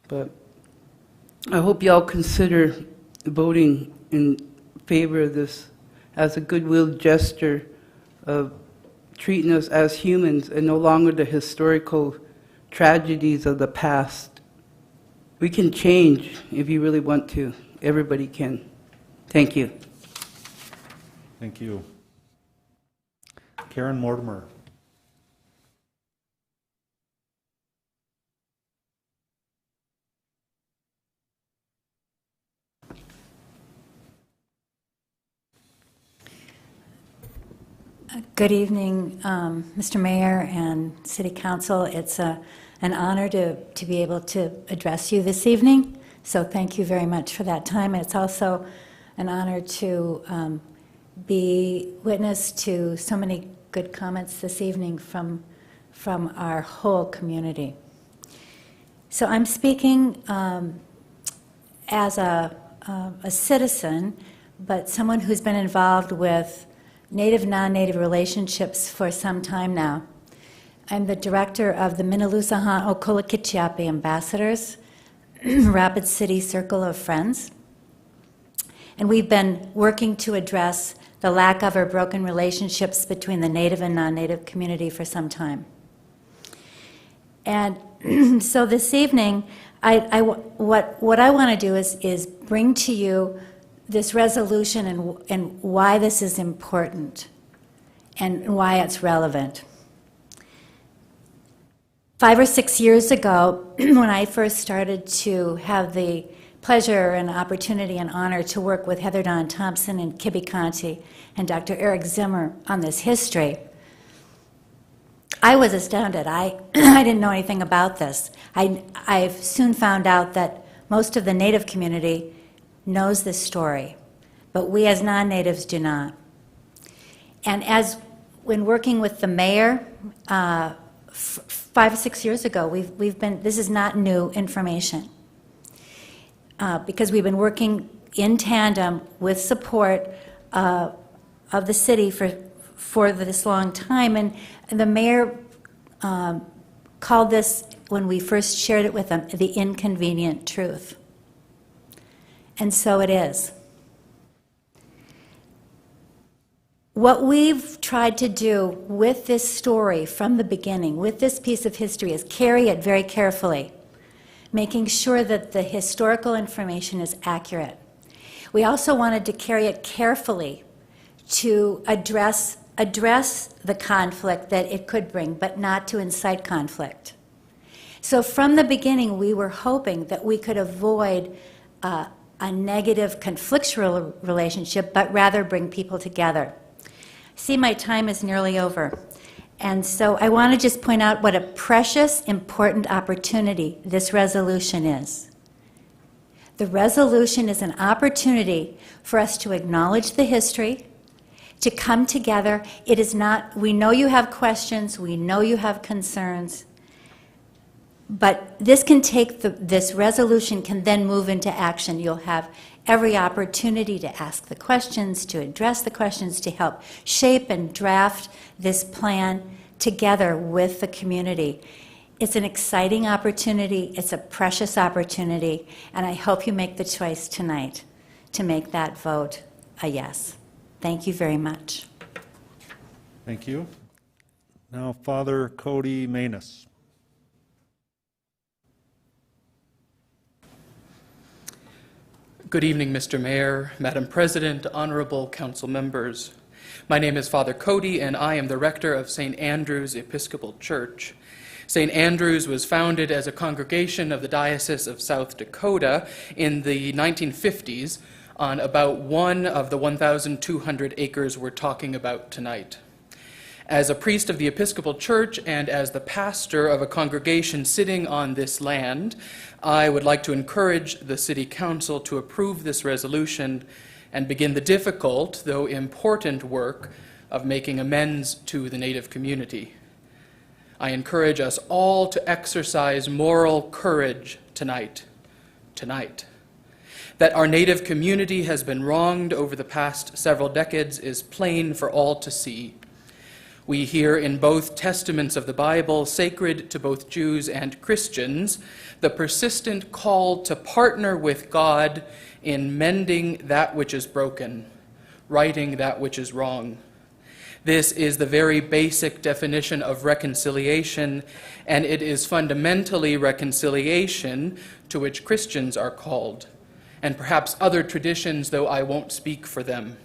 But I hope y'all consider voting in favor of this as a goodwill gesture of treating us as humans and no longer the historical tragedies of the past. We can change if you really want to. Everybody can. Thank you. Thank you. Karen Mortimer. Good evening, Mr. Mayor and City Council. It's an honor to be able to address you this evening, so thank you very much for that time. It's also an honor to be witness to so many good comments this evening from our whole community. So I'm speaking as a citizen, but someone who's been involved with Native, non-Native relationships for some time now. I'm the director of the Minnelusahan Okolakichiape Ambassadors, Rapid City Circle of Friends. And we've been working to address the lack of or broken relationships between the Native and non-Native community for some time. And so this evening, what I want to do is bring to you this resolution and why this is important and why it's relevant. 5 or 6 years ago, when I first started to have the pleasure and opportunity and honor to work with Heather Dawn Thompson and Kibbe Conti and Dr. Eric Zimmer on this history, I was astounded. I didn't know anything about this. I've soon found out that most of the Native community knows this story, but we as non-Natives do not. And when working with the mayor 5 or 6 years ago, this is not new information, because we've been working in tandem with support of the city for this long time, and the mayor called this, when we first shared it with him, the inconvenient truth. And so it is. What we've tried to do with this story from the beginning, with this piece of history, is carry it very carefully, making sure that the historical information is accurate. We also wanted to carry it carefully to address the conflict that it could bring, but not to incite conflict. So from the beginning, we were hoping that we could avoid a negative conflictual relationship, but rather bring people together. See, my time is nearly over. And so I want to just point out what a precious, important opportunity this resolution is. The resolution is an opportunity for us to acknowledge the history, to come together. It is not, we know you have questions, we know you have concerns, but this can take, this resolution can then move into action. You'll have every opportunity to ask the questions, to address the questions, to help shape and draft this plan together with the community. It's an exciting opportunity, it's a precious opportunity, and I hope you make the choice tonight to make that vote a yes. Thank you very much. Thank you. Now, Father Cody Manus. Good evening, Mr. Mayor, Madam President, honorable council members. My name is Father Cody, and I am the rector of St. Andrew's Episcopal Church. St. Andrew's was founded as a congregation of the Diocese of South Dakota in the 1950s on about one of the 1,200 acres we're talking about tonight. As a priest of the Episcopal Church and as the pastor of a congregation sitting on this land, I would like to encourage the City Council to approve this resolution and begin the difficult, though important, work of making amends to the Native community. I encourage us all to exercise moral courage tonight. That our Native community has been wronged over the past several decades is plain for all to see. We hear in both testaments of the Bible, sacred to both Jews and Christians, the persistent call to partner with God in mending that which is broken, righting that which is wrong. This is the very basic definition of reconciliation, and it is fundamentally reconciliation to which Christians are called, and perhaps other traditions, though I won't speak for them.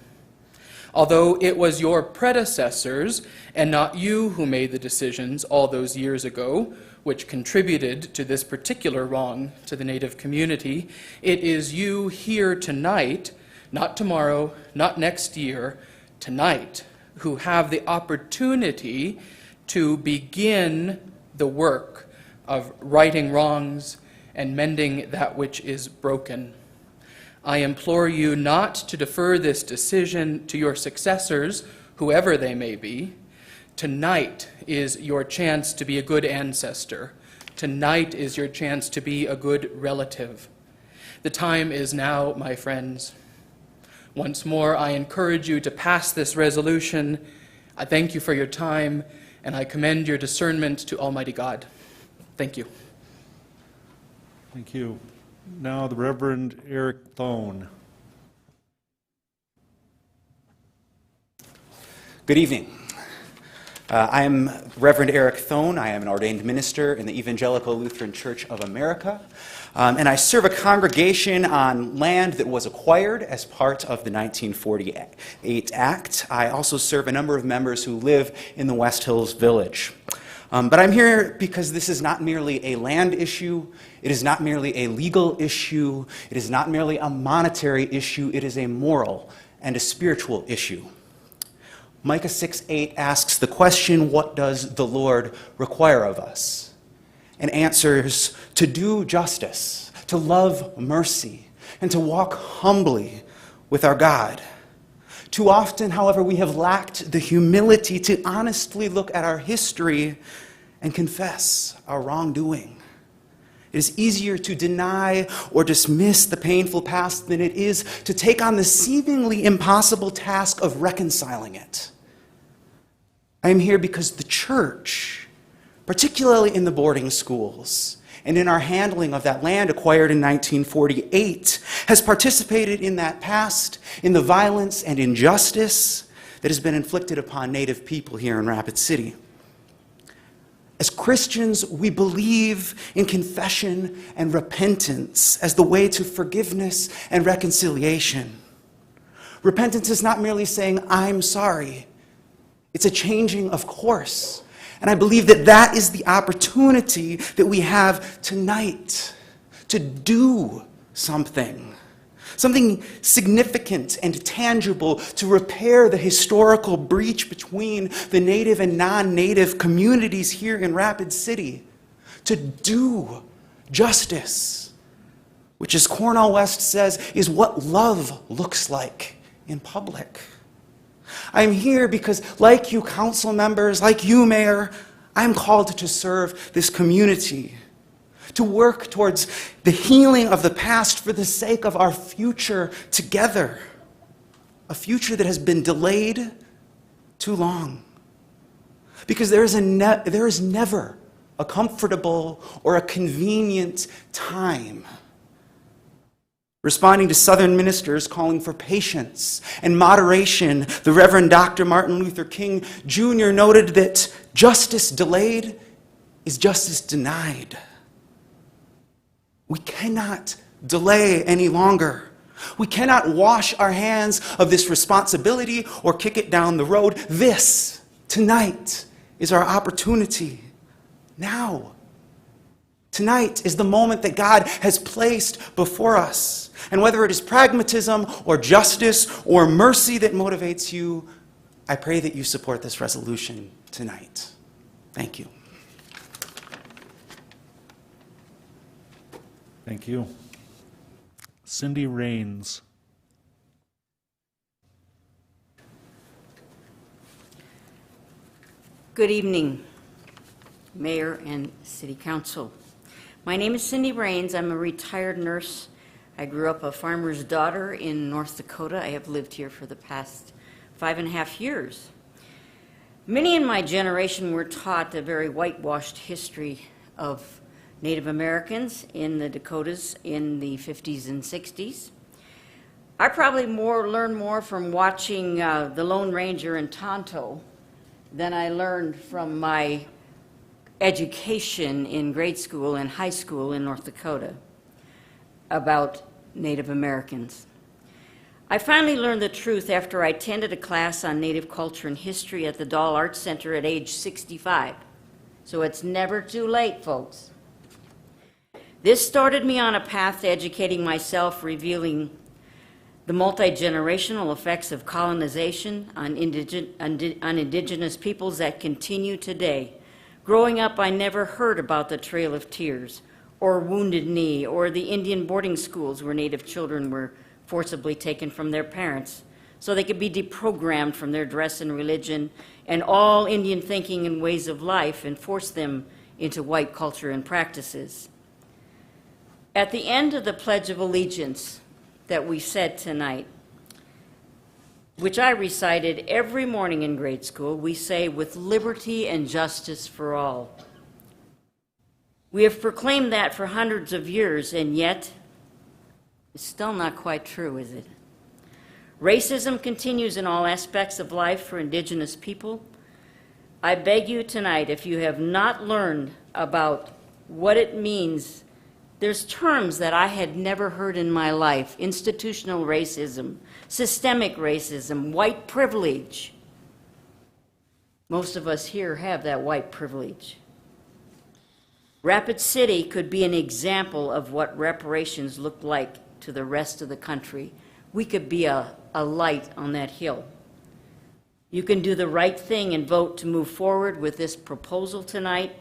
Although it was your predecessors and not you who made the decisions all those years ago, which contributed to this particular wrong to the Native community, it is you here tonight, not tomorrow, not next year, tonight, who have the opportunity to begin the work of righting wrongs and mending that which is broken. I implore you not to defer this decision to your successors, whoever they may be. Tonight is your chance to be a good ancestor. Tonight is your chance to be a good relative. The time is now, my friends. Once more, I encourage you to pass this resolution. I thank you for your time, and I commend your discernment to Almighty God. Thank you. Thank you. Now, the Reverend Eric Thone. Good evening. I am Reverend Eric Thone. I am an ordained minister in the Evangelical Lutheran Church of America, and I serve a congregation on land that was acquired as part of the 1948 Act. I also serve a number of members who live in the West Hills Village. But I'm here because this is not merely a land issue, it is not merely a legal issue, it is not merely a monetary issue, it is a moral and a spiritual issue. Micah 6:8 asks the question, what does the Lord require of us? And answers, to do justice, to love mercy, and to walk humbly with our God. Too often, however, we have lacked the humility to honestly look at our history and confess our wrongdoing. It is easier to deny or dismiss the painful past than it is to take on the seemingly impossible task of reconciling it. I am here because the church, particularly in the boarding schools, and in our handling of that land acquired in 1948, has participated in that past, in the violence and injustice that has been inflicted upon Native people here in Rapid City. As Christians, we believe in confession and repentance as the way to forgiveness and reconciliation. Repentance is not merely saying, I'm sorry. It's a changing of course. And I believe that that is the opportunity that we have tonight to do something significant and tangible to repair the historical breach between the Native and non-Native communities here in Rapid City, to do justice, which, as Cornel West says, is what love looks like in public. I'm here because, like you council members, like you, Mayor, I'm called to serve this community, to work towards the healing of the past for the sake of our future together, a future that has been delayed too long. Because there is never a comfortable or a convenient time. Responding to Southern ministers calling for patience and moderation, the Reverend Dr. Martin Luther King Jr. noted that justice delayed is justice denied. We cannot delay any longer. We cannot wash our hands of this responsibility or kick it down the road. This, tonight, is our opportunity. Now. Tonight is the moment that God has placed before us. And whether it is pragmatism or justice or mercy that motivates you, I pray that you support this resolution tonight. Thank you. Thank you. Cindy Raines. Good evening, Mayor and City Council. My name is Cindy Raines. I'm a retired nurse. I grew up a farmer's daughter in North Dakota. I have lived here for the past 5.5 years. Many in my generation were taught a very whitewashed history of Native Americans in the Dakotas in the 50s and 60s. I probably learned more from watching The Lone Ranger and Tonto than I learned from my education in grade school and high school in North Dakota about Native Americans. I finally learned the truth after I attended a class on Native culture and history at the Dahl Arts Center at age 65. So it's never too late, folks. This started me on a path to educating myself, revealing the multi-generational effects of colonization on indigenous peoples that continue today. Growing up, I never heard about the Trail of Tears, or Wounded Knee, or the Indian boarding schools where Native children were forcibly taken from their parents so they could be deprogrammed from their dress and religion and all Indian thinking and ways of life and force them into white culture and practices. At the end of the Pledge of Allegiance that we said tonight, which I recited every morning in grade school, we say, "With liberty and justice for all." We have proclaimed that for hundreds of years, and yet it's still not quite true, is it? Racism continues in all aspects of life for Indigenous people. I beg you tonight, if you have not learned about what it means, there's terms that I had never heard in my life: institutional racism, systemic racism, white privilege. Most of us here have that white privilege. Rapid City could be an example of what reparations look like to the rest of the country. We could be a light on that hill. You can do the right thing and vote to move forward with this proposal tonight.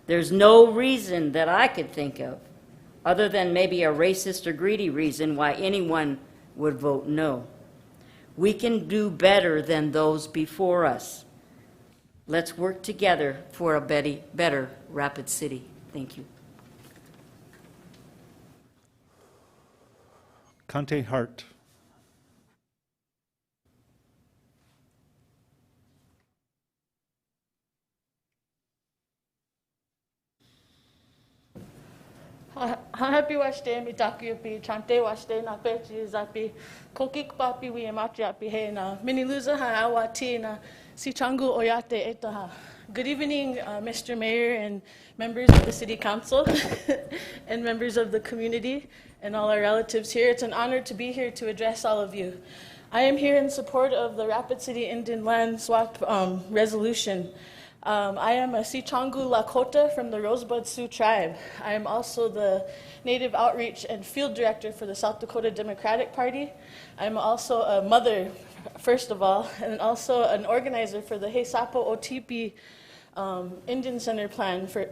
There's no reason that I could think of, other than maybe a racist or greedy reason, why anyone would vote no. We can do better than those before us. Let's work together for a better Rapid City. Thank you. Conte Hart. Happy washday mi taku pi chante washday na pechi zapi kokik papi wi emati api he na miniluza ha awati na si changu oyate etaha. Good evening, Mr. Mayor and members of the City Council and members of the community and all our relatives here. It's an honor to be here to address all of you. I am here in support of the Rapid City Indian Land Swap resolution. I am a Sichangu Lakota from the Rosebud Sioux Tribe. I am also the Native Outreach and Field Director for the South Dakota Democratic Party. I'm also a mother, first of all, and also an organizer for the Hesapo Otipi Indian Center Plan for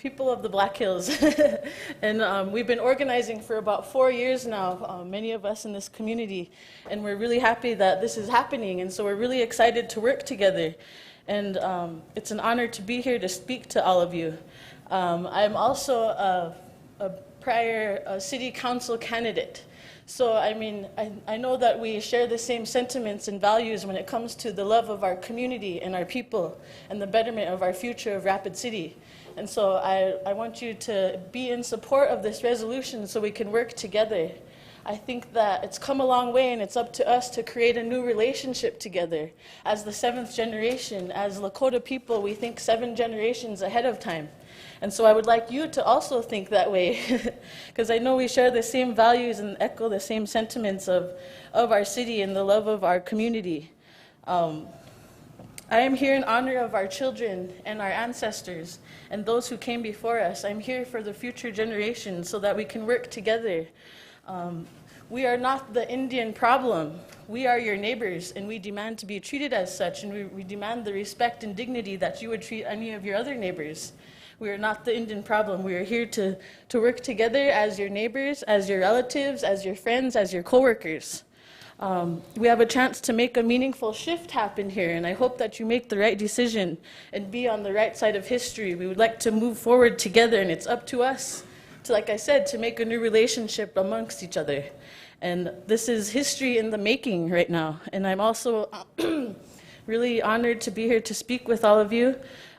people of the Black Hills. And we've been organizing for about 4 years now, many of us in this community, and we're really happy that this is happening, and so we're really excited to work together. And it's an honor to be here to speak to all of you. I'm also a prior city council candidate. So, I mean, I know that we share the same sentiments and values when it comes to the love of our community and our people and the betterment of our future of Rapid City. And so I want you to be in support of this resolution so we can work together. I think that it's come a long way, and it's up to us to create a new relationship together. As the 7th generation, as Lakota people, we think 7 generations ahead of time. And so I would like you to also think that way, because I know we share the same values and echo the same sentiments of our city and the love of our community. I am here in honor of our children and our ancestors and those who came before us. I'm here for the future generations so that we can work together. We are not the Indian problem. We are your neighbors, and we demand to be treated as such, and we demand the respect and dignity that you would treat any of your other neighbors. We are not the Indian problem. We are here to work together as your neighbors, as your relatives, as your friends, as your coworkers. We have a chance to make a meaningful shift happen here, and I hope that you make the right decision and be on the right side of history. We would like to move forward together, and it's up to us to, like I said, to make a new relationship amongst each other. And this is history in the making right now. And I'm also really honored to be here to speak with all of you.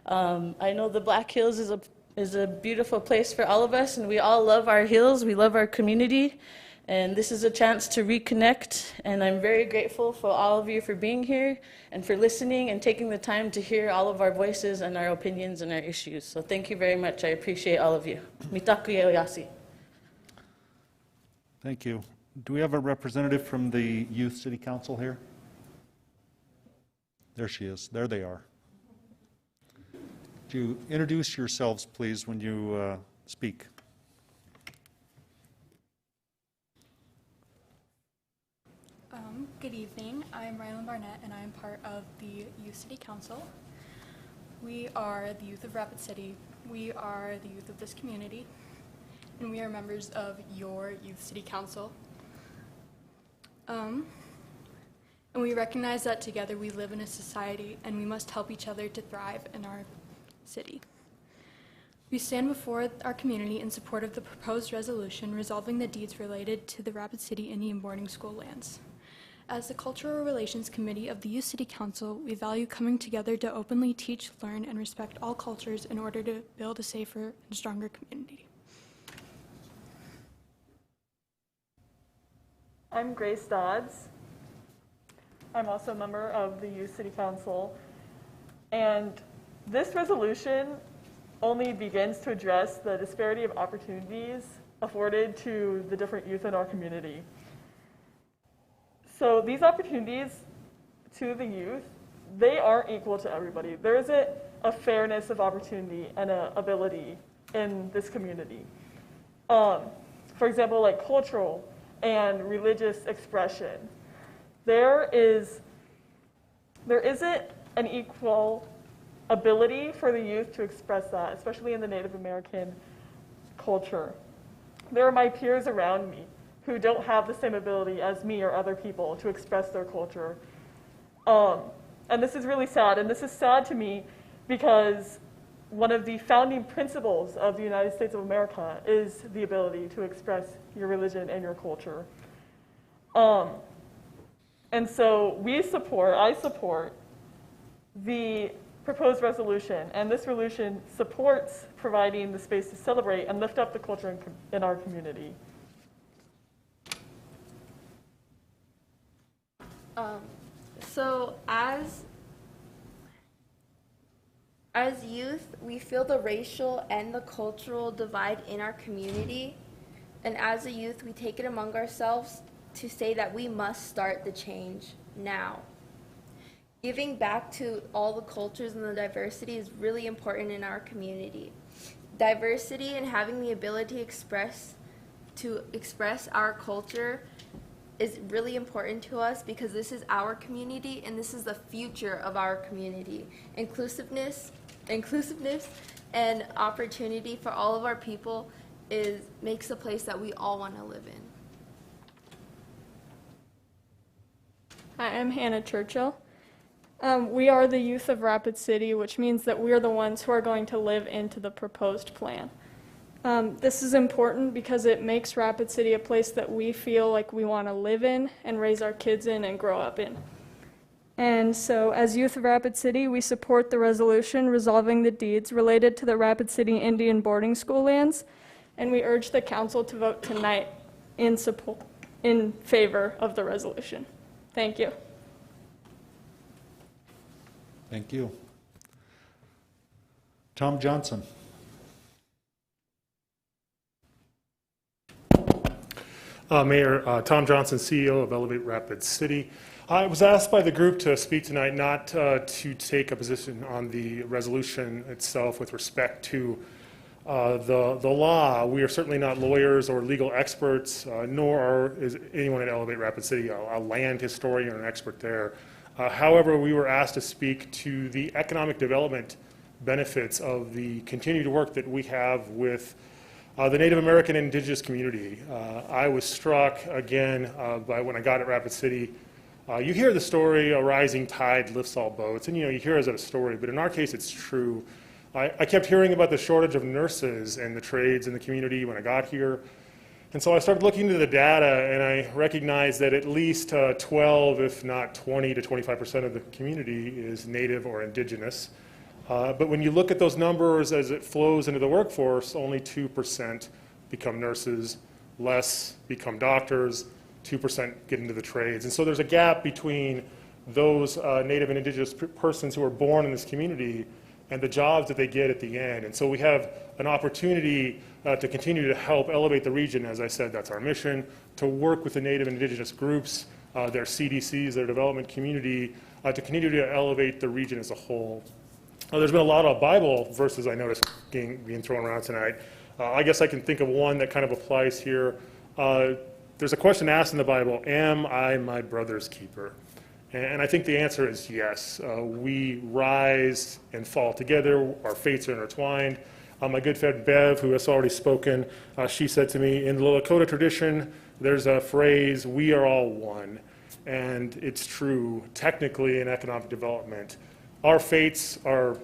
I know the Black Hills is a beautiful place for all of us, and we all love our hills, we love our community, and this is a chance to reconnect, and I'm very grateful for all of you for being here and for listening and taking the time to hear all of our voices and our opinions and our issues. So thank you very much. I appreciate all of you. Mitaku ye oyasi. Thank you. Do we have a representative from the Youth City Council here? There she is. There they are. Would you introduce yourselves, please, when you speak? Good evening. I'm Rylan Barnett, and I'm part of the Youth City Council. We are the youth of Rapid City. We are the youth of this community, and we are members of your Youth City Council. And we recognize that together we live in a society, and we must help each other to thrive in our city. We stand before our community in support of the proposed resolution resolving the deeds related to the Rapid City Indian boarding school lands. As the Cultural Relations Committee of the Youth City Council, we value coming together to openly teach, learn, and respect all cultures in order to build a safer and stronger community. I'm Grace Dodds. I'm also a member of the Youth City Council, and this resolution only begins to address the disparity of opportunities afforded to the different youth in our community. So these opportunities to the youth, they aren't equal to everybody. There isn't a fairness of opportunity and ability in this community. For example, like cultural and religious expression. There isn't an equal ability for the youth to express that, especially in the Native American culture. There are my peers around me who don't have the same ability as me or other people to express their culture. And this is really sad, and this is sad to me because one of the founding principles of the United States of America is the ability to express your religion and your culture. And so I support the proposed resolution, and this resolution supports providing the space to celebrate and lift up the culture in our community. So as youth, we feel the racial and the cultural divide in our community. And as a youth, we take it among ourselves to say that we must start the change now. Giving back to all the cultures and the diversity is really important in our community. Diversity and having the ability to express our culture is really important to us because this is our community and this is the future of our community. Inclusiveness and opportunity for all of our people makes a place that we all want to live in. Hi, I'm Hannah Churchill. We are the youth of Rapid City, which means that we are the ones who are going to live into the proposed plan. This is important because it makes Rapid City a place that we feel like we want to live in and raise our kids in and grow up in. And so, as youth of Rapid City, we support the resolution resolving the deeds related to the Rapid City Indian boarding school lands, and we urge the council to vote tonight in favor of the resolution. Thank you. Thank you. Tom Johnson. Mayor, Tom Johnson, CEO of Elevate Rapid City. I was asked by the group to speak tonight not to take a position on the resolution itself with respect to the law. We are certainly not lawyers or legal experts, nor is anyone at Elevate Rapid City a land historian or an expert there. However, we were asked to speak to the economic development benefits of the continued work that we have with the Native American and Indigenous community. I was struck again by when I got at Rapid City. You hear the story, a rising tide lifts all boats, and you hear it as a story, but in our case it's true. I kept hearing about the shortage of nurses and the trades in the community when I got here. And so I started looking into the data, and I recognized that at least 12, if not 20 to 25% of the community is Native or Indigenous. But when you look at those numbers as it flows into the workforce, only 2% become nurses, less become doctors, 2% get into the trades. And so there's a gap between those Native and Indigenous persons who are born in this community and the jobs that they get at the end. And so we have an opportunity to continue to help elevate the region. As I said, that's our mission, to work with the Native and Indigenous groups, their CDCs, their development community, to continue to elevate the region as a whole. There's been a lot of Bible verses I noticed being thrown around tonight. I guess I can think of one that kind of applies here. There's a question asked in the Bible, am I my brother's keeper? And I think the answer is yes. We rise and fall together. Our fates are intertwined. My good friend Bev, who has already spoken, she said to me, in the Lakota tradition, there's a phrase, we are all one. And it's true, technically, in economic development. Our fates are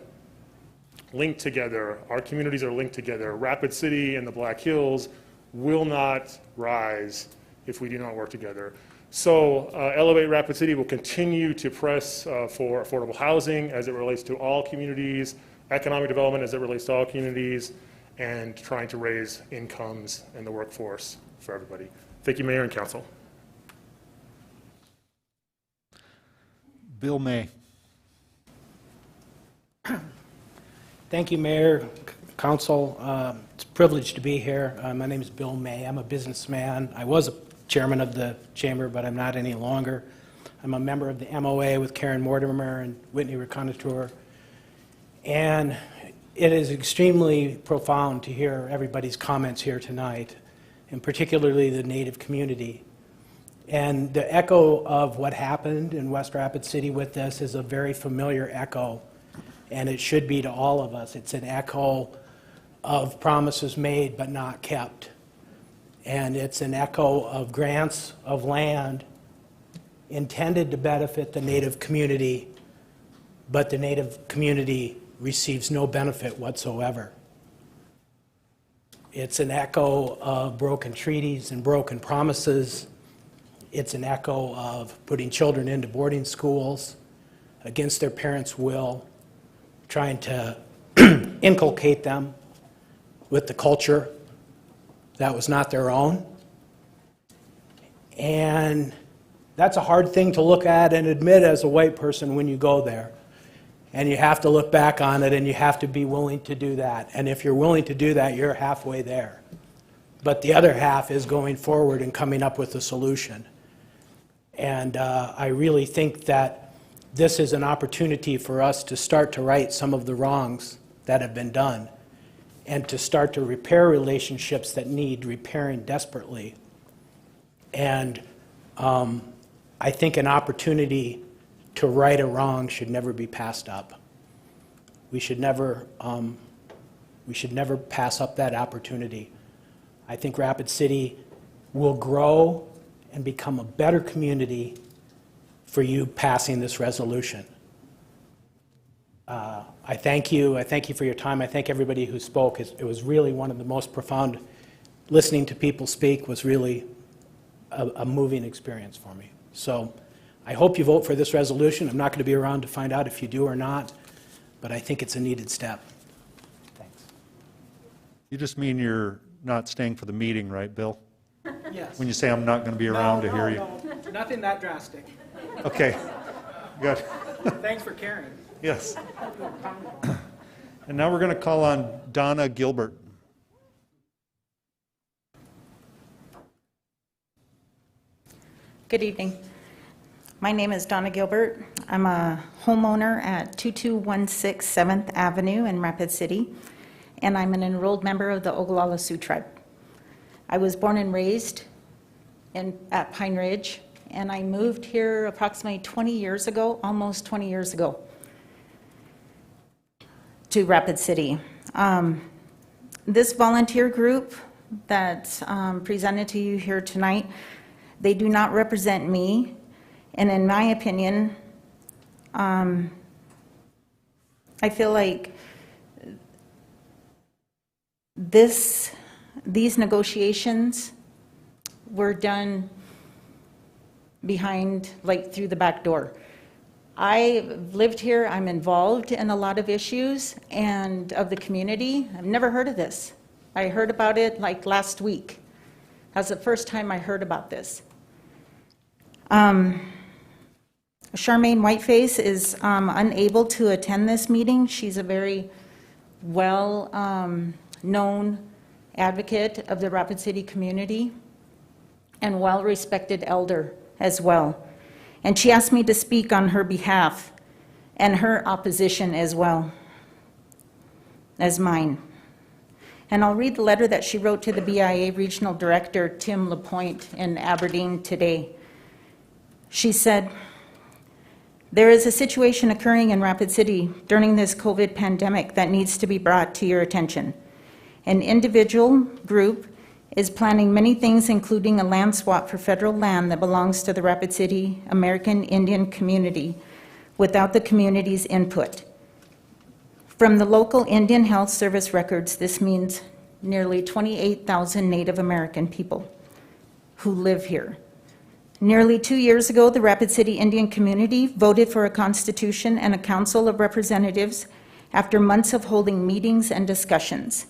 linked together. Our communities are linked together. Rapid City and the Black Hills will not rise if we do not work together. So Elevate Rapid City will continue to press for affordable housing as it relates to all communities, economic development as it relates to all communities, and trying to raise incomes in the workforce for everybody. Thank you, Mayor and Council. Bill May. Thank you, Mayor, Council. It's a privilege to be here. My name is Bill May. I'm a businessman. I was a chairman of the chamber, but I'm not any longer. I'm a member of the MOA with Karen Mortimer and Whitney Reconnaissance. And it is extremely profound to hear everybody's comments here tonight, and particularly the Native community. And the echo of what happened in West Rapid City with this is a very familiar echo, and it should be to all of us. It's an echo of promises made but not kept. And it's an echo of grants of land intended to benefit the Native community, but the Native community receives no benefit whatsoever. It's an echo of broken treaties and broken promises. It's an echo of putting children into boarding schools against their parents' will, trying to inculcate them with the culture that was not their own. And that's a hard thing to look at and admit as a white person when you go there. And you have to look back on it, and you have to be willing to do that. And if you're willing to do that, you're halfway there. But the other half is going forward and coming up with a solution. And I really think that this is an opportunity for us to start to right some of the wrongs that have been done, and to start to repair relationships that need repairing desperately. And I think an opportunity to right a wrong should never be passed up. We should never We should never pass up that opportunity. I think Rapid City will grow and become a better community for you passing this resolution. I thank you. I thank you for your time. I thank everybody who spoke. It was really one of the most profound. Listening to people speak was really a moving experience for me. So I hope you vote for this resolution. I'm not going to be around to find out if you do or not, but I think it's a needed step. Thanks. You just mean you're not staying for the meeting, right, Bill? Yes. When you say I'm not going to be around to hear you. No, nothing that drastic. Okay, good. Thanks for caring. Yes. And now we're going to call on Donna Gilbert. Good evening. My name is Donna Gilbert. I'm a homeowner at 2216 7th Avenue in Rapid City, and I'm an enrolled member of the Oglala Sioux tribe. I was born and raised at Pine Ridge, and I moved here approximately 20 years ago, almost 20 years ago, to Rapid City. This volunteer group that's presented to you here tonight, they do not represent me, and in my opinion, I feel like these negotiations were done behind, like through the back door. I've lived here, I'm involved in a lot of issues and of the community. I've never heard of this. I heard about it like last week. That was the first time I heard about this. Charmaine Whiteface is unable to attend this meeting. She's a very well-known advocate of the Rapid City community and well-respected elder as well. And she asked me to speak on her behalf and her opposition as well as mine. And I'll read the letter that she wrote to the BIA Regional Director, Tim LaPointe, in Aberdeen today. She said, "There is a situation occurring in Rapid City during this COVID pandemic that needs to be brought to your attention. An individual group is planning many things, including a land swap for federal land that belongs to the Rapid City American Indian community without the community's input. From the local Indian Health Service records, this means nearly 28,000 Native American people who live here. Nearly 2 years ago, the Rapid City Indian community voted for a constitution and a council of representatives after months of holding meetings and discussions.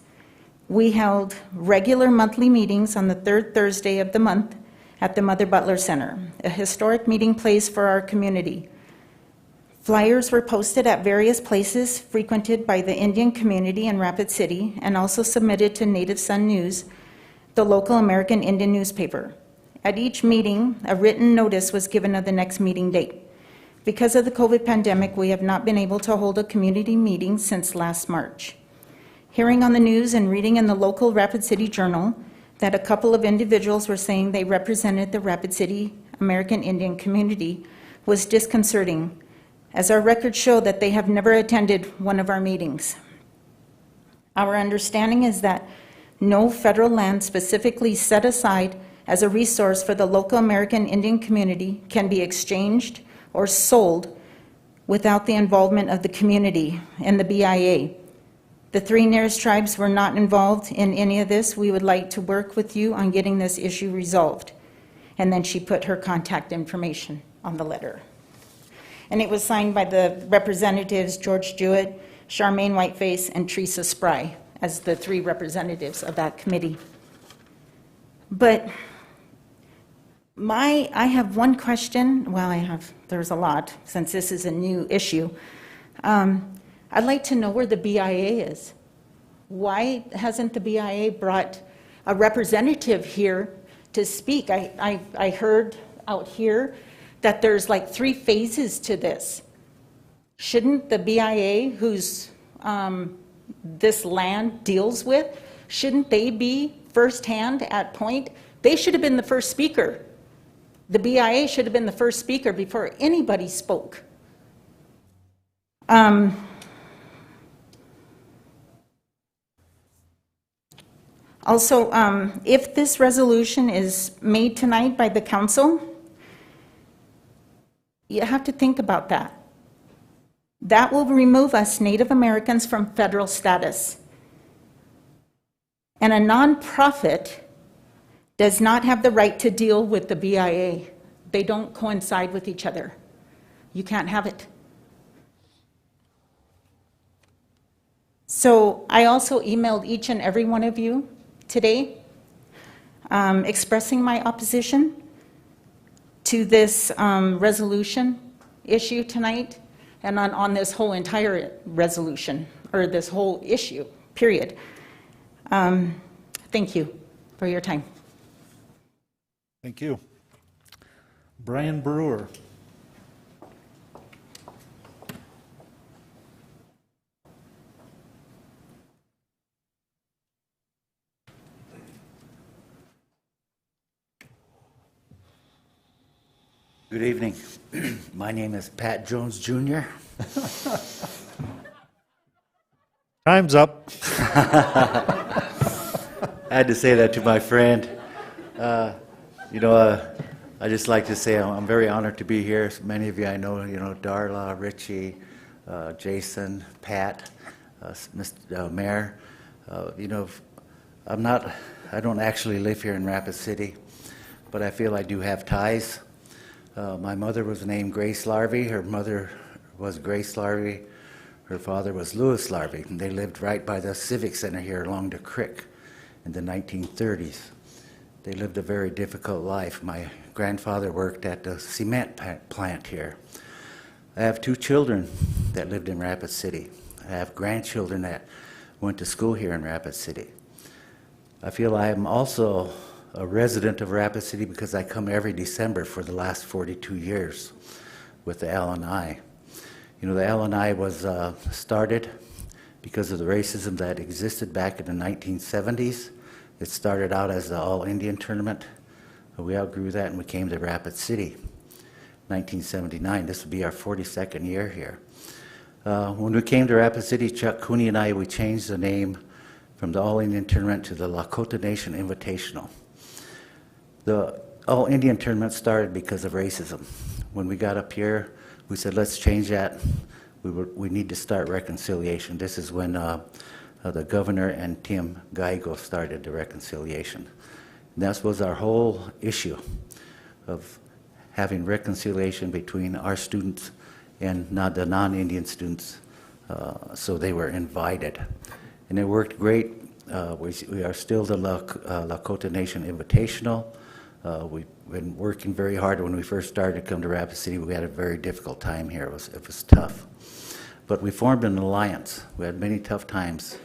We held regular monthly meetings on the third Thursday of the month at the Mother Butler Center, a historic meeting place for our community. Flyers were posted at various places frequented by the Indian community in Rapid City and also submitted to Native Sun News, the local American Indian newspaper. At each meeting, a written notice was given of the next meeting date. Because of the COVID pandemic, we have not been able to hold a community meeting since last March. Hearing on the news and reading in the local Rapid City Journal that a couple of individuals were saying they represented the Rapid City American Indian community was disconcerting, as our records show that they have never attended one of our meetings. Our understanding is that no federal land specifically set aside as a resource for the local American Indian community can be exchanged or sold without the involvement of the community and the BIA. The three nearest tribes were not involved in any of this. We would like to work with you on getting this issue resolved. And then she put her contact information on the letter. And it was signed by the representatives George Jewett, Charmaine Whiteface, and Teresa Spry as the three representatives of that committee. But I have one question. Well, there's a lot since this is a new issue. I'd like to know where the BIA is. Why hasn't the BIA brought a representative here to speak? I heard out here that there's like 3 phases to this. Shouldn't the BIA, whose this land deals with, shouldn't they be firsthand at point? They should have been the first speaker. The BIA should have been the first speaker before anybody spoke. Also, if this resolution is made tonight by the council, you have to think about that. That will remove us Native Americans from federal status. And a nonprofit does not have the right to deal with the BIA. They don't coincide with each other. You can't have it. So I also emailed each and every one of you today expressing my opposition to this resolution issue tonight and on this whole entire resolution, or this whole issue, period. Thank you for your time. Thank you. Brian Brewer. Good evening. My name is Pat Jones Jr. Time's up. I had to say that to my friend. I just like to say I'm very honored to be here. Many of you I know, Darla, Richie, Jason, Pat, Mr. Mayor. I don't actually live here in Rapid City, but I feel I do have ties. My mother was named Grace Larvey. Her mother was Grace Larvey. Her father was Louis Larvey. And they lived right by the Civic Center here along the creek in the 1930s. They lived a very difficult life. My grandfather worked at the cement plant here. I have 2 children that lived in Rapid City. I have grandchildren that went to school here in Rapid City. I feel I am also a resident of Rapid City because I come every December for the last 42 years with the LNI. The LNI was started because of the racism that existed back in the 1970s. It started out as the All-Indian Tournament. We outgrew that and we came to Rapid City. 1979, this would be our 42nd year here. When we came to Rapid City, Chuck Cooney and I, we changed the name from the All-Indian Tournament to the Lakota Nation Invitational. The All-Indian Tournament started because of racism. When we got up here, we said, let's change that. We need to start reconciliation. This is when the governor and Tim Geigo started the reconciliation. And that was our whole issue of having reconciliation between our students and the non-Indian students, so they were invited. And it worked great. We are still the Lakota Nation Invitational. We've been working very hard. When we first started to come to Rapid City, we had a very difficult time here. It was tough. But we formed an alliance. We had many tough times.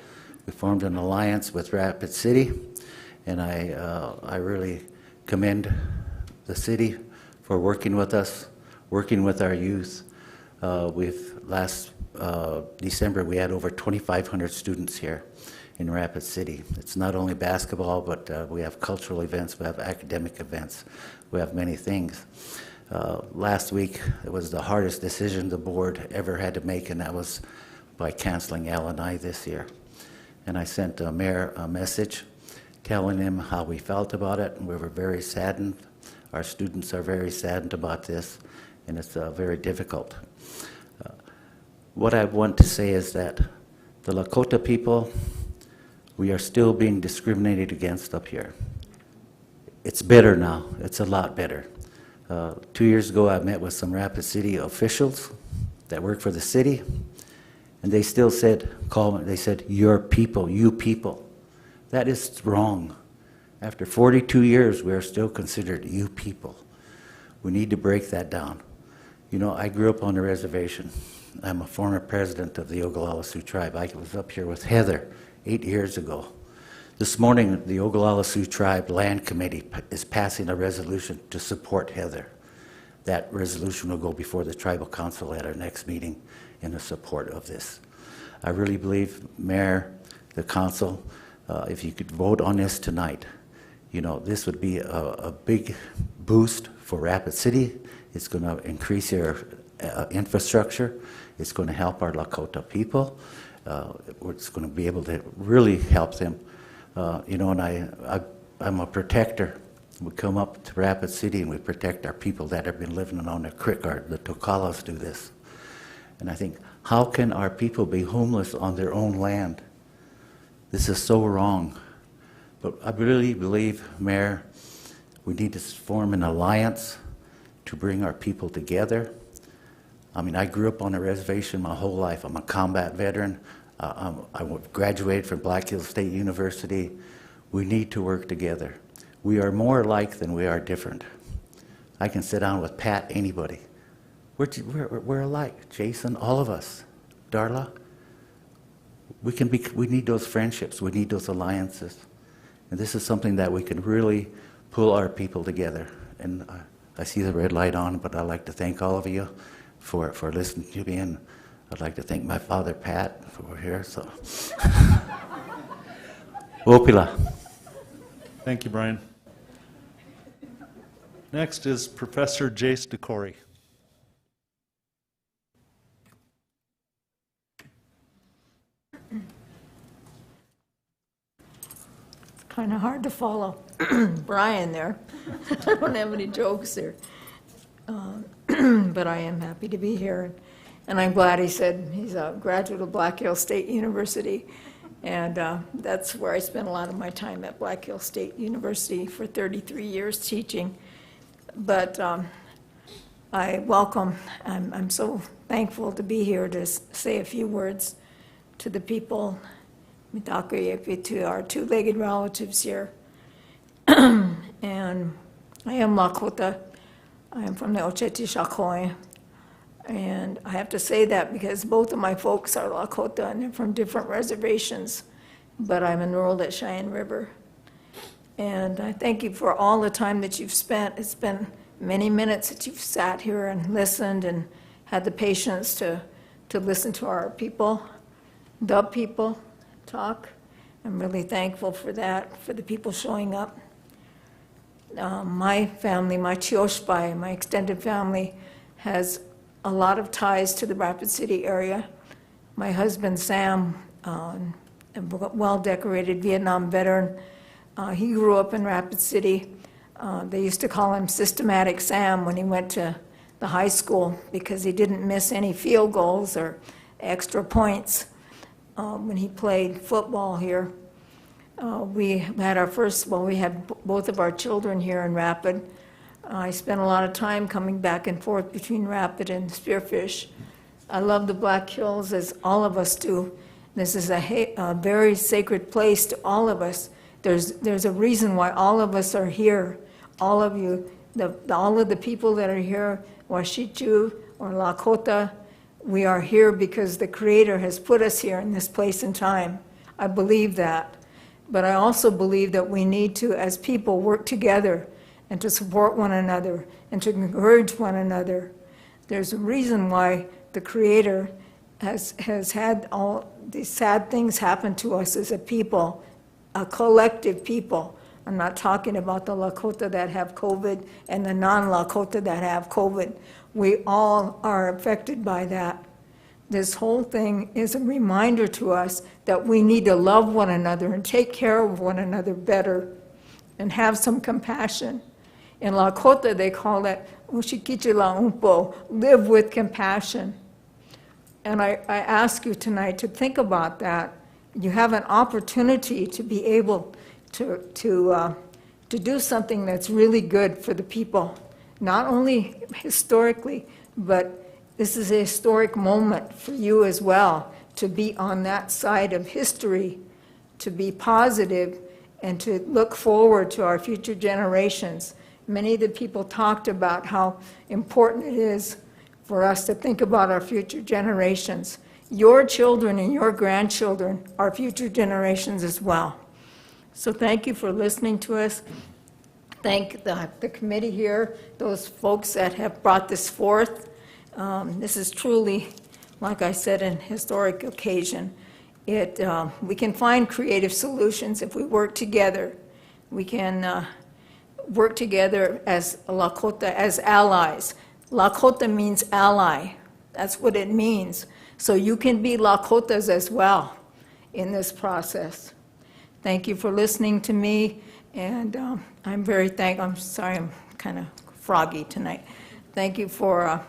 We formed an alliance with Rapid City, and I really commend the city for working with us, working with our youth. Last December, we had over 2,500 students here in Rapid City. It's not only basketball, but we have cultural events, we have academic events, we have many things. Last week, it was the hardest decision the board ever had to make, and that was by canceling LNI this year. And I sent the mayor a message telling him how we felt about it, and we were very saddened. Our students are very saddened about this, and it's very difficult. What I want to say is that the Lakota people, we are still being discriminated against up here. It's better now. It's a lot better. 2 years ago, I met with some Rapid City officials that work for the city, and they still said, they said, your people, you people. That is wrong. After 42 years, we are still considered you people. We need to break that down. I grew up on a reservation. I'm a former president of the Ogallala Sioux tribe. I was up here with Heather 8 years ago. This morning, the Ogallala Sioux Tribe Land Committee is passing a resolution to support Heather. That resolution will go before the Tribal Council at our next meeting in the support of this. I really believe, Mayor, the Council, if you could vote on this tonight, this would be a big boost for Rapid City. It's going to increase your infrastructure. It's going to help our Lakota people. It's going to be able to really help them You know, and I'm a protector. We come up to Rapid City and we protect our people that have been living on the creek, or the Tocalas do this. And I think, how can our people be homeless on their own land? This is so wrong. But I really believe, Mayor, we need to form an alliance to bring our people together. I mean, I grew up on a reservation my whole life. I'm a combat veteran. I graduated from Black Hills State University. We need to work together. We are more alike than we are different. I can sit down with Pat, anybody. We're alike. Jason, all of us. Darla. We need those friendships. We need those alliances. And this is something that we can really pull our people together. And I see the red light on, but I'd like to thank all of you for listening to me. And I'd like to thank my father, Pat, for here. So, Opila. Thank you, Brian. Next is Professor Jace DeCory. It's kind of hard to follow Brian there. I don't have any jokes there. But I am happy to be here. And I'm glad he said he's a graduate of Black Hills State University. And that's where I spent a lot of my time, at Black Hills State University for 33 years teaching. But I welcome, I'm so thankful to be here to say a few words to the people, to our two-legged relatives here. And I am Lakota. I am from the Oceti Sakowin. And I have to say that because both of my folks are Lakota and they're from different reservations, but I'm enrolled at Cheyenne River. And I thank you for all the time that you've spent. It's been many minutes that you've sat here and listened and had the patience to listen to our people, the people, talk. I'm really thankful for that, for the people showing up. My family, my Chioshpai, my extended family, has a lot of ties to the Rapid City area. My husband, Sam, a well-decorated Vietnam veteran, he grew up in Rapid City. They used to call him Systematic Sam when he went to the high school because he didn't miss any field goals or extra points when he played football here. We had we had both of our children here in Rapid. I spent a lot of time coming back and forth between Rapid and Spearfish. I love the Black Hills, as all of us do. This is a very sacred place to all of us. There's a reason why all of us are here. All of you, all of the people that are here, Washichu or Lakota, we are here because the Creator has put us here in this place and time. I believe that. But I also believe that we need to, as people, work together and to support one another and to encourage one another. There's a reason why the Creator has had all these sad things happen to us as a people, a collective people. I'm not talking about the Lakota that have COVID and the non-Lakota that have COVID. We all are affected by that. This whole thing is a reminder to us that we need to love one another and take care of one another better and have some compassion. In Lakota, they call that Ushikichila Umpo, live with compassion. And I ask you tonight to think about that. You have an opportunity to be able to do something that's really good for the people, not only historically, but this is a historic moment for you as well, to be on that side of history, to be positive, and to look forward to our future generations. Many of the people talked about how important it is for us to think about our future generations. Your children and your grandchildren are future generations as well. So thank you for listening to us. Thank the committee here, those folks that have brought this forth. This is truly, like I said, an historic occasion. We can find creative solutions if we work together. We can work together as Lakota, as allies. Lakota means ally. That's what it means. So you can be Lakotas as well in this process. Thank you for listening to me, and I'm sorry, I'm kind of froggy tonight. Thank you for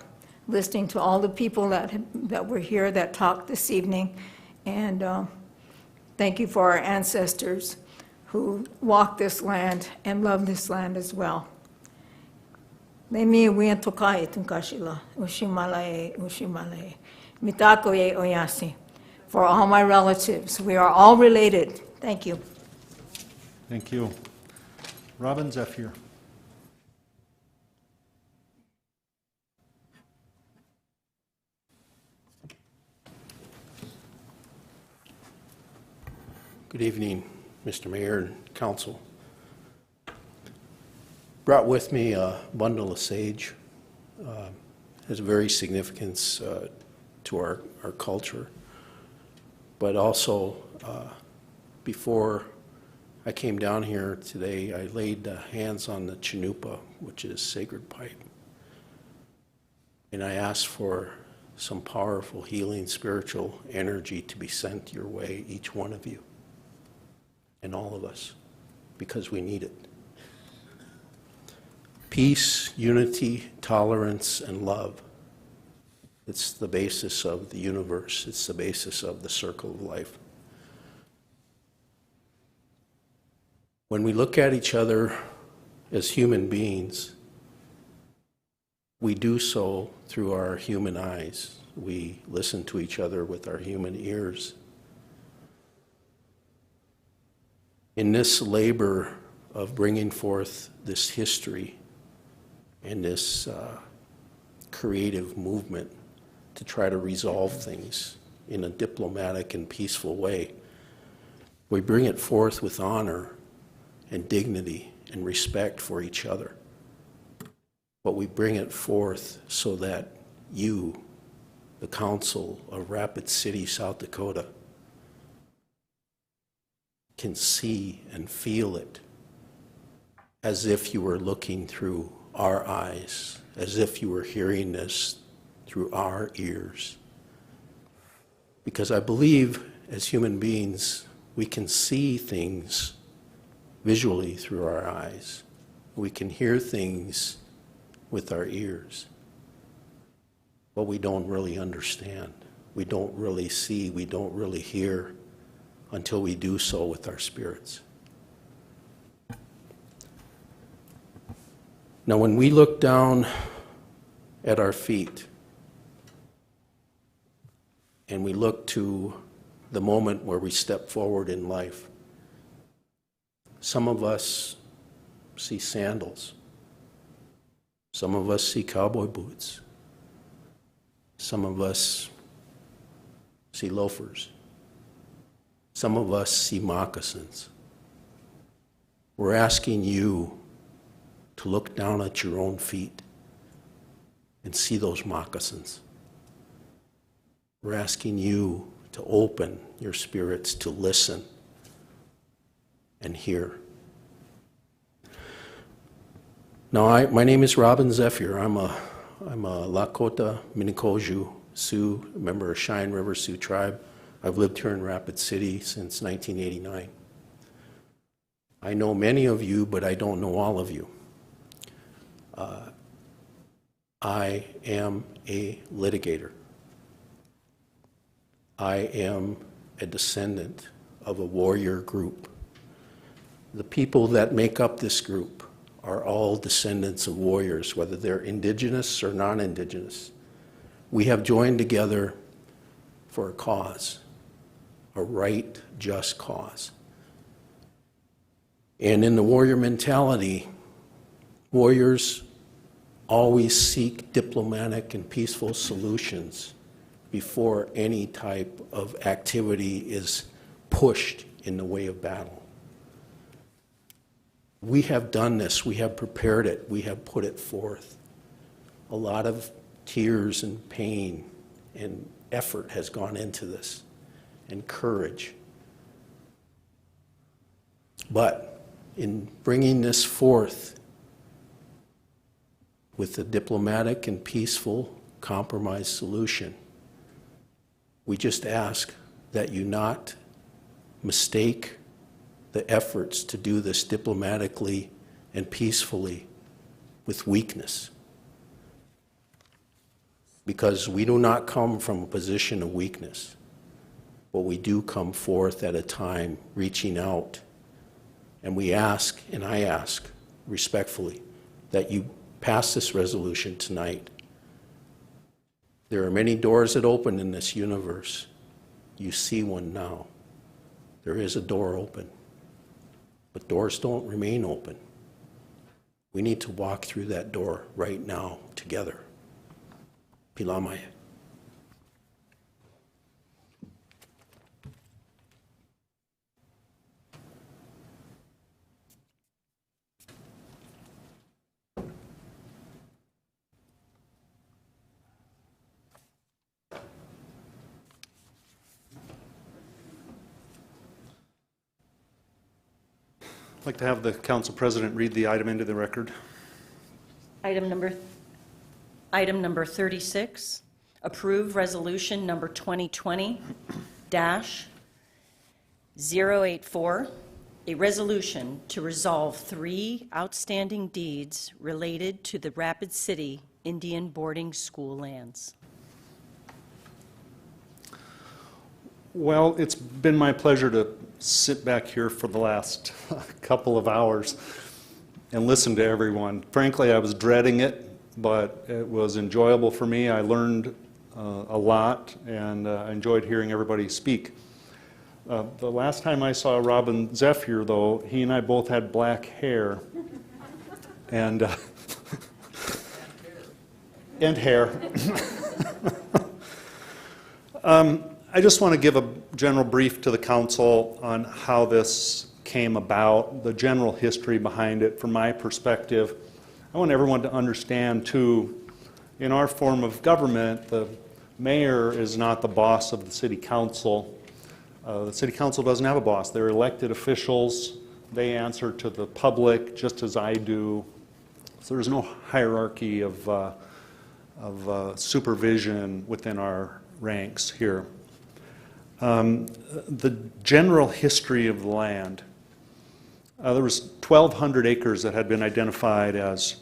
listening to all the people that were here that talked this evening, and thank you for our ancestors who walked this land and love this land as well. For all my relatives, we are all related. Thank you. Thank you. Robin Zephyr. Good evening, Mr. Mayor and Council. Brought with me a bundle of sage. Has a very significance to our culture. But also, before I came down here today, I laid hands on the Chinupa, which is sacred pipe. And I asked for some powerful healing spiritual energy to be sent your way, each one of you, and all of us, because we need it. Peace, unity, tolerance, and love. It's the basis of the universe. It's the basis of the circle of life. When we look at each other as human beings, we do so through our human eyes. We listen to each other with our human ears. In this labor of bringing forth this history and this creative movement to try to resolve things in a diplomatic and peaceful way, we bring it forth with honor and dignity and respect for each other. But we bring it forth so that you, the Council of Rapid City, South Dakota, can see and feel it as if you were looking through our eyes, as if you were hearing this through our ears. Because I believe as human beings, we can see things visually through our eyes. We can hear things with our ears. But we don't really understand. We don't really see. We don't really hear until we do so with our spirits. Now, when we look down at our feet and we look to the moment where we step forward in life, some of us see sandals. Some of us see cowboy boots. Some of us see loafers. Some of us see moccasins. We're asking you to look down at your own feet and see those moccasins. We're asking you to open your spirits to listen and hear. Now, my name is Robin Zephyr. I'm a Lakota Minikoju Sioux, member of Cheyenne River Sioux tribe. I've lived here in Rapid City since 1989. I know many of you, but I don't know all of you. I am a litigator. I am a descendant of a warrior group. The people that make up this group are all descendants of warriors, whether they're indigenous or non-indigenous. We have joined together for a cause, a right, just cause. And in the warrior mentality, warriors always seek diplomatic and peaceful solutions before any type of activity is pushed in the way of battle. We have done this, we have prepared it, we have put it forth. A lot of tears and pain and effort has gone into this, and courage. But in bringing this forth with a diplomatic and peaceful compromise solution, we just ask that you not mistake the efforts to do this diplomatically and peacefully with weakness. Because we do not come from a position of weakness, but we do come forth at a time reaching out. And we ask, and I ask respectfully, that you pass this resolution tonight. There are many doors that open in this universe. You see one now. There is a door open, but doors don't remain open. We need to walk through that door right now together. Pilamaya. I'd like to have the council president read the item into the record. Item number 36, approve resolution number 2020-084, a resolution to resolve 3 outstanding deeds related to the Rapid City Indian boarding school lands. Well, it's been my pleasure to sit back here for the last couple of hours and listen to everyone. Frankly, I was dreading it, but it was enjoyable for me. I learned a lot, and I enjoyed hearing everybody speak. The last time I saw Robin Zephyr, though, he and I both had black hair. And hair. I just want to give a general brief to the council on how this came about, the general history behind it from my perspective. I want everyone to understand, too, in our form of government, the mayor is not the boss of the city council. The city council doesn't have a boss. They're elected officials. They answer to the public just as I do. So there's no hierarchy of supervision within our ranks here. The general history of the land. There was 1,200 acres that had been identified as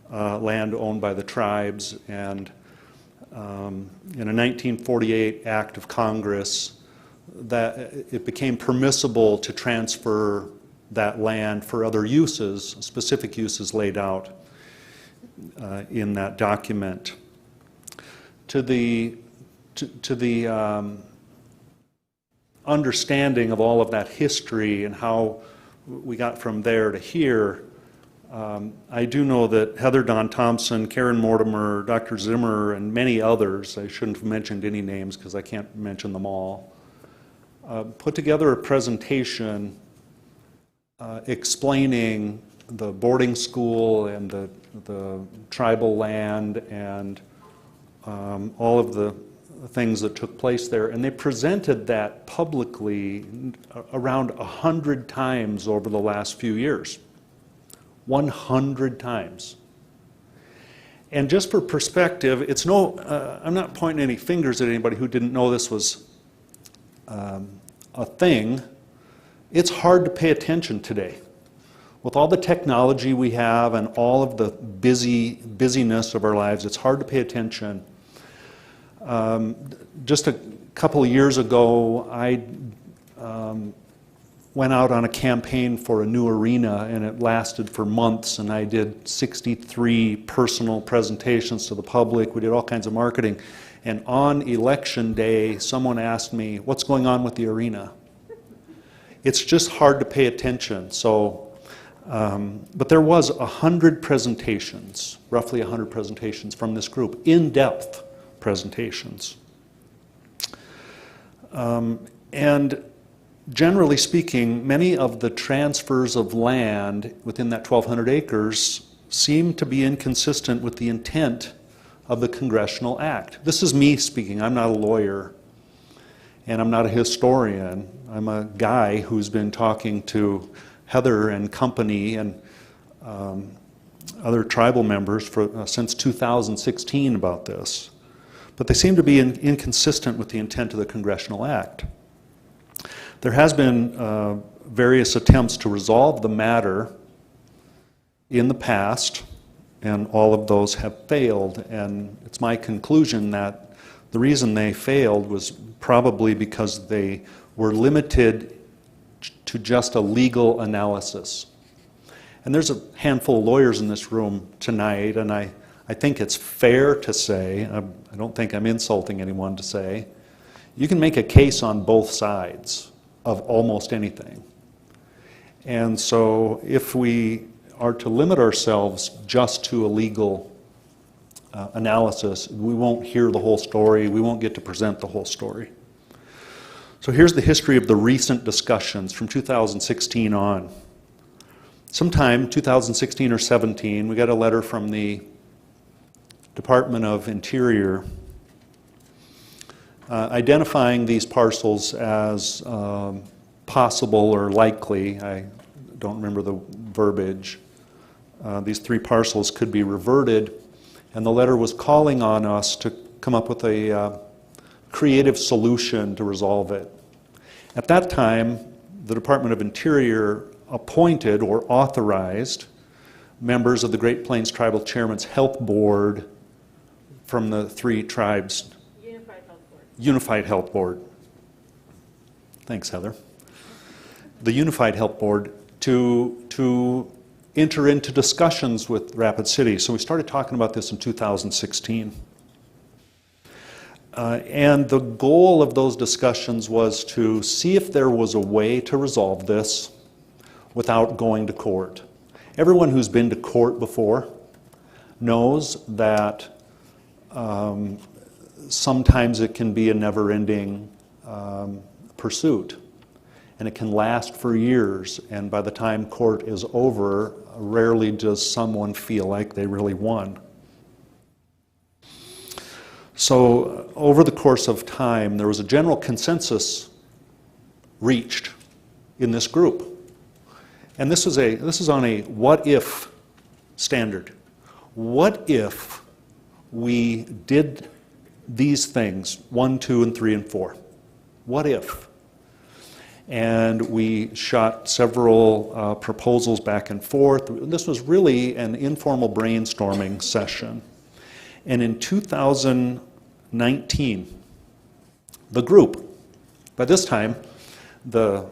land owned by the tribes, and in a 1948 act of Congress, that it became permissible to transfer that land for other uses, specific uses laid out in that document. To the understanding of all of that history and how we got from there to here, I do know that Heather Don Thompson, Karen Mortimer, Dr. Zimmer, and many others, I shouldn't have mentioned any names because I can't mention them all, put together a presentation explaining the boarding school and the tribal land and all of the things that took place there, and they presented that publicly around 100 times over the last few years. 100 times. And just for perspective, it's no, I'm not pointing any fingers at anybody who didn't know this was a thing. It's hard to pay attention today. With all the technology we have and all of the busyness of our lives, it's hard to pay attention. Just a couple of years ago, I went out on a campaign for a new arena, and it lasted for months, and I did 63 personal presentations to the public. We did all kinds of marketing. And on election day, someone asked me, what's going on with the arena? It's just hard to pay attention. So, but there was 100 presentations, roughly 100 presentations from this group, in-depth presentations. And generally speaking, many of the transfers of land within that 1,200 acres seem to be inconsistent with the intent of the Congressional Act. This is me speaking. I'm not a lawyer, and I'm not a historian. I'm a guy who's been talking to Heather and company and other tribal members since 2016 about this. But they seem to be inconsistent with the intent of the Congressional Act. There has been various attempts to resolve the matter in the past, and all of those have failed. And it's my conclusion that the reason they failed was probably because they were limited to just a legal analysis. And there's a handful of lawyers in this room tonight, and I think it's fair to say, I don't think I'm insulting anyone to say, you can make a case on both sides of almost anything. And so if we are to limit ourselves just to a legal analysis, we won't hear the whole story, we won't get to present the whole story. So here's the history of the recent discussions from 2016 on. Sometime 2016 or 17, we got a letter from the Department of Interior identifying these parcels as possible or likely. I don't remember the verbiage. These 3 parcels could be reverted, and the letter was calling on us to come up with a creative solution to resolve it. At that time, the Department of Interior appointed or authorized members of the Great Plains Tribal Chairman's Health Board from the 3 tribes. Unified Health Board. Unified Health Board. Thanks, Heather. The Unified Health Board to enter into discussions with Rapid City. So we started talking about this in 2016. And the goal of those discussions was to see if there was a way to resolve this without going to court. Everyone who's been to court before knows that sometimes it can be a never-ending pursuit, and it can last for years, and by the time court is over, rarely does someone feel like they really won. So over the course of time, there was a general consensus reached in this group. And this is on a what-if standard. What if we did these things, 1, 2, and 3, and 4? What if? And we shot several proposals back and forth. This was really an informal brainstorming session. And in 2019, the group, by this time, the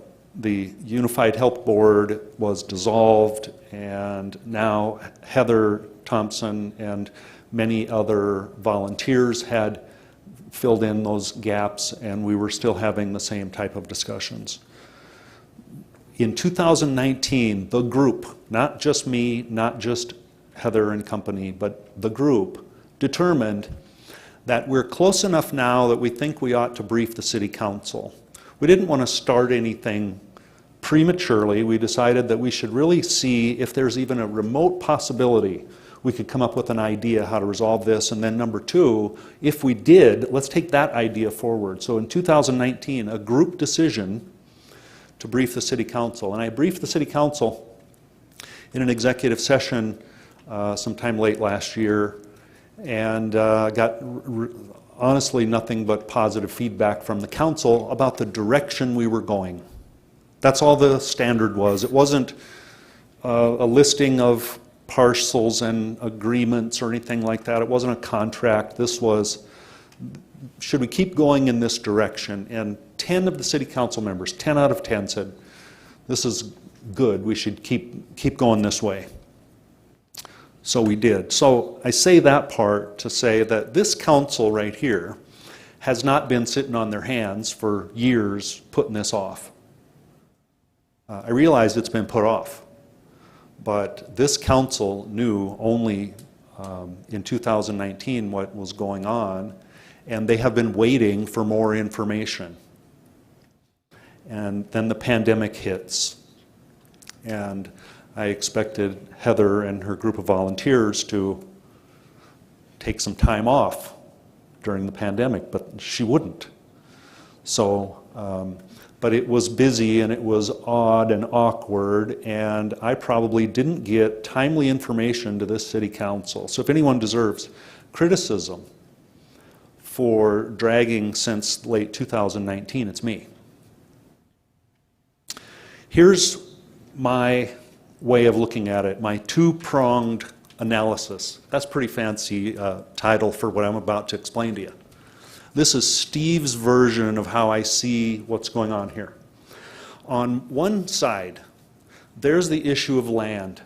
Unified Health Board was dissolved, and now Heather Thompson and many other volunteers had filled in those gaps, and we were still having the same type of discussions. In 2019, the group, not just me, not just Heather and company, but the group, determined that we're close enough now that we think we ought to brief the City Council. We didn't want to start anything prematurely. We decided that we should really see if there's even a remote possibility we could come up with an idea how to resolve this. And then number 2, if we did, let's take that idea forward. So in 2019, a group decision to brief the City Council. And I briefed the City Council in an executive session sometime late last year, and got honestly nothing but positive feedback from the council about the direction we were going. That's all the standard was. It wasn't a listing of parcels and agreements or anything like that. It wasn't a contract. This was, should we keep going in this direction? And 10 of the City Council members, 10 out of 10 said, this is good, we should keep going this way. So we did. So I say that part to say that this council right here has not been sitting on their hands for years putting this off. I realize it's been put off, but this council knew only in 2019 what was going on, and they have been waiting for more information. And then the pandemic hits, and I expected Heather and her group of volunteers to take some time off during the pandemic, but she wouldn't. So, but it was busy and it was odd and awkward, and I probably didn't get timely information to this City Council. So if anyone deserves criticism for dragging since late 2019, it's me. Here's my way of looking at it, my two-pronged analysis. That's a pretty fancy title for what I'm about to explain to you. This is Steve's version of how I see what's going on here. On one side, there's the issue of land.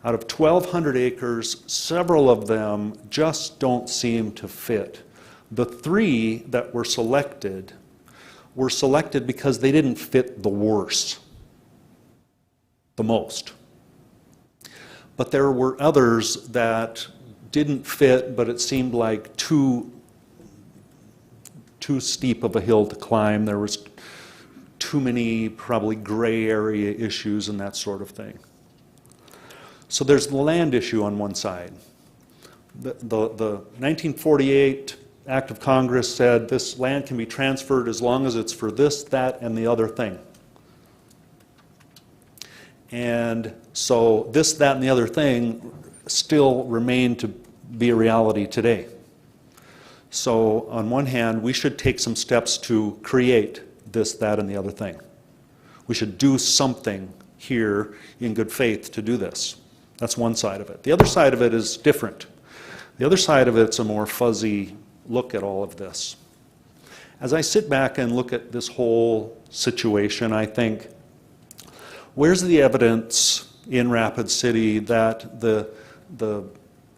Out of 1,200 acres, several of them just don't seem to fit. The 3 that were selected because they didn't fit the worst, the most. But there were others that didn't fit, but it seemed like too steep of a hill to climb. There was too many probably gray area issues and that sort of thing. So there's the land issue on one side. The 1948 Act of Congress said this land can be transferred as long as it's for this, that, and the other thing. And so this, that, and the other thing still remain to be a reality today. So on one hand, we should take some steps to create this, that, and the other thing. We should do something here in good faith to do this. That's one side of it. The other side of it is different. The other side of it's a more fuzzy look at all of this. As I sit back and look at this whole situation, I think, where's the evidence in Rapid City that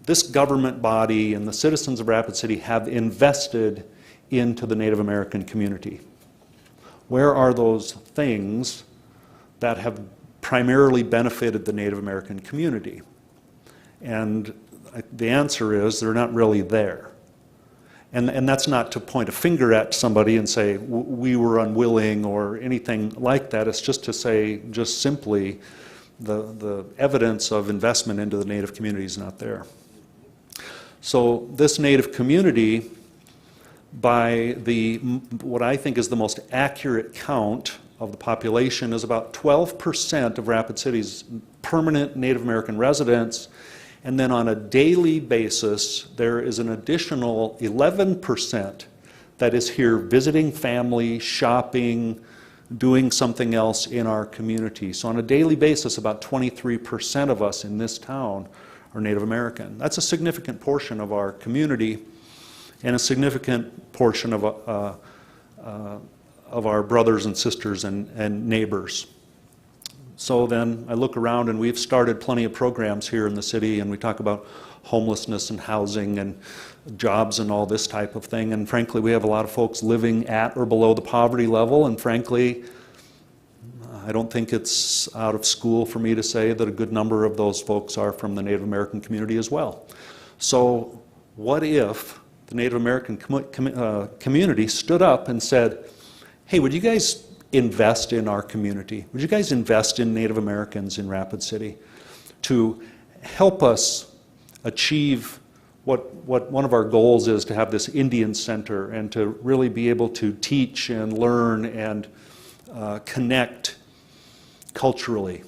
this government body and the citizens of Rapid City have invested into the Native American community? Where are those things that have primarily benefited the Native American community? And the answer is they're not really there. And that's not to point a finger at somebody and say we were unwilling or anything like that. It's just to say just simply the evidence of investment into the Native community is not there. So this Native community, by what I think is the most accurate count of the population, is about 12% of Rapid City's permanent Native American residents. And then on a daily basis, there is an additional 11% that is here visiting family, shopping, doing something else in our community. So on a daily basis, about 23% of us in this town are Native American. That's a significant portion of our community and a significant portion of our brothers and sisters and neighbors. So then I look around and we've started plenty of programs here in the city, and we talk about homelessness and housing and jobs and all this type of thing. And frankly, we have a lot of folks living at or below the poverty level, and frankly, I don't think it's out of school for me to say that a good number of those folks are from the Native American community as well. So what if the Native American community stood up and said, hey, would you guys invest in our community? Would you guys invest in Native Americans in Rapid City to help us achieve what one of our goals is, to have this Indian Center and to really be able to teach and learn and connect culturally,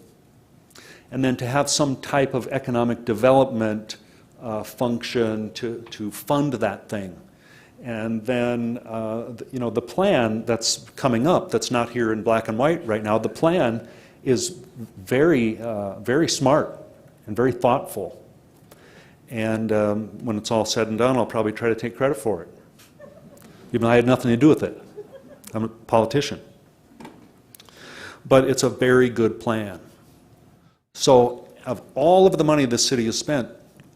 and then to have some type of economic development function to fund that thing. And then, the plan that's coming up, that's not here in black and white right now, the plan is very, very smart and very thoughtful. And when it's all said and done, I'll probably try to take credit for it, even though I had nothing to do with it. I'm a politician. But it's a very good plan. So of all of the money this city has spent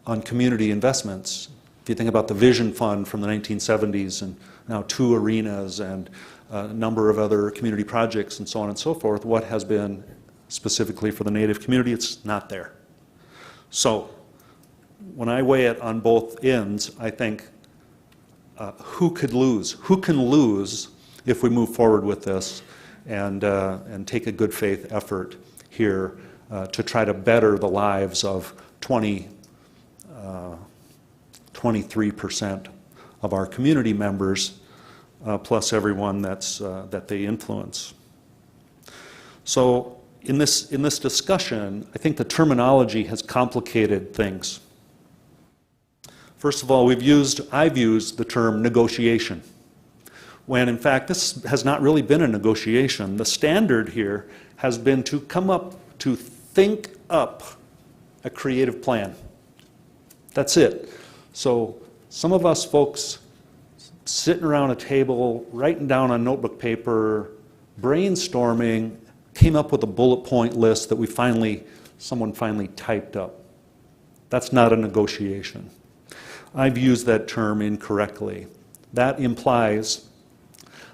on community investments, if you think about the Vision Fund from the 1970s and now 2 arenas and a number of other community projects and so on and so forth, what has been specifically for the Native community? It's not there. So when I weigh it on both ends, I think who could lose? Who can lose if we move forward with this and take a good faith effort here to try to better the lives of 23% of our community members, plus everyone that they influence. So in this discussion, I think the terminology has complicated things. First of all, I've used the term negotiation. when in fact this has not really been a negotiation. The standard here has been to think up a creative plan. That's it. So some of us folks sitting around a table, writing down on notebook paper, brainstorming, came up with a bullet point list that someone finally typed up. That's not a negotiation. I've used that term incorrectly. That implies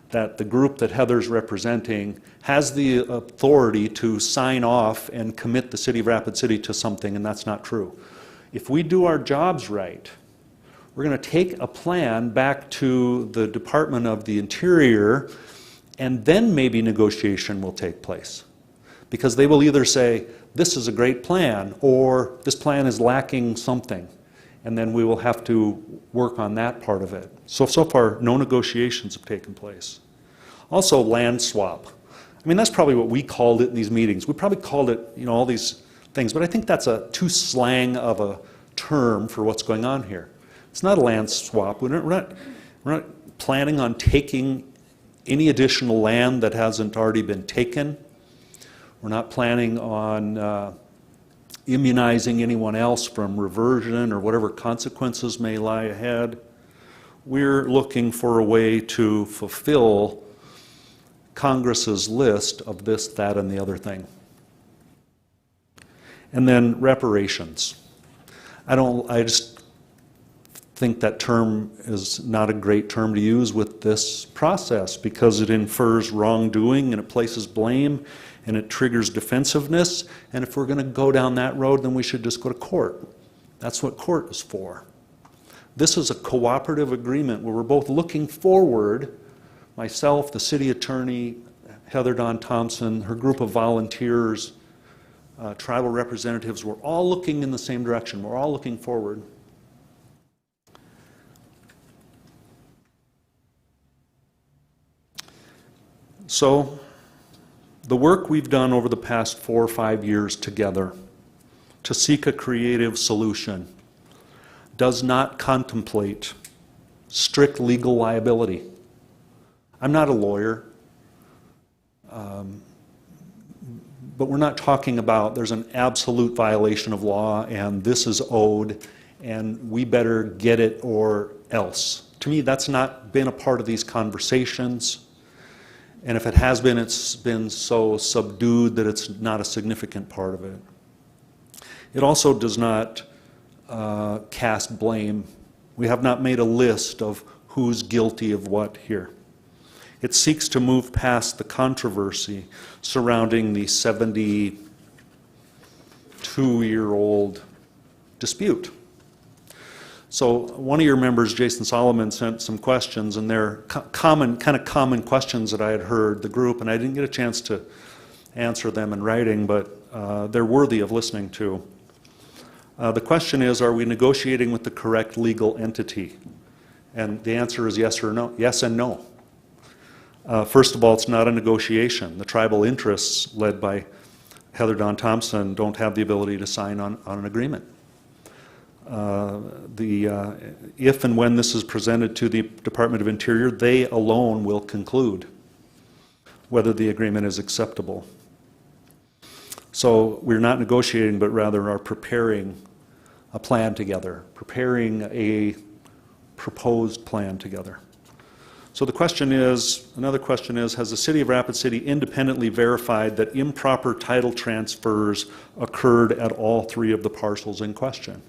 that the group that Heather's representing has the authority to sign off and commit the city of Rapid City to something, and that's not true. If we do our jobs right, we're going to take a plan back to the Department of the Interior, and then maybe negotiation will take place. Because they will either say, this is a great plan, or this plan is lacking something. And then we will have to work on that part of it. So far, no negotiations have taken place. Also, land swap. I mean, that's probably what we called it in these meetings. We probably called it, all these things, but I think that's too slang of a term for what's going on here. It's not a land swap. We're not planning on taking any additional land that hasn't already been taken. We're not planning on immunizing anyone else from reversion or whatever consequences may lie ahead. We're looking for a way to fulfill Congress's list of this, that, and the other thing. And then reparations. I just think that term is not a great term to use with this process because it infers wrongdoing and it places blame and it triggers defensiveness. And if we're going to go down that road, then we should just go to court. That's what court is for. This is a cooperative agreement where we're both looking forward, myself, the city attorney, Heather Dawn Thompson, her group of volunteers, tribal representatives, we're all looking in the same direction. We're all looking forward. So, the work we've done over the past 4 or 5 years together to seek a creative solution does not contemplate strict legal liability. I'm not a lawyer, but we're not talking about there's an absolute violation of law and this is owed and we better get it or else. To me, that's not been a part of these conversations. And if it has been, it's been so subdued that it's not a significant part of it. It also does not cast blame. We have not made a list of who's guilty of what here. It seeks to move past the controversy surrounding the 72-year-old dispute. So one of your members, Jason Solomon, sent some questions, and they're common questions that I had heard the group, and I didn't get a chance to answer them in writing, but they're worthy of listening to. The question is, are we negotiating with the correct legal entity? And the answer is yes or no, yes and no. First of all, it's not a negotiation. The tribal interests, led by Heather Dawn Thompson, don't have the ability to sign on an agreement. If and when this is presented to the Department of Interior, they alone will conclude whether the agreement is acceptable. So we're not negotiating, but rather are preparing a plan together, preparing a proposed plan together. So the question is, another question is, has the City of Rapid City independently verified that improper title transfers occurred at all 3 of the parcels in question?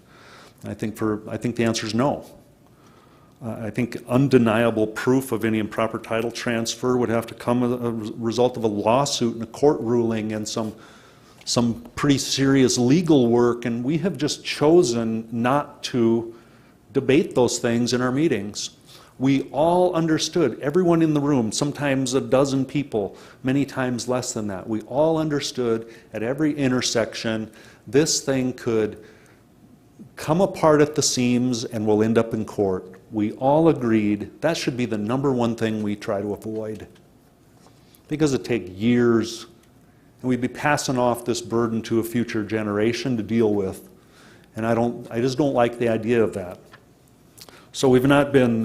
I think the answer is no. I think undeniable proof of any improper title transfer would have to come as a result of a lawsuit and a court ruling and some pretty serious legal work, and we have just chosen not to debate those things in our meetings. We all understood, everyone in the room, sometimes a dozen people, many times less than that, we all understood at every intersection this thing could come apart at the seams and will end up in court. We all agreed that should be the #1 thing we try to avoid, because it takes years and we'd be passing off this burden to a future generation to deal with, and I just don't like the idea of that. So we've not been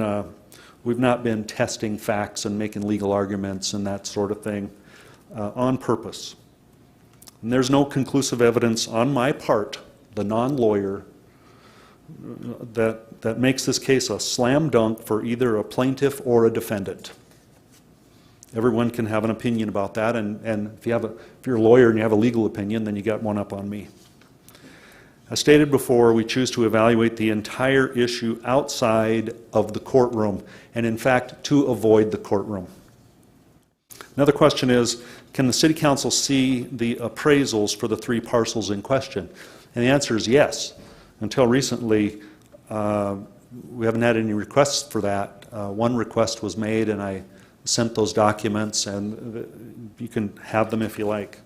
We've not been testing facts and making legal arguments and that sort of thing on purpose. And there's no conclusive evidence on my part, the non-lawyer, that makes this case a slam dunk for either a plaintiff or a defendant. Everyone can have an opinion about that, and if you're a lawyer and you have a legal opinion, then you got one up on me. As stated before, we choose to evaluate the entire issue outside of the courtroom, and in fact, to avoid the courtroom. Another question is, can the City Council see the appraisals for the 3 parcels in question? And the answer is yes. Until recently, we haven't had any requests for that. One request was made, and I sent those documents, and you can have them if you like.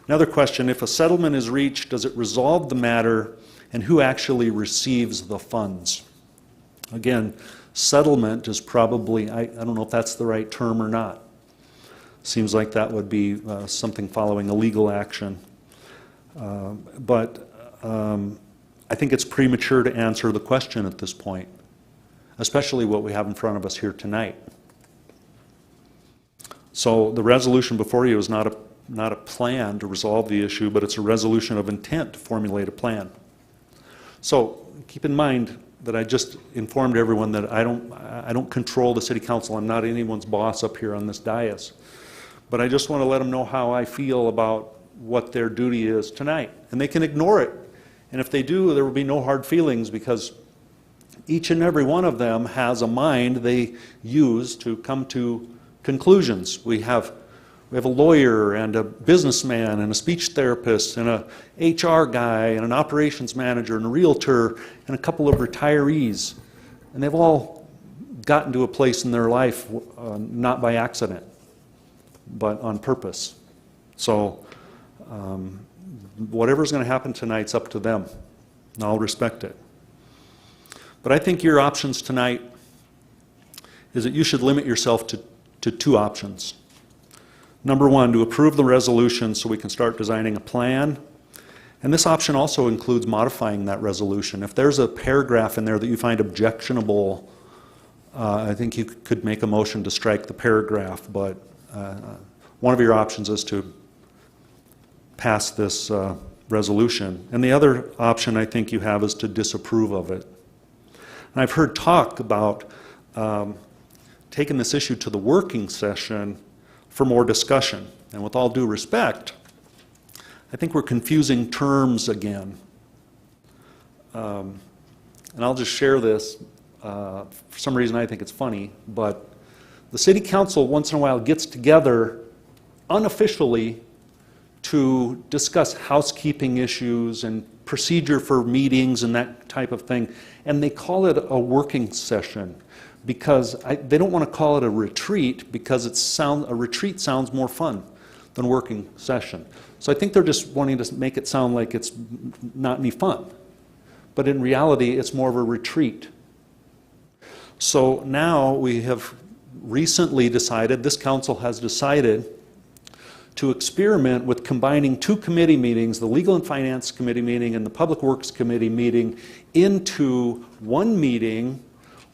Another question, if a settlement is reached, does it resolve the matter, and who actually receives the funds? Again, settlement is probably, I don't know if that's the right term or not. Seems like that would be something following a legal action. But I think it's premature to answer the question at this point, especially what we have in front of us here tonight. So the resolution before you is not a plan to resolve the issue, but it's a resolution of intent to formulate a plan. So keep in mind that I just informed everyone that I don't control the City Council. I'm not anyone's boss up here on this dais. But I just want to let them know how I feel about what their duty is tonight. And they can ignore it. And if they do, there will be no hard feelings, because each and every one of them has a mind they use to come to conclusions. We have a lawyer and a businessman and a speech therapist and a HR guy and an operations manager and a realtor and a couple of retirees. And they've all gotten to a place in their life, not by accident, but on purpose. So whatever's going to happen tonight's up to them, and I'll respect it. But I think your options tonight is that you should limit yourself to 2 options. Number 1, to approve the resolution so we can start designing a plan. And this option also includes modifying that resolution. If there's a paragraph in there that you find objectionable, I think you could make a motion to strike the paragraph, but one of your options is to pass this resolution. And the other option I think you have is to disapprove of it. And I've heard talk about taking this issue to the working session for more discussion. And with all due respect, I think we're confusing terms again. And I'll just share this. For some reason I think it's funny, but the City Council once in a while gets together unofficially to discuss housekeeping issues and procedure for meetings and that type of thing. And they call it a working session because they don't want to call it a retreat, because a retreat sounds more fun than a working session. So I think they're just wanting to make it sound like it's not any fun. But in reality, it's more of a retreat. So now we have recently decided, this council has decided, to experiment with combining 2 committee meetings, the Legal and Finance Committee meeting and the Public Works Committee meeting, into one meeting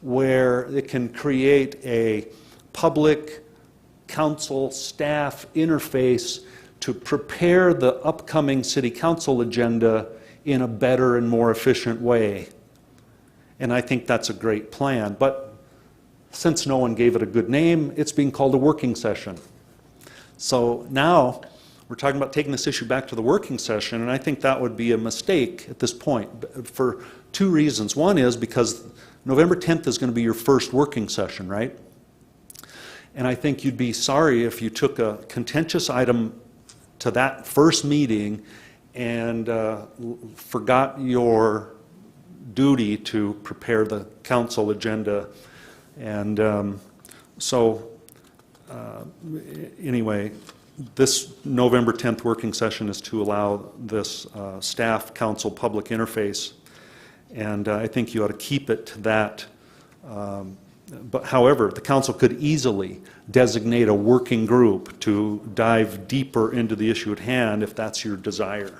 where it can create a public council staff interface to prepare the upcoming City Council agenda in a better and more efficient way. And I think that's a great plan. But since no one gave it a good name, it's being called a working session. So now we're talking about taking this issue back to the working session, and I think that would be a mistake at this point for 2 reasons. One is because November 10th is going to be your first working session, right? And I think you'd be sorry if you took a contentious item to that first meeting and forgot your duty to prepare the council agenda. And anyway, this November 10th working session is to allow this staff council public interface, and I think you ought to keep it to that. But however, the council could easily designate a working group to dive deeper into the issue at hand if that's your desire.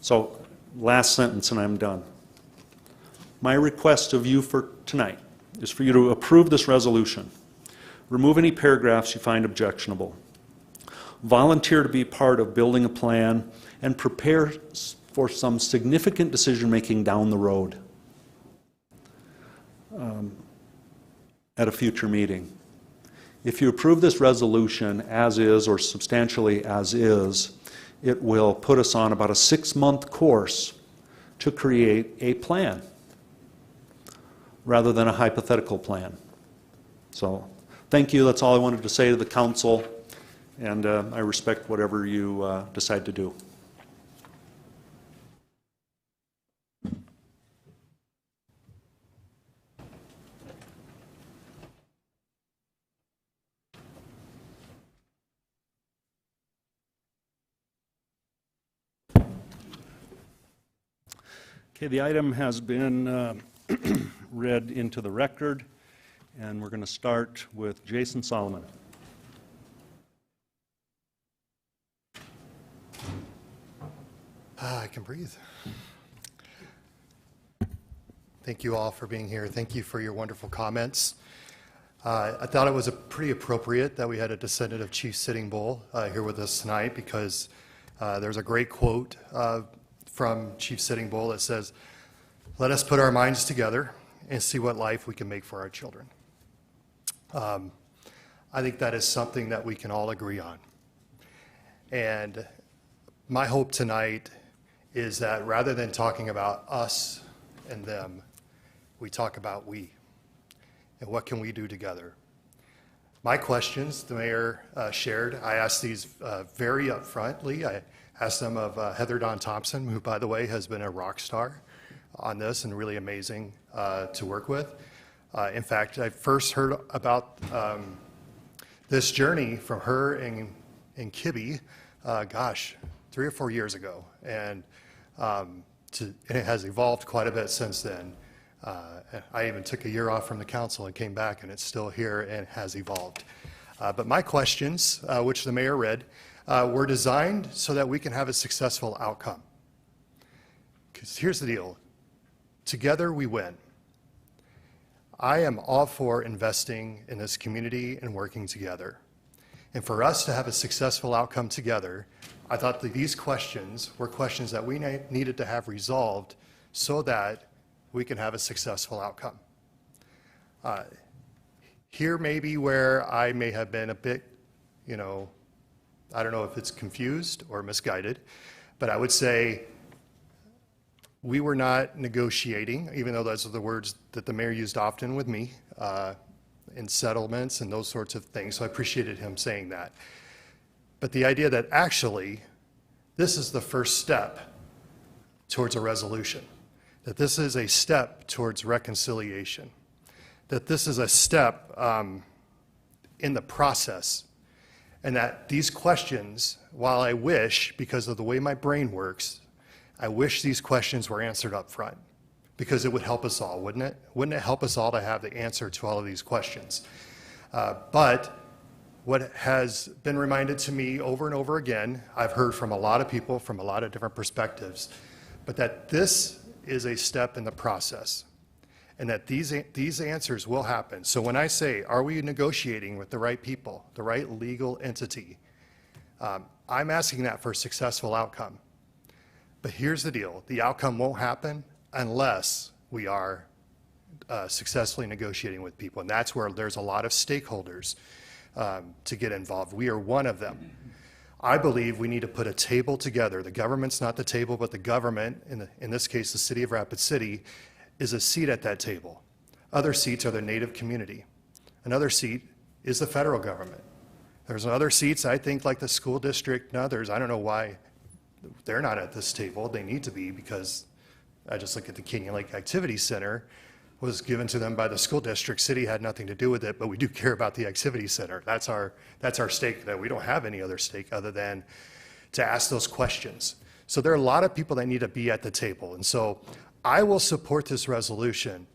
So, last sentence and I'm done. My request of you for tonight is for you to approve this resolution. Remove any paragraphs you find objectionable. Volunteer to be part of building a plan and prepare for some significant decision-making down the road at a future meeting. If you approve this resolution as is or substantially as is, it will put us on about a 6-month course to create a plan rather than a hypothetical plan. So thank you. That's all I wanted to say to the council, and I respect whatever you decide to do. Okay, the item has been read into the record, and we're going to start with Jason Solomon. I can breathe. Thank you all for being here. Thank you for your wonderful comments. I thought it was pretty appropriate that we had a descendant of Chief Sitting Bull here with us tonight, because there's a great quote from Chief Sitting Bull that says, "Let us put our minds together and see what life we can make for our children." I think that is something that we can all agree on. And my hope tonight is that rather than talking about us and them, we talk about we and what can we do together. My questions, the mayor shared, I asked these very upfrontly. I asked them of Heather Dawn Thompson, who, by the way, has been a rock star on this and really amazing to work with. In fact, I first heard about this journey from her and Kibby, 3 or 4 years ago, and it has evolved quite a bit since then. I even took a year off from the council and came back, and it's still here and has evolved. But my questions, which the mayor read, were designed so that we can have a successful outcome. Because here's the deal. Together we win. I am all for investing in this community and working together. And for us to have a successful outcome together, I thought that these questions were questions that we needed to have resolved so that we can have a successful outcome. Here may be where I may have been a bit, I don't know if it's confused or misguided, but I would say we were not negotiating, even though those are the words that the mayor used often with me, in settlements and those sorts of things, so I appreciated him saying that. But the idea that actually this is the first step towards a resolution, that this is a step towards reconciliation, that this is a step in the process, and that these questions, while I wish, because of the way my brain works, I wish these questions were answered up front, because it would help us all, wouldn't it? Wouldn't it help us all to have the answer to all of these questions? But what has been reminded to me over and over again, I've heard from a lot of people from a lot of different perspectives, but that this is a step in the process, and that these answers will happen. So when I say, are we negotiating with the right people, the right legal entity, I'm asking that for a successful outcome. But here's the deal. The outcome won't happen unless we are successfully negotiating with people. And that's where there's a lot of stakeholders to get involved. We are one of them. I believe we need to put a table together. The government's not the table, but the government, in this case, the city of Rapid City, is a seat at that table. Other seats are the Native community. Another seat is the federal government. There's other seats, I think, like the school district and others. I don't know why they're not at this table. They need to be, because I just look at the Canyon Lake Activity Center was given to them by the school district. City had nothing to do with it, but we do care about the activity center. That's our stake. That we don't have any other stake other than to ask those questions. So there are a lot of people that need to be at the table. And so I will support this resolution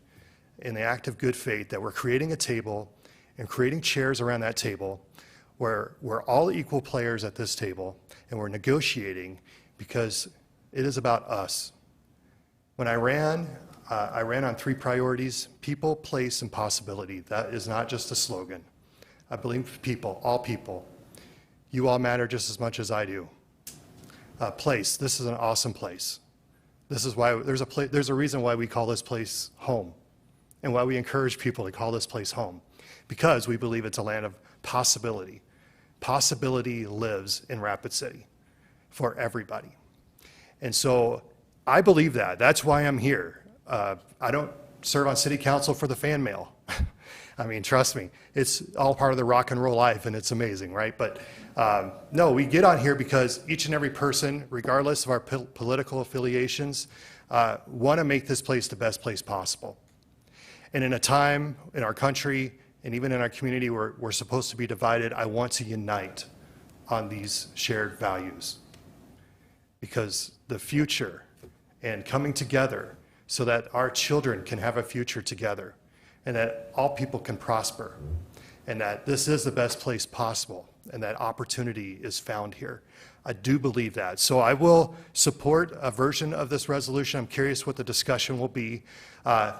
in the act of good faith that we're creating a table and creating chairs around that table where we're all equal players at this table and we're negotiating, because it is about us. When I ran, I ran on 3 priorities: people, place, and possibility. That is not just a slogan. I believe people, all people. You all matter just as much as I do. Place, this is an awesome place. This is why there's a reason why we call this place home, and why we encourage people to call this place home, because we believe it's a land of possibility. Possibility lives in Rapid City for everybody. And so I believe that. That's why I'm here. I don't serve on city council for the fan mail. I mean, trust me, it's all part of the rock and roll life, and it's amazing, right? But no, we get on here because each and every person, regardless of our political affiliations, want to make this place the best place possible. And in a time in our country and even in our community where we're supposed to be divided, I want to unite on these shared values. Because the future and coming together so that our children can have a future together, and that all people can prosper, and that this is the best place possible, and that opportunity is found here. I do believe that. So I will support a version of this resolution. I'm curious what the discussion will be,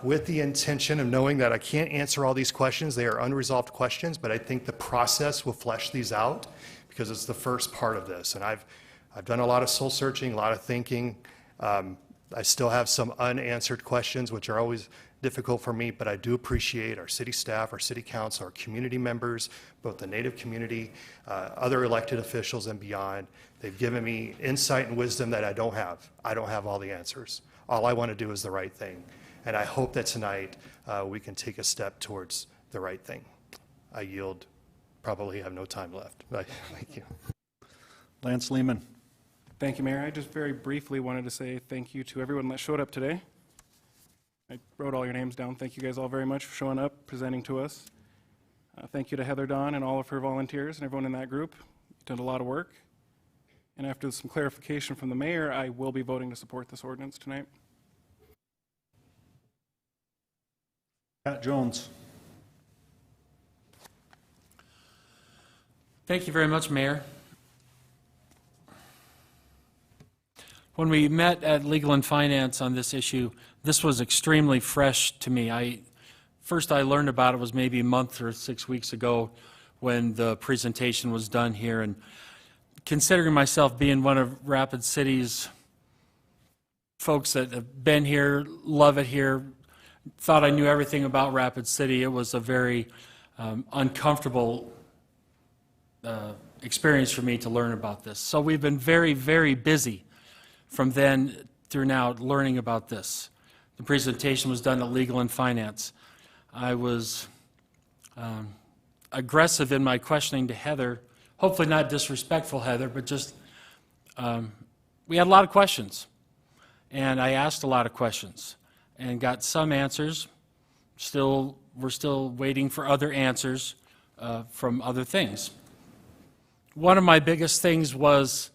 with the intention of knowing that I can't answer all these questions. They are unresolved questions, but I think the process will flesh these out, because it's the first part of this. And I've done a lot of soul searching, a lot of thinking. I still have some unanswered questions, which are always difficult for me, but I do appreciate our city staff, our city council, our community members, both the Native community, other elected officials and beyond. They've given me insight and wisdom that I don't have. I don't have all the answers. All I want to do is the right thing. And I hope that tonight we can take a step towards the right thing. I yield. Probably have no time left. Thank you. Lance Lehman. Thank you, Mayor. I just very briefly wanted to say thank you to everyone that showed up today. I wrote all your names down. Thank you guys all very much for showing up, presenting to us. Thank you to Heather Dawn and all of her volunteers and everyone in that group. You did a lot of work. And after some clarification from the mayor, I will be voting to support this ordinance tonight. Pat Jones. Thank you very much, Mayor. When we met at Legal and Finance on this issue, this was extremely fresh to me. First I learned about it was maybe a month or 6 weeks ago when the presentation was done here, and considering myself being one of Rapid City's folks that have been here, love it here, thought I knew everything about Rapid City, it was a very uncomfortable experience for me to learn about this. So we've been very, very busy from then through now learning about this. The presentation was done at Legal and Finance. I was aggressive in my questioning to Heather, hopefully not disrespectful Heather, but just, we had a lot of questions. And I asked a lot of questions and got some answers. We're still waiting for other answers from other things. One of my biggest things was,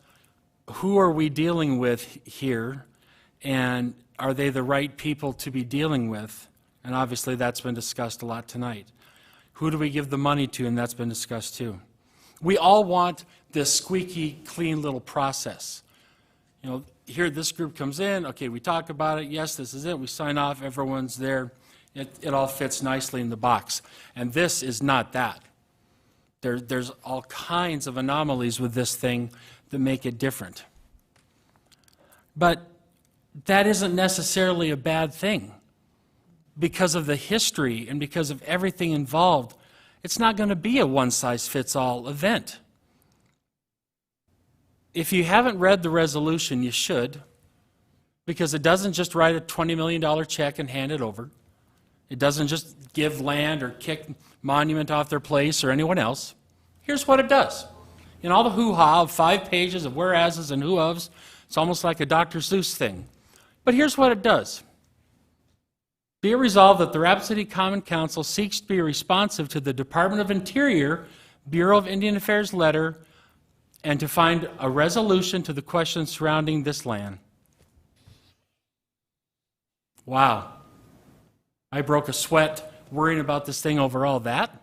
who are we dealing with here, and are they the right people to be dealing with? And obviously that's been discussed a lot tonight. Who do we give the money to? And that's been discussed too. We all want this squeaky clean little process. You know, here this group comes in, okay, we talk about it, yes, this is it, we sign off, everyone's there, it all fits nicely in the box. And this is not that. There's all kinds of anomalies with this thing that make it different. But that isn't necessarily a bad thing. Because of the history and because of everything involved, it's not going to be a one-size-fits-all event. If you haven't read the resolution, you should, because it doesn't just write a $20 million check and hand it over. It doesn't just give land or kick Monument off their place or anyone else. Here's what it does. In all the hoo-ha of 5 pages of whereases and who-ofs, it's almost like a Dr. Seuss thing. But here's what it does. Be it resolved that the Rapid City Common Council seeks to be responsive to the Department of Interior, Bureau of Indian Affairs letter, and to find a resolution to the questions surrounding this land. Wow. I broke a sweat worrying about this thing over all that.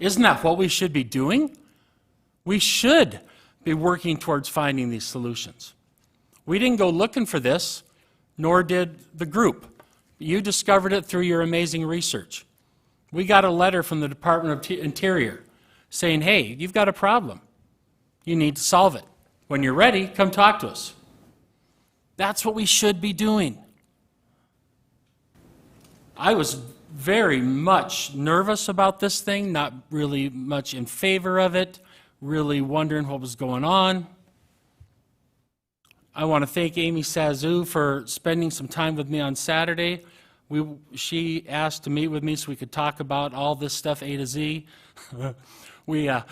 Isn't that what we should be doing? We should be working towards finding these solutions. We didn't go looking for this, nor did the group. You discovered it through your amazing research. We got a letter from the Department of Interior saying, hey, you've got a problem. You need to solve it. When you're ready, come talk to us. That's what we should be doing. I was very much nervous about this thing, not really much in favor of it, really wondering what was going on. I want to thank Amy Sazoo for spending some time with me on Saturday. She asked to meet with me so we could talk about all this stuff A to Z. We're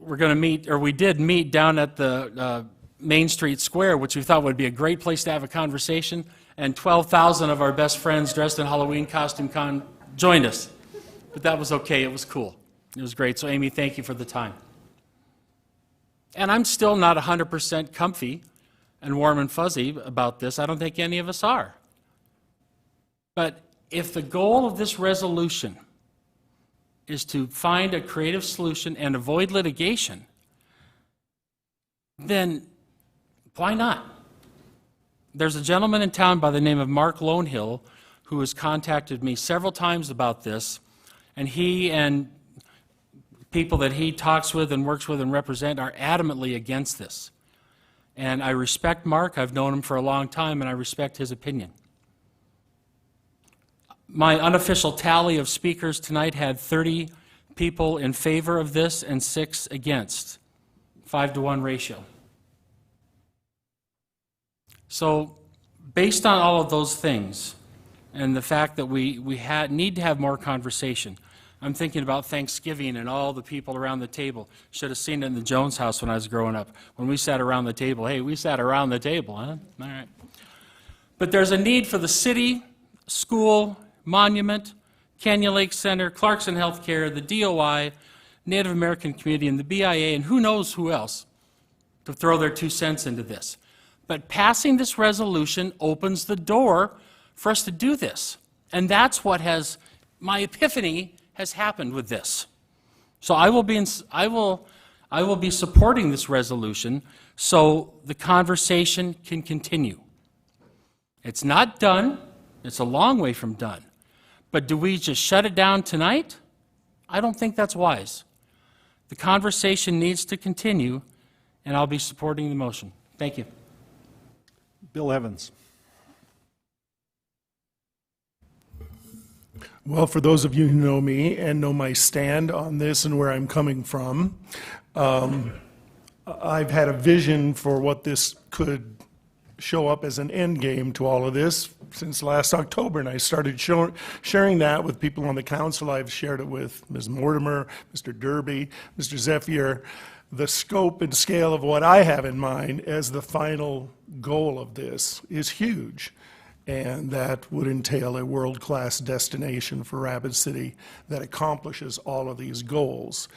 going to meet, or we did meet down at the Main Street Square, which we thought would be a great place to have a conversation, and 12,000 of our best friends dressed in Halloween costume joined us. But that was okay, it was cool. It was great, so Amy, thank you for the time. And I'm still not 100% comfy and warm and fuzzy about this. I don't think any of us are. But if the goal of this resolution is to find a creative solution and avoid litigation, then why not? There's a gentleman in town by the name of Mark Lonehill who has contacted me several times about this, and he and people that he talks with and works with and represent are adamantly against this. And I respect Mark. I've known him for a long time, and I respect his opinion. My unofficial tally of speakers tonight had 30 people in favor of this and 6 against, 5-to-1 ratio. So based on all of those things and the fact that we need to have more conversation, I'm thinking about Thanksgiving and all the people around the table. Should have seen it in the Jones house when I was growing up. When we sat around the table, hey, we sat around the table, huh? All right. But there's a need for the city, school, monument, Canyon Lake Center, Clarkson Healthcare, the DOI, Native American community, and the BIA, and who knows who else, to throw their 2 cents into this. But passing this resolution opens the door for us to do this. And that's what my epiphany has happened with this. So I will be supporting this resolution so the conversation can continue. It's not done. It's a long way from done. But do we just shut it down tonight? I don't think that's wise. The conversation needs to continue, and I'll be supporting the motion. Thank you. Bill Evans. Well, for those of you who know me and know my stand on this and where I'm coming from, I've had a vision for what this could show up as an end game to all of this since last October, and I started sharing that with people on the council. I've shared it with Ms. Mortimer, Mr. Derby, Mr. Zephyr, the scope and scale of what I have in mind as the final goal of this is huge, and that would entail a world-class destination for Rapid City that accomplishes all of these goals.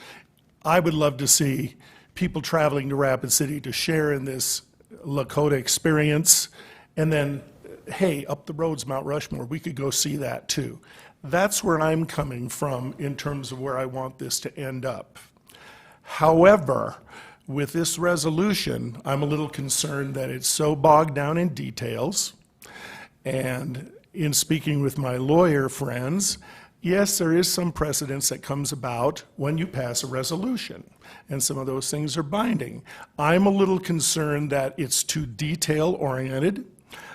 I would love to see people traveling to Rapid City to share in this Lakota experience, and then, hey, up the road's Mount Rushmore, we could go see that too. That's where I'm coming from in terms of where I want this to end up. However, with this resolution, I'm a little concerned that it's so bogged down in details, and in speaking with my lawyer friends, yes, there is some precedence that comes about when you pass a resolution, and some of those things are binding. I'm a little concerned that it's too detail-oriented.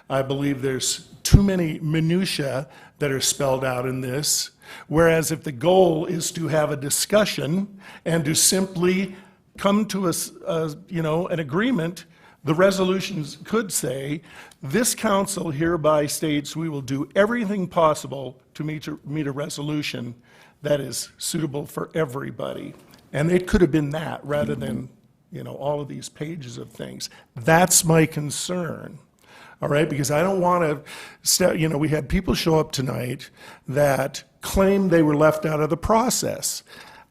I believe there's too many minutiae that are spelled out in this, whereas if the goal is to have a discussion and to simply come to an agreement, the resolutions could say, this council hereby states we will do everything possible to meet a resolution that is suitable for everybody. And it could have been that rather than, all of these pages of things. That's my concern. All right, because I don't want to, we had people show up tonight that claimed they were left out of the process.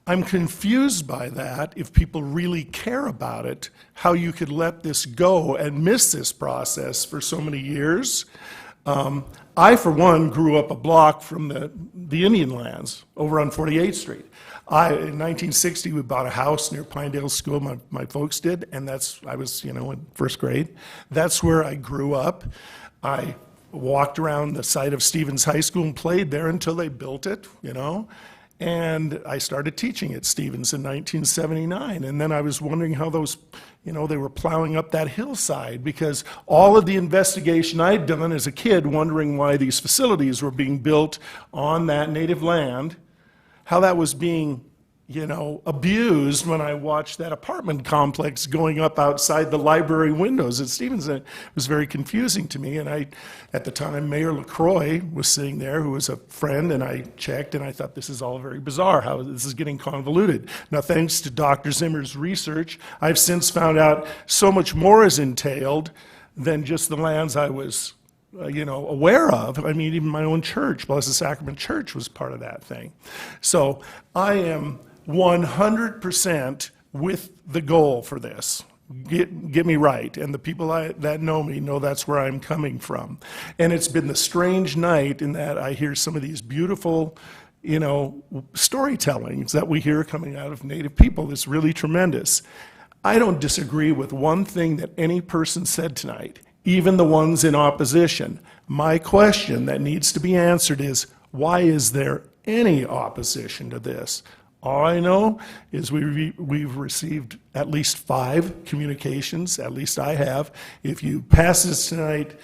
I'm confused by that if people really care about it, how you could let this go and miss this process for so many years. I, for one, grew up a block from the Indian lands over on 48th Street. In 1960, we bought a house near Pinedale School, my folks did, and I was, in first grade. That's where I grew up. I walked around the site of Stevens High School and played there until they built it, And I started teaching at Stevens in 1979. And then I was wondering how those, they were plowing up that hillside, because all of the investigation I'd done as a kid, wondering why these facilities were being built on that native land, how that was being abused when I watched that apartment complex going up outside the library windows at Stevens. It was very confusing to me. And at the time, Mayor LaCroix was sitting there, who was a friend, and I checked, and I thought, this is all very bizarre, how this is getting convoluted. Now, thanks to Dr. Zimmer's research, I've since found out so much more is entailed than just the lands I was aware of. I mean, even my own church, Blessed Sacrament Church, was part of that thing. So I am 100% with the goal for this. Get me right. And the people that know me know that's where I'm coming from. And it's been the strange night in that I hear some of these beautiful, storytellings that we hear coming out of Native people. It's really tremendous. I don't disagree with one thing that any person said tonight, even the ones in opposition. My question that needs to be answered is, why is there any opposition to this? All I know is we've received at least 5 communications, at least I have. If you pass this tonight,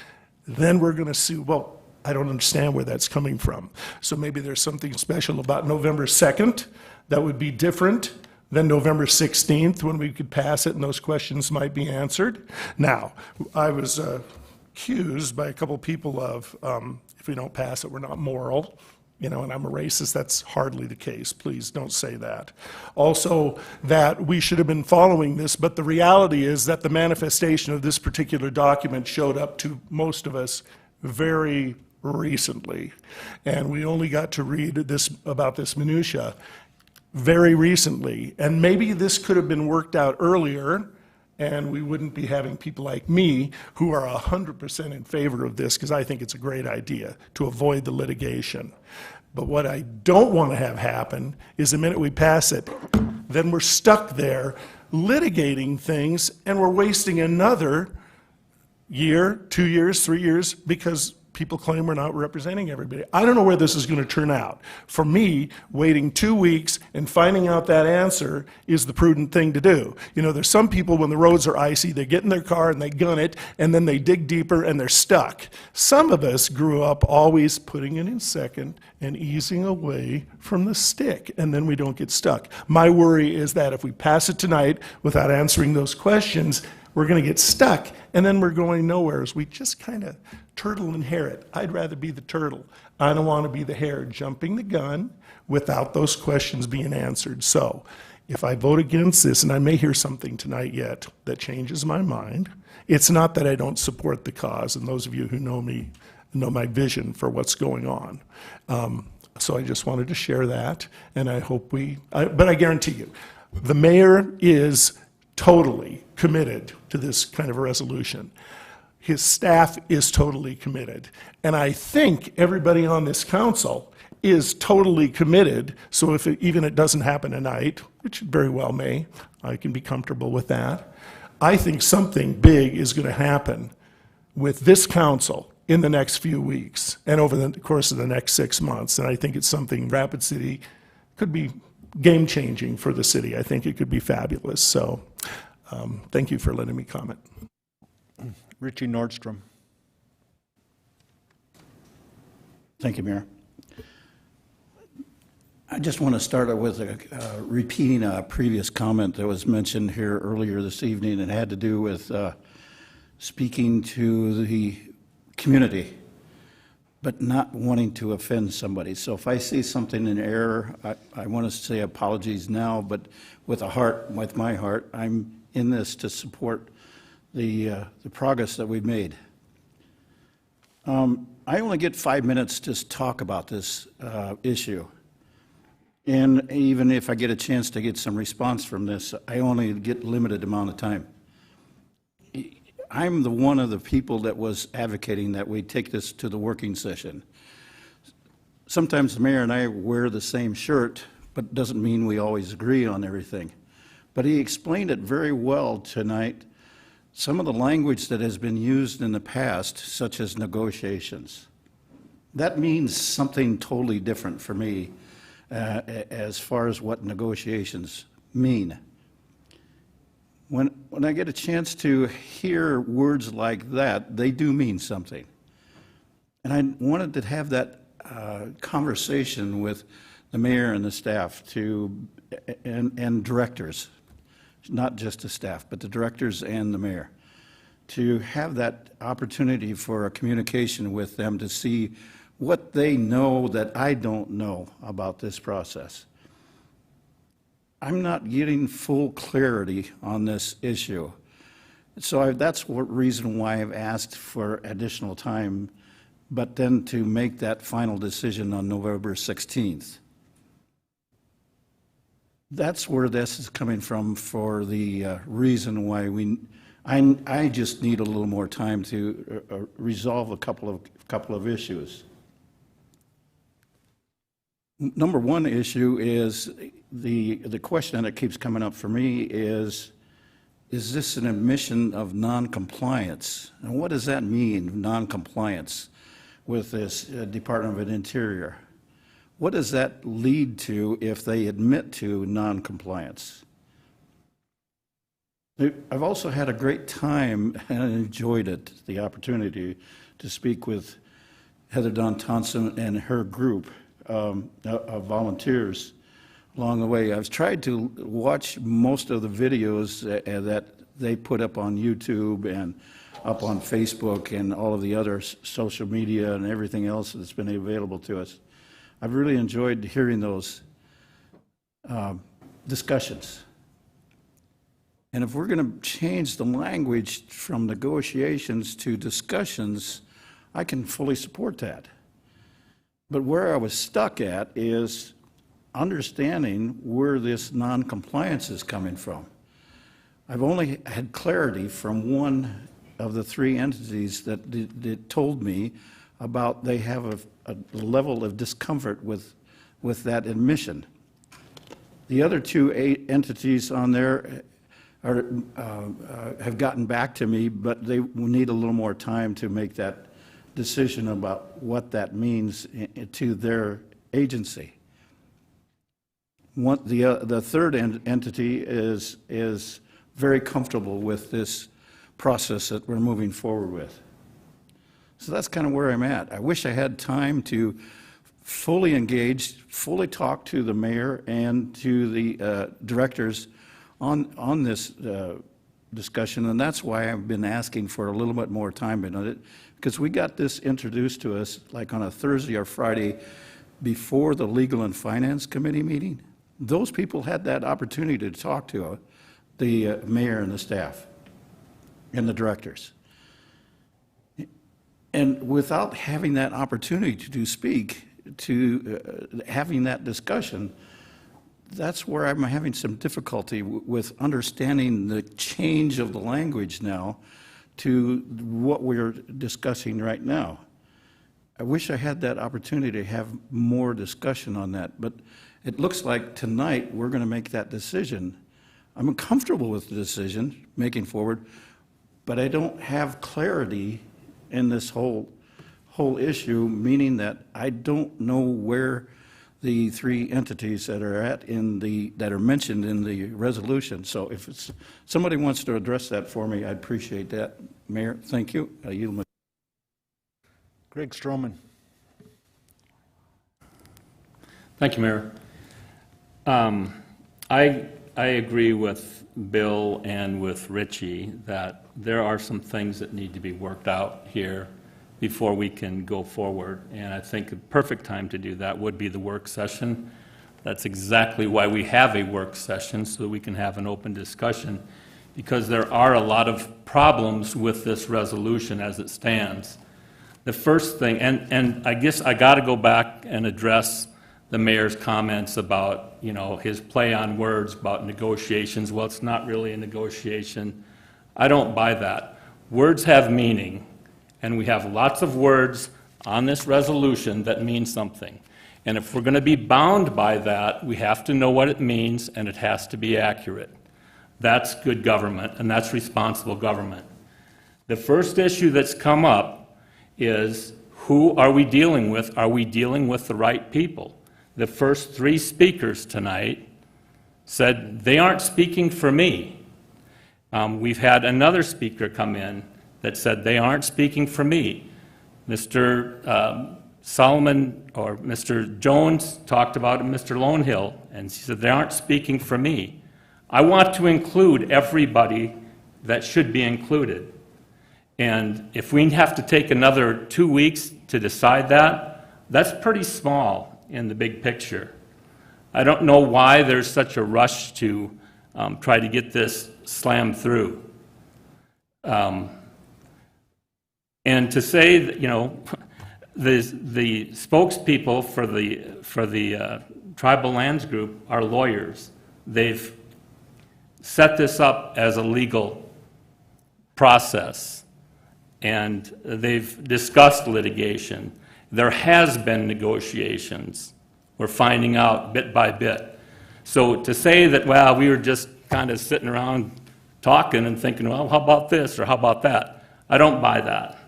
then we're going to sue. Well, I don't understand where that's coming from. So maybe there's something special about November 2nd that would be different than November 16th, when we could pass it and those questions might be answered. Now, I was accused by a couple people of, if we don't pass it, we're not moral. And I'm a racist. That's hardly the case. Please don't say that. Also, that we should have been following this, but the reality is that the manifestation of this particular document showed up to most of us very recently. And we only got to read about this minutia very recently. And maybe this could have been worked out earlier, and we wouldn't be having people like me who are 100% in favor of this, because I think it's a great idea to avoid the litigation. But what I don't want to have happen is the minute we pass it, then we're stuck there litigating things, and we're wasting another year, 2 years, 3 years, because people claim we're not representing everybody. I don't know where this is going to turn out. For me, waiting 2 weeks and finding out that answer is the prudent thing to do. There's some people, when the roads are icy, they get in their car and they gun it, and then they dig deeper and they're stuck. Some of us grew up always putting it in second and easing away from the stick, and then we don't get stuck. My worry is that if we pass it tonight without answering those questions, we're going to get stuck, and then we're going nowhere as we just kind of turtle and hare it. I'd rather be the turtle. I don't want to be the hare jumping the gun without those questions being answered. So if I vote against this, and I may hear something tonight yet that changes my mind, it's not that I don't support the cause, and those of you who know me know my vision for what's going on. So I just wanted to share that, and I hope but I guarantee you, the mayor is totally committed to this kind of a resolution. His staff is totally committed. And I think everybody on this council is totally committed. So if even it doesn't happen tonight, which it very well may, I can be comfortable with that. I think something big is going to happen with this council in the next few weeks and over the course of the next 6 months. And I think it's something Rapid City could be game-changing for the city. I think it could be fabulous. So thank you for letting me comment. Richie Nordstrom. Thank you, Mayor. I just want to start with repeating a previous comment that was mentioned here earlier this evening. It had to do with speaking to the community, but not wanting to offend somebody. So if I say something in error, I want to say apologies now, but with my heart, I'm in this to support the progress that we've made. I only get 5 minutes to talk about this issue. And even if I get a chance to get some response from this, I only get limited amount of time. I'm one of the people that was advocating that we take this to the working session. Sometimes the mayor and I wear the same shirt, but it doesn't mean we always agree on everything. But he explained it very well tonight some of the language that has been used in the past, such as negotiations. That means something totally different for me as far as what negotiations mean. When I get a chance to hear words like that, they do mean something. And I wanted to have that conversation with the mayor and the staff and directors, not just the staff, but the directors and the mayor, to have that opportunity for a communication with them to see what they know that I don't know about this process. I'm not getting full clarity on this issue. So that's the reason why I've asked for additional time, but then to make that final decision on November 16th. That's where this is coming from for the reason why I just need a little more time to resolve a couple of issues. Number one issue is the question that keeps coming up for me is this an admission of noncompliance? And what does that mean, noncompliance, with this Department of the Interior? What does that lead to if they admit to noncompliance? I've also had a great time and enjoyed it, the opportunity to speak with Heather Dawn Thompson and her group of volunteers along the way. I've tried to watch most of the videos that they put up on YouTube and up on Facebook and all of the other social media and everything else that's been available to us. I've really enjoyed hearing those discussions. And if we're going to change the language from negotiations to discussions, I can fully support that. But where I was stuck at is understanding where this noncompliance is coming from. I've only had clarity from one of the three entities that told me about they have a level of discomfort with that admission. The other two entities on there have gotten back to me, but they need a little more time to make that decision about what that means to their agency. The third entity is very comfortable with this process that we're moving forward with. So that's kind of where I'm at. I wish I had time to fully engage, fully talk to the mayor and to the directors on this discussion, and that's why I've been asking for a little bit more time on it, because we got this introduced to us like on a Thursday or Friday before the Legal and Finance Committee meeting. Those people had that opportunity to talk to the mayor and the staff and the directors. And without having that opportunity to speak, having that discussion, that's where I'm having some difficulty with understanding the change of the language now to what we're discussing right now. I wish I had that opportunity to have more discussion on that, but it looks like tonight we're going to make that decision. I'm comfortable with the decision making forward, but I don't have clarity in this whole issue, meaning that I don't know where the three entities that are mentioned in the resolution. So if somebody wants to address that for me, I'd appreciate that. Mayor, thank you. I yield my. Greg Stroman. Thank you, Mayor. I agree with Bill and with Richie that there are some things that need to be worked out here before we can go forward. And I think the perfect time to do that would be the work session. That's exactly why we have a work session, so that we can have an open discussion, because there are a lot of problems with this resolution as it stands. The first thing, and I guess I got to go back and address the mayor's comments about, his play on words about negotiations. Well, it's not really a negotiation. I don't buy that. Words have meaning, and we have lots of words on this resolution that mean something. And if we're going to be bound by that, we have to know what it means, and it has to be accurate. That's good government, and that's responsible government. The first issue that's come up is, who are we dealing with? Are we dealing with the right people? The first three speakers tonight said they aren't speaking for me. We've had another speaker come in that said they aren't speaking for me. Mr. Solomon or Mr. Jones talked about Mr. Lonehill, and he said they aren't speaking for me. I want to include everybody that should be included. And if we have to take another 2 weeks to decide that, that's pretty small in the big picture. I don't know why there's such a rush to try to get this slammed through. And to say that, you know, the spokespeople for the tribal lands group are lawyers. They've set this up as a legal process, and they've discussed litigation. There has been negotiations. We're finding out bit by bit. So to say that, well, we were just kind of sitting around talking and thinking, well, how about this or how about that? I don't buy that.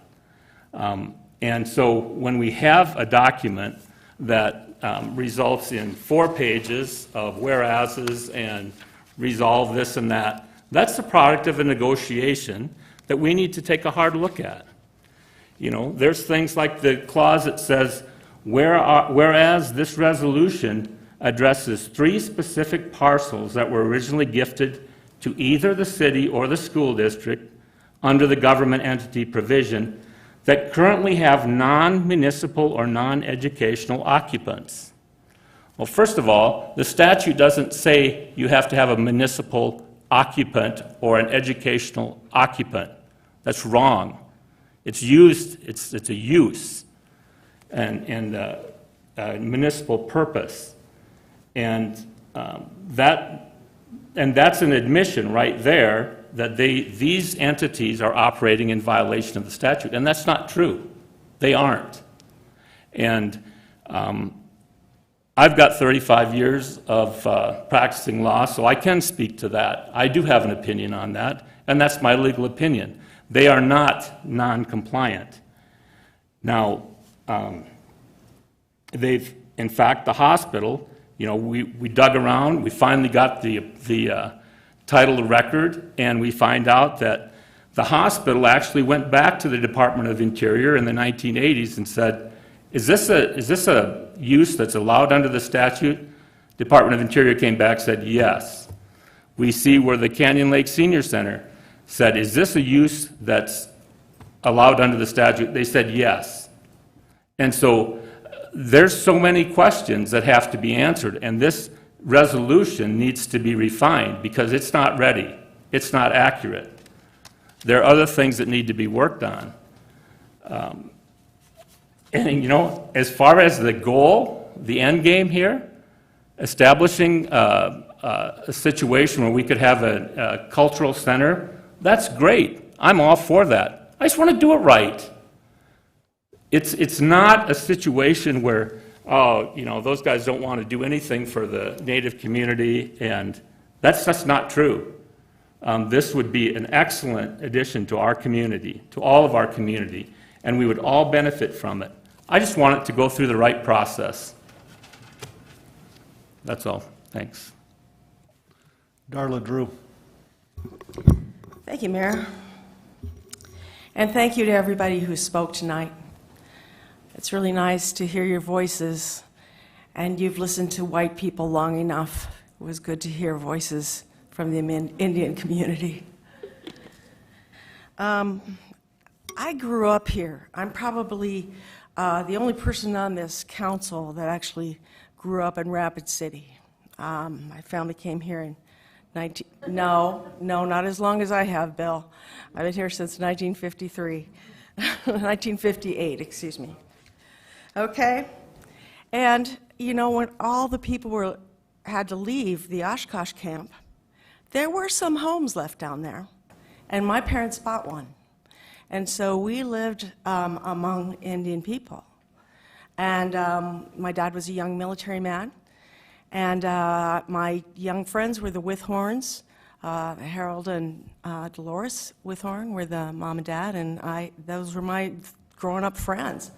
And so when we have a document that results in 4 pages of whereases and resolve this and that, that's the product of a negotiation that we need to take a hard look at. You know, there's things like the clause that says, whereas this resolution addresses 3 specific parcels that were originally gifted to either the city or the school district under the government entity provision that currently have non-municipal or non-educational occupants. Well, first of all, the statute doesn't say you have to have a municipal occupant or an educational occupant. That's wrong. It's used, it's a use and a municipal purpose. And that's an admission right there that these entities are operating in violation of the statute, and that's not true. They aren't. And I've got 35 years of practicing law, so I can speak to that. I do have an opinion on that, and that's my legal opinion. They are not non-compliant. Now, in fact, the hospital, you know, we dug around, we finally got the title of record, and we find out that the hospital actually went back to the Department of Interior in the 1980s and said, is this a use that's allowed under the statute? Department of Interior came back and said, yes. We see where the Canyon Lake Senior Center said, is this a use that's allowed under the statute? They said yes. And so there's so many questions that have to be answered, and this resolution needs to be refined because it's not ready. It's not accurate. There are other things that need to be worked on. And, you know, as far as the goal, the end game here, establishing a situation where we could have a cultural center, that's great. I'm all for that. I just want to do it right. It's not a situation where, oh, you know, those guys don't want to do anything for the Native community, and that's not true. This would be an excellent addition to our community, to all of our community, and we would all benefit from it. I just want it to go through the right process. That's all. Thanks. Darla Drew. Thank you, Mayor. And thank you to everybody who spoke tonight. It's really nice to hear your voices, and you've listened to white people long enough. It was good to hear voices from the Indian community. I grew up here. I'm probably the only person on this council that actually grew up in Rapid City. My family came here in no, not as long as I have, Bill. I've been here since 1953, 1958, excuse me. Okay? And, you know, when all the people had to leave the Oshkosh camp, there were some homes left down there, and my parents bought one. And so we lived among Indian people. And my dad was a young military man, and my young friends were the Withhorns. Harold and Dolores Withorn were the mom and dad, and those were my growing up friends.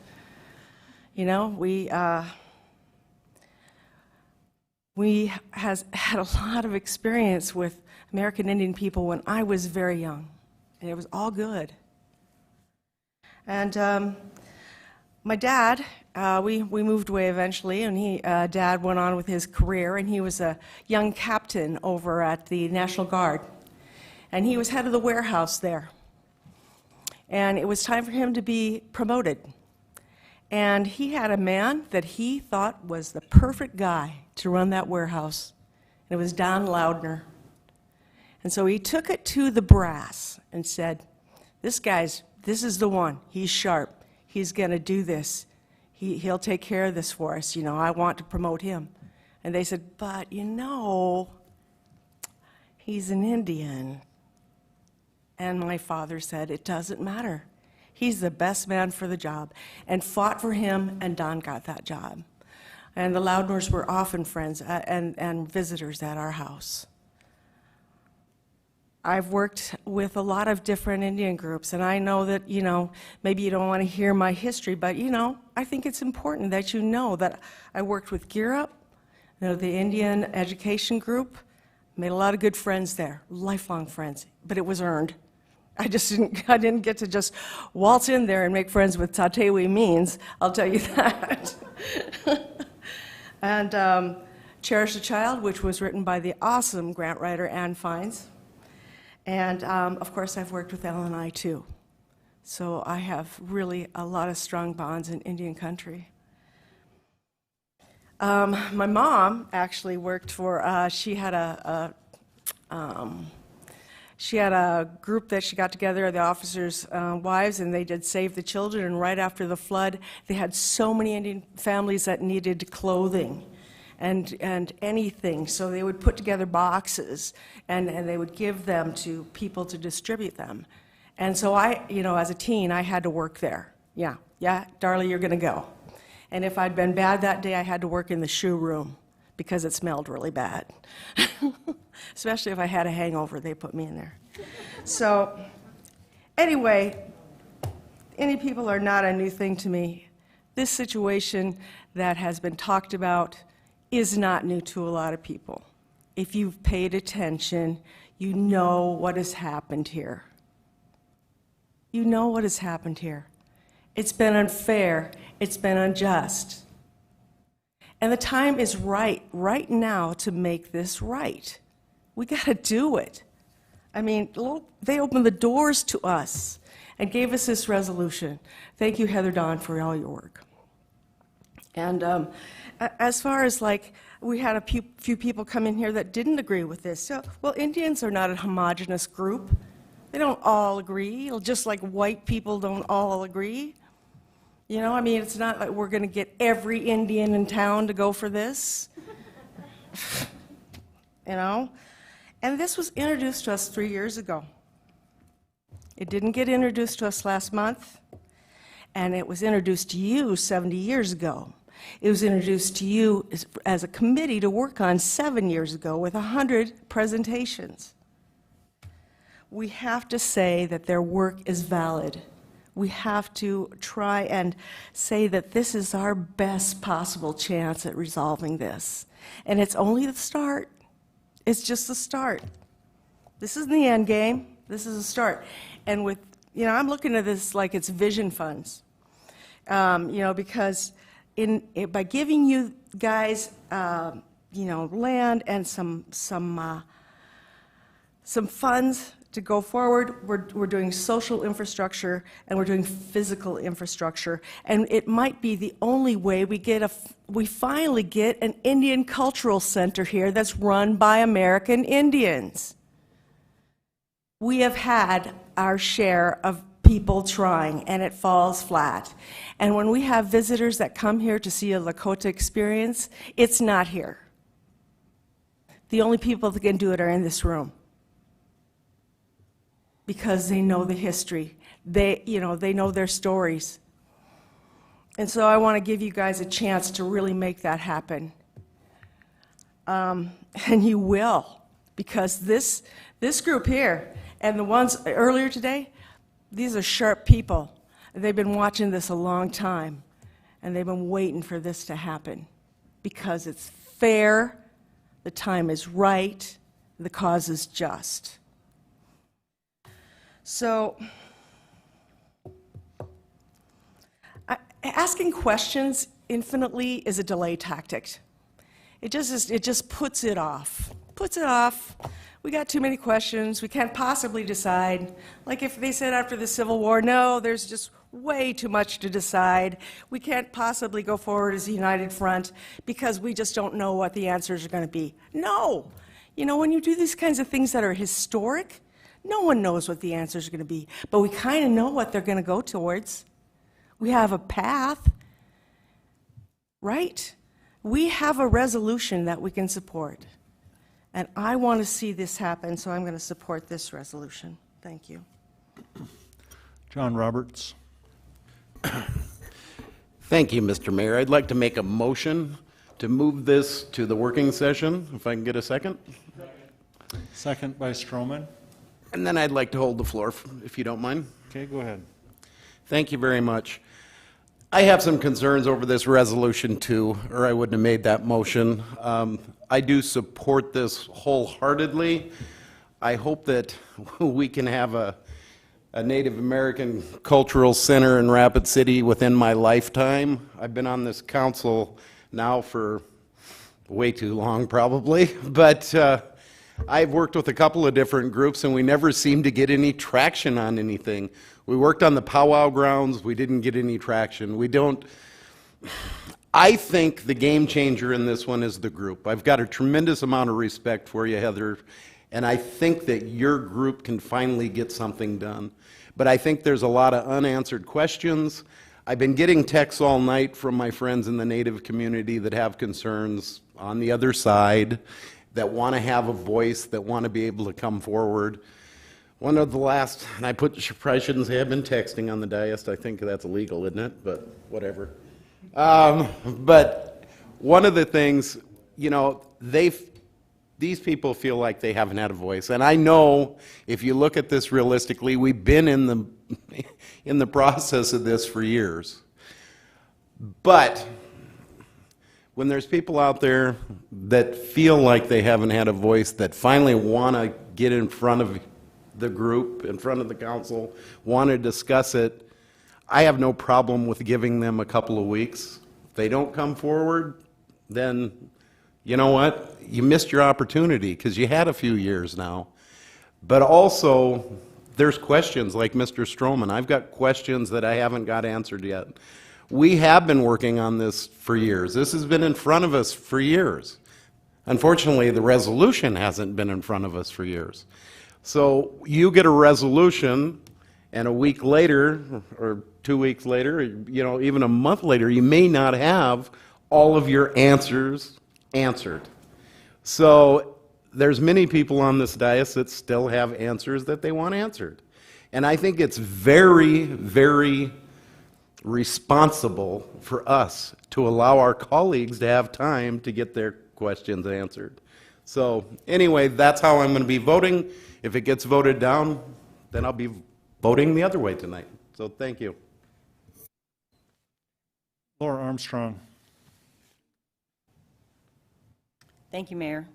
You know, we has had a lot of experience with American Indian people when I was very young, and it was all good. And my dad, we moved away eventually, and Dad went on with his career, and he was a young captain over at the National Guard, and he was head of the warehouse there. And it was time for him to be promoted. And he had a man that he thought was the perfect guy to run that warehouse. And it was Don Loudner. And so he took it to the brass and said, this is the one. He's sharp. He's going to do this. He'll take care of this for us. You know, I want to promote him. And they said, but you know, he's an Indian. And my father said, it doesn't matter. He's the best man for the job, and fought for him, and Don got that job. And the Loudners were often friends and visitors at our house. I've worked with a lot of different Indian groups, and I know that, you know, maybe you don't want to hear my history, but, you know, I think it's important that you know that I worked with Gerlach, you know, the Indian Education Group, made a lot of good friends there, lifelong friends, but it was earned. I didn't get to just waltz in there and make friends with Tatewi Means, I'll tell you that. And Cherish a Child, which was written by the awesome grant writer Ann Fines. And of course, I've worked with L&I too. So I have really a lot of strong bonds in Indian country. My mom actually worked for, she had a group that she got together, the officers' wives, and they did Save the Children. And right after the flood, they had so many Indian families that needed clothing and anything. So they would put together boxes, and they would give them to people to distribute them. And so I, you know, as a teen, I had to work there. Yeah, Darlie, you're going to go. And if I'd been bad that day, I had to work in the shoe room because it smelled really bad. Especially if I had a hangover, they put me in there. So anyway, Indian people are not a new thing to me. This situation that has been talked about is not new to a lot of people. If you've paid attention, you know what has happened here. You know what has happened here. It's been unfair. It's been unjust. And the time is right now to make this right. We got to do it. I mean, they opened the doors to us and gave us this resolution. Thank you, Heather Dawn, for all your work. And as far as like, we had a few people come in here that didn't agree with this. So, well, Indians are not a homogenous group. They don't all agree, just like white people don't all agree. You know, I mean, it's not like we're going to get every Indian in town to go for this. You know? And this was introduced to us 3 years ago. It didn't get introduced to us last month, and it was introduced to you 70 years ago. It was introduced to you as a committee to work on 7 years ago with 100 presentations. We have to say that their work is valid. We have to try and say that this is our best possible chance at resolving this. And it's only the start. It's just the start. This isn't the end game. This is a start. And with, you know, I'm looking at this like it's vision funds. You know, because by giving you guys, you know, land and some funds to go forward, we're doing social infrastructure and we're doing physical infrastructure, and it might be the only way we finally get an Indian cultural center here that's run by American Indians. We have had our share of people trying, and it falls flat. And when we have visitors that come here to see a Lakota experience, it's not here. The only people that can do it are in this room, because they know the history. They know their stories. And so I want to give you guys a chance to really make that happen. And you will. because this group here and the ones earlier today, these are sharp people. They've been watching this a long time, and they've been waiting for this to happen because it's fair, the time is right, the cause is just. So, asking questions infinitely is a delay tactic. It just puts it off. Puts it off. We got too many questions. We can't possibly decide. Like if they said after the Civil War, no, there's just way too much to decide. We can't possibly go forward as a united front because we just don't know what the answers are going to be. No. You know, when you do these kinds of things that are historic, no one knows what the answers are going to be, but we kind of know what they're going to go towards. We have a path, right? We have a resolution that we can support. And I want to see this happen, so I'm going to support this resolution. Thank you. John Roberts. Thank you, Mr. Mayor. I'd like to make a motion to move this to the working session, if I can get a second. Second by Stroman. And then I'd like to hold the floor, if you don't mind. Okay, go ahead. Thank you very much. I have some concerns over this resolution too, or I wouldn't have made that motion. I do support this wholeheartedly. I hope that we can have a Native American cultural center in Rapid City within my lifetime. I've been on this council now for way too long probably, but I've worked with a couple of different groups and we never seem to get any traction on anything. We worked on the powwow grounds, we didn't get any traction. I think the game changer in this one is the group. I've got a tremendous amount of respect for you, Heather, and I think that your group can finally get something done. But I think there's a lot of unanswered questions. I've been getting texts all night from my friends in the Native community that have concerns on the other side, that want to have a voice, that want to be able to come forward. One of the last, and I probably shouldn't say I've been texting on the dais, I think that's illegal, isn't it? But whatever. But one of the things, you know, these people feel like they haven't had a voice. And I know if you look at this realistically, we've been in the process of this for years. But when there's people out there that feel like they haven't had a voice, that finally want to get in front of the group, in front of the council, want to discuss it, I have no problem with giving them a couple of weeks. If they don't come forward, then you know what? You missed your opportunity because you had a few years now. But also, there's questions like Mr. Stroman. I've got questions that I haven't got answered yet. We have been working on this for years. This has been in front of us for years. Unfortunately, the resolution hasn't been in front of us for years. So you get a resolution, and a week later, or 2 weeks later, you know, even a month later, you may not have all of your answers answered. So there's many people on this dais that still have answers that they want answered. And I think it's very, very responsible for us to allow our colleagues to have time to get their questions answered. So anyway, that's how I'm going to be voting. If it gets voted down, then I'll be voting the other way tonight. So thank you. Laura Armstrong. Thank you, Mayor.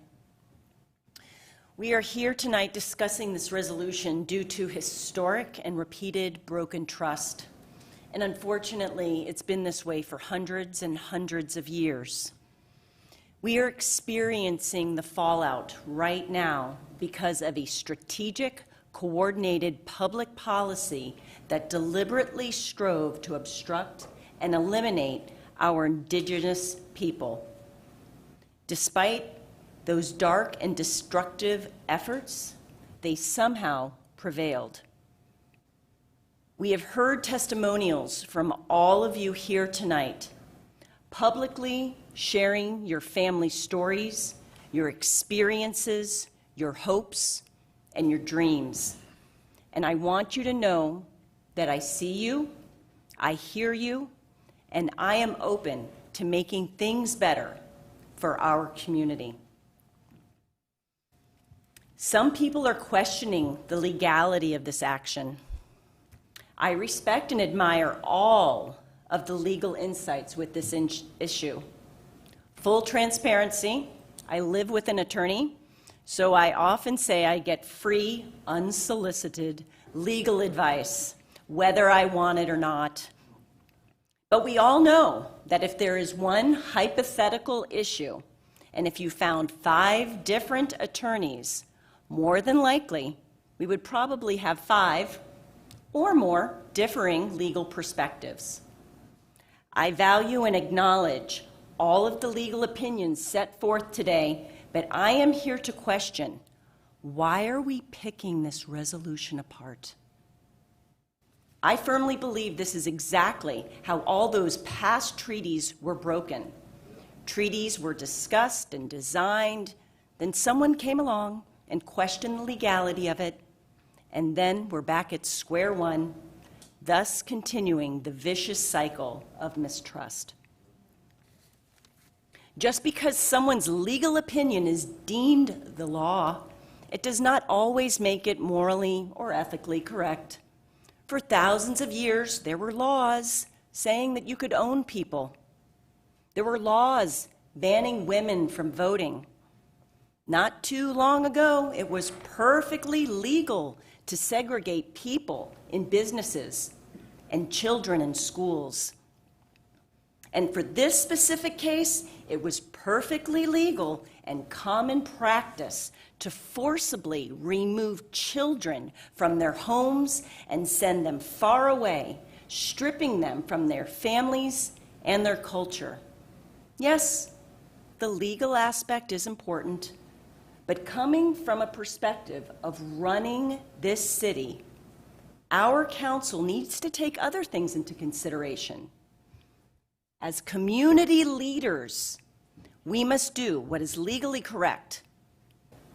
We are here tonight discussing this resolution due to historic and repeated broken trust. And unfortunately, it's been this way for hundreds and hundreds of years. We are experiencing the fallout right now because of a strategic, coordinated public policy that deliberately strove to obstruct and eliminate our indigenous people. Despite those dark and destructive efforts, they somehow prevailed. We have heard testimonials from all of you here tonight, publicly sharing your family stories, your experiences, your hopes, and your dreams. And I want you to know that I see you, I hear you, and I am open to making things better for our community. Some people are questioning the legality of this action. I respect and admire all of the legal insights with this issue. Full transparency, I live with an attorney, so I often say I get free, unsolicited legal advice, whether I want it or not. But we all know that if there is one hypothetical issue, and if you found 5 different attorneys, more than likely, we would probably have 5 or more differing legal perspectives. I value and acknowledge all of the legal opinions set forth today, but I am here to question, why are we picking this resolution apart? I firmly believe this is exactly how all those past treaties were broken. Treaties were discussed and designed, then someone came along and questioned the legality of it, and then we're back at square one, thus continuing the vicious cycle of mistrust. Just because someone's legal opinion is deemed the law, it does not always make it morally or ethically correct. For thousands of years, there were laws saying that you could own people. There were laws banning women from voting. Not too long ago, it was perfectly legal to segregate people in businesses and children in schools. And for this specific case, it was perfectly legal and common practice to forcibly remove children from their homes and send them far away, stripping them from their families and their culture. Yes, the legal aspect is important, but coming from a perspective of running this city, our council needs to take other things into consideration. As community leaders, we must do what is legally correct,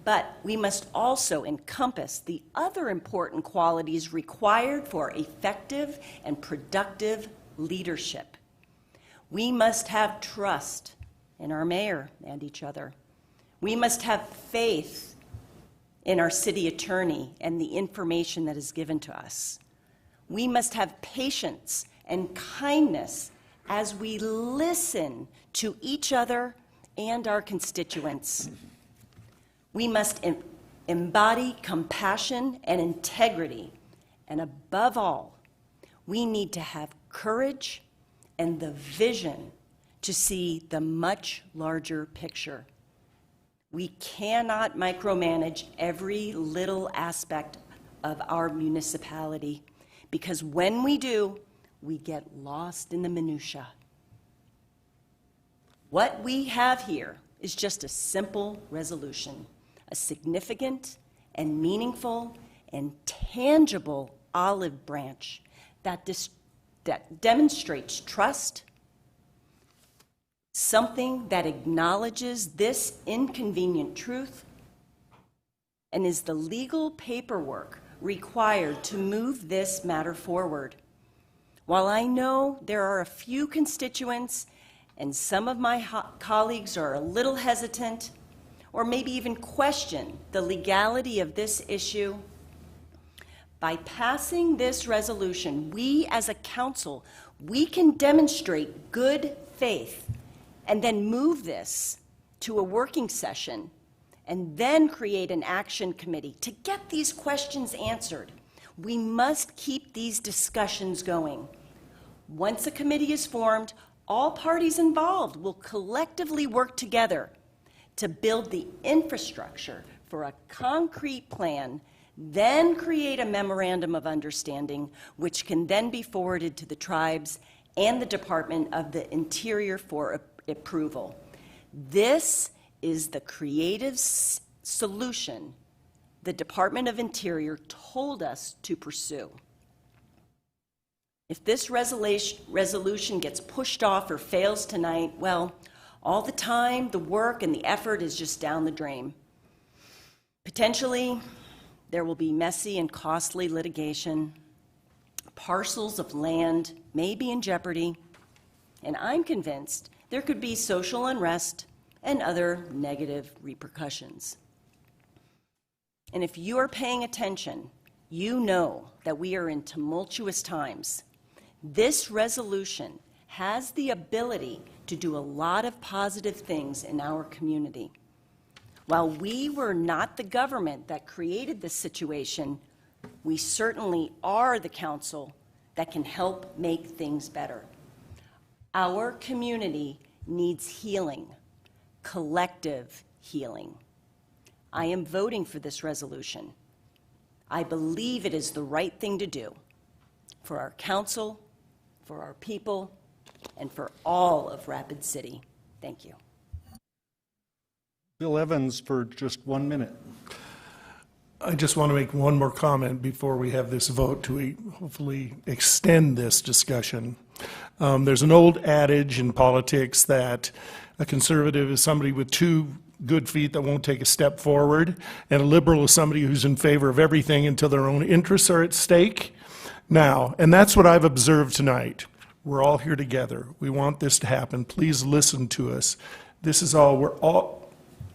but we must also encompass the other important qualities required for effective and productive leadership. We must have trust in our mayor and each other. We must have faith in our city attorney and the information that is given to us. We must have patience and kindness as we listen to each other and our constituents. We must embody compassion and integrity, and above all, we need to have courage and the vision to see the much larger picture. We cannot micromanage every little aspect of our municipality, because when we do, we get lost in the minutia. What we have here is just a simple resolution, a significant and meaningful and tangible olive branch that demonstrates trust, something that acknowledges this inconvenient truth, and is the legal paperwork required to move this matter forward. While I know there are a few constituents and some of my colleagues are a little hesitant or maybe even question the legality of this issue, by passing this resolution, we as a council, we can demonstrate good faith and then move this to a working session and then create an action committee to get these questions answered. We must keep these discussions going. Once a committee is formed, all parties involved will collectively work together to build the infrastructure for a concrete plan, then create a memorandum of understanding, which can then be forwarded to the tribes and the Department of the Interior for approval. This is the creative solution the Department of Interior told us to pursue. If this resolution gets pushed off or fails tonight, well, all the time, the work, and the effort is just down the drain. Potentially, there will be messy and costly litigation. Parcels of land may be in jeopardy, and I'm convinced there could be social unrest and other negative repercussions. And if you are paying attention, you know that we are in tumultuous times. This resolution has the ability to do a lot of positive things in our community. While we were not the government that created this situation, we certainly are the council that can help make things better. Our community needs healing, collective healing. I am voting for this resolution. I believe it is the right thing to do for our council, for our people, and for all of Rapid City. Thank you. Bill Evans for just 1 minute. I just want to make one more comment before we have this vote to hopefully extend this discussion. There's an old adage in politics that a conservative is somebody with 2 good feet that won't take a step forward, and a liberal is somebody who's in favor of everything until their own interests are at stake. Now, and that's what I've observed tonight. We're all here together. We want this to happen. Please listen to us. This is all, we're all,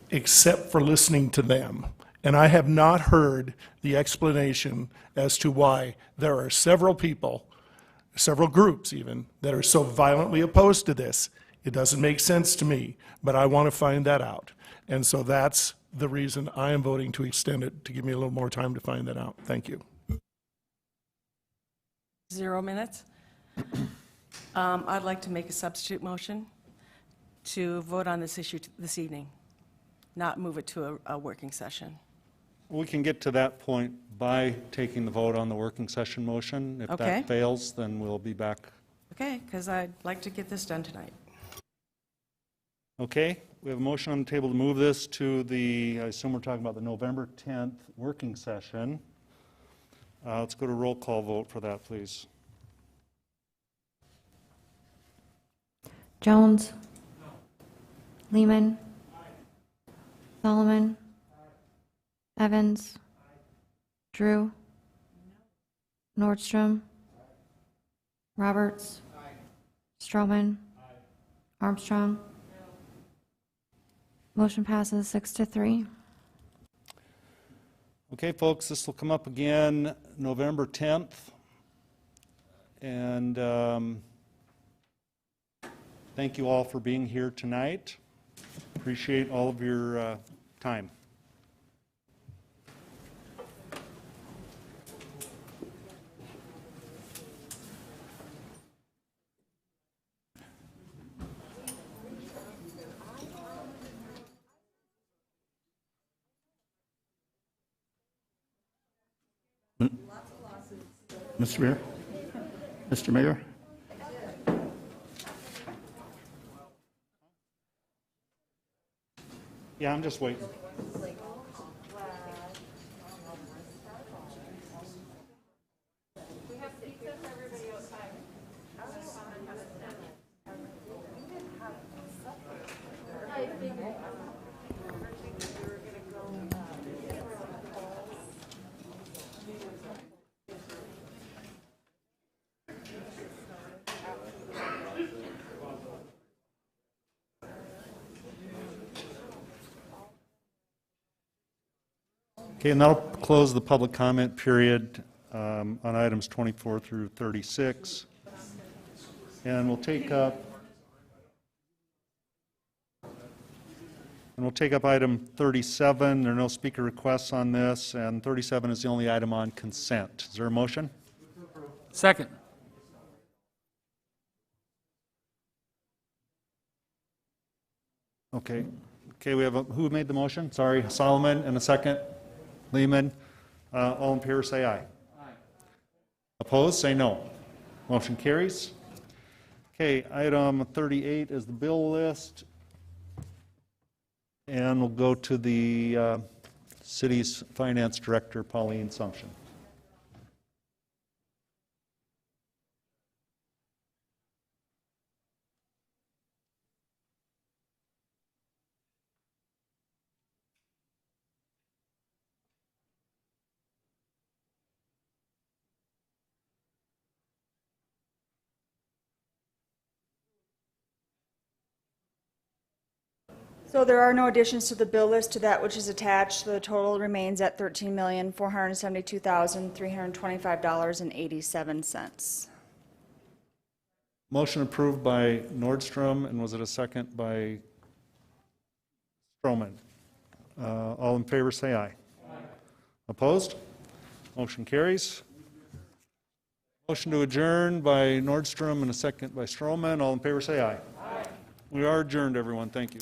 except for listening to them. And I have not heard the explanation as to why there are several people, several groups even, that are so violently opposed to this. It doesn't make sense to me, but I want to find that out. And so that's the reason I am voting to extend it, to give me a little more time to find that out. Thank you. 0 minutes. I'd like to make a substitute motion to vote on this issue this evening, not move it to a working session. We can get to that point by taking the vote on the working session motion. If Okay. that fails, then we'll be back. Okay, because I'd like to get this done tonight. Okay, we have a motion on the table to move this to the, I assume we're talking about the November 10th working session. Let's go to roll call vote for that, please. Jones. Lehman. Solomon. Evans. Drew. Nordstrom. Roberts. Stroman. Armstrong. Motion passes 6-3. Okay, folks, this will come up again November 10th. And thank you all for being here tonight. Appreciate all of your time. Mr. Mayor? Mr. Mayor? Yeah, I'm just waiting. Okay, and that'll close the public comment period on items 24 through 36. And we'll take up item 37. There are no speaker requests on this, and 37 is the only item on consent. Is there a motion? Second. Okay. Okay, we have who made the motion? Sorry, Solomon, and a second. Lehman. All in favor, say aye. Aye. Opposed, say no. Motion carries. Okay, item 38 is the bill list. And we'll go to the city's finance director, Pauline Sumption. So there are no additions to the bill list to that which is attached. The total remains at $13,472,325.87. Motion approved by Nordstrom, and was it a second by Stroman? All in favor say aye. Opposed? Motion carries. Motion to adjourn by Nordstrom and a second by Stroman. All in favor say aye. We are adjourned, everyone. Thank you.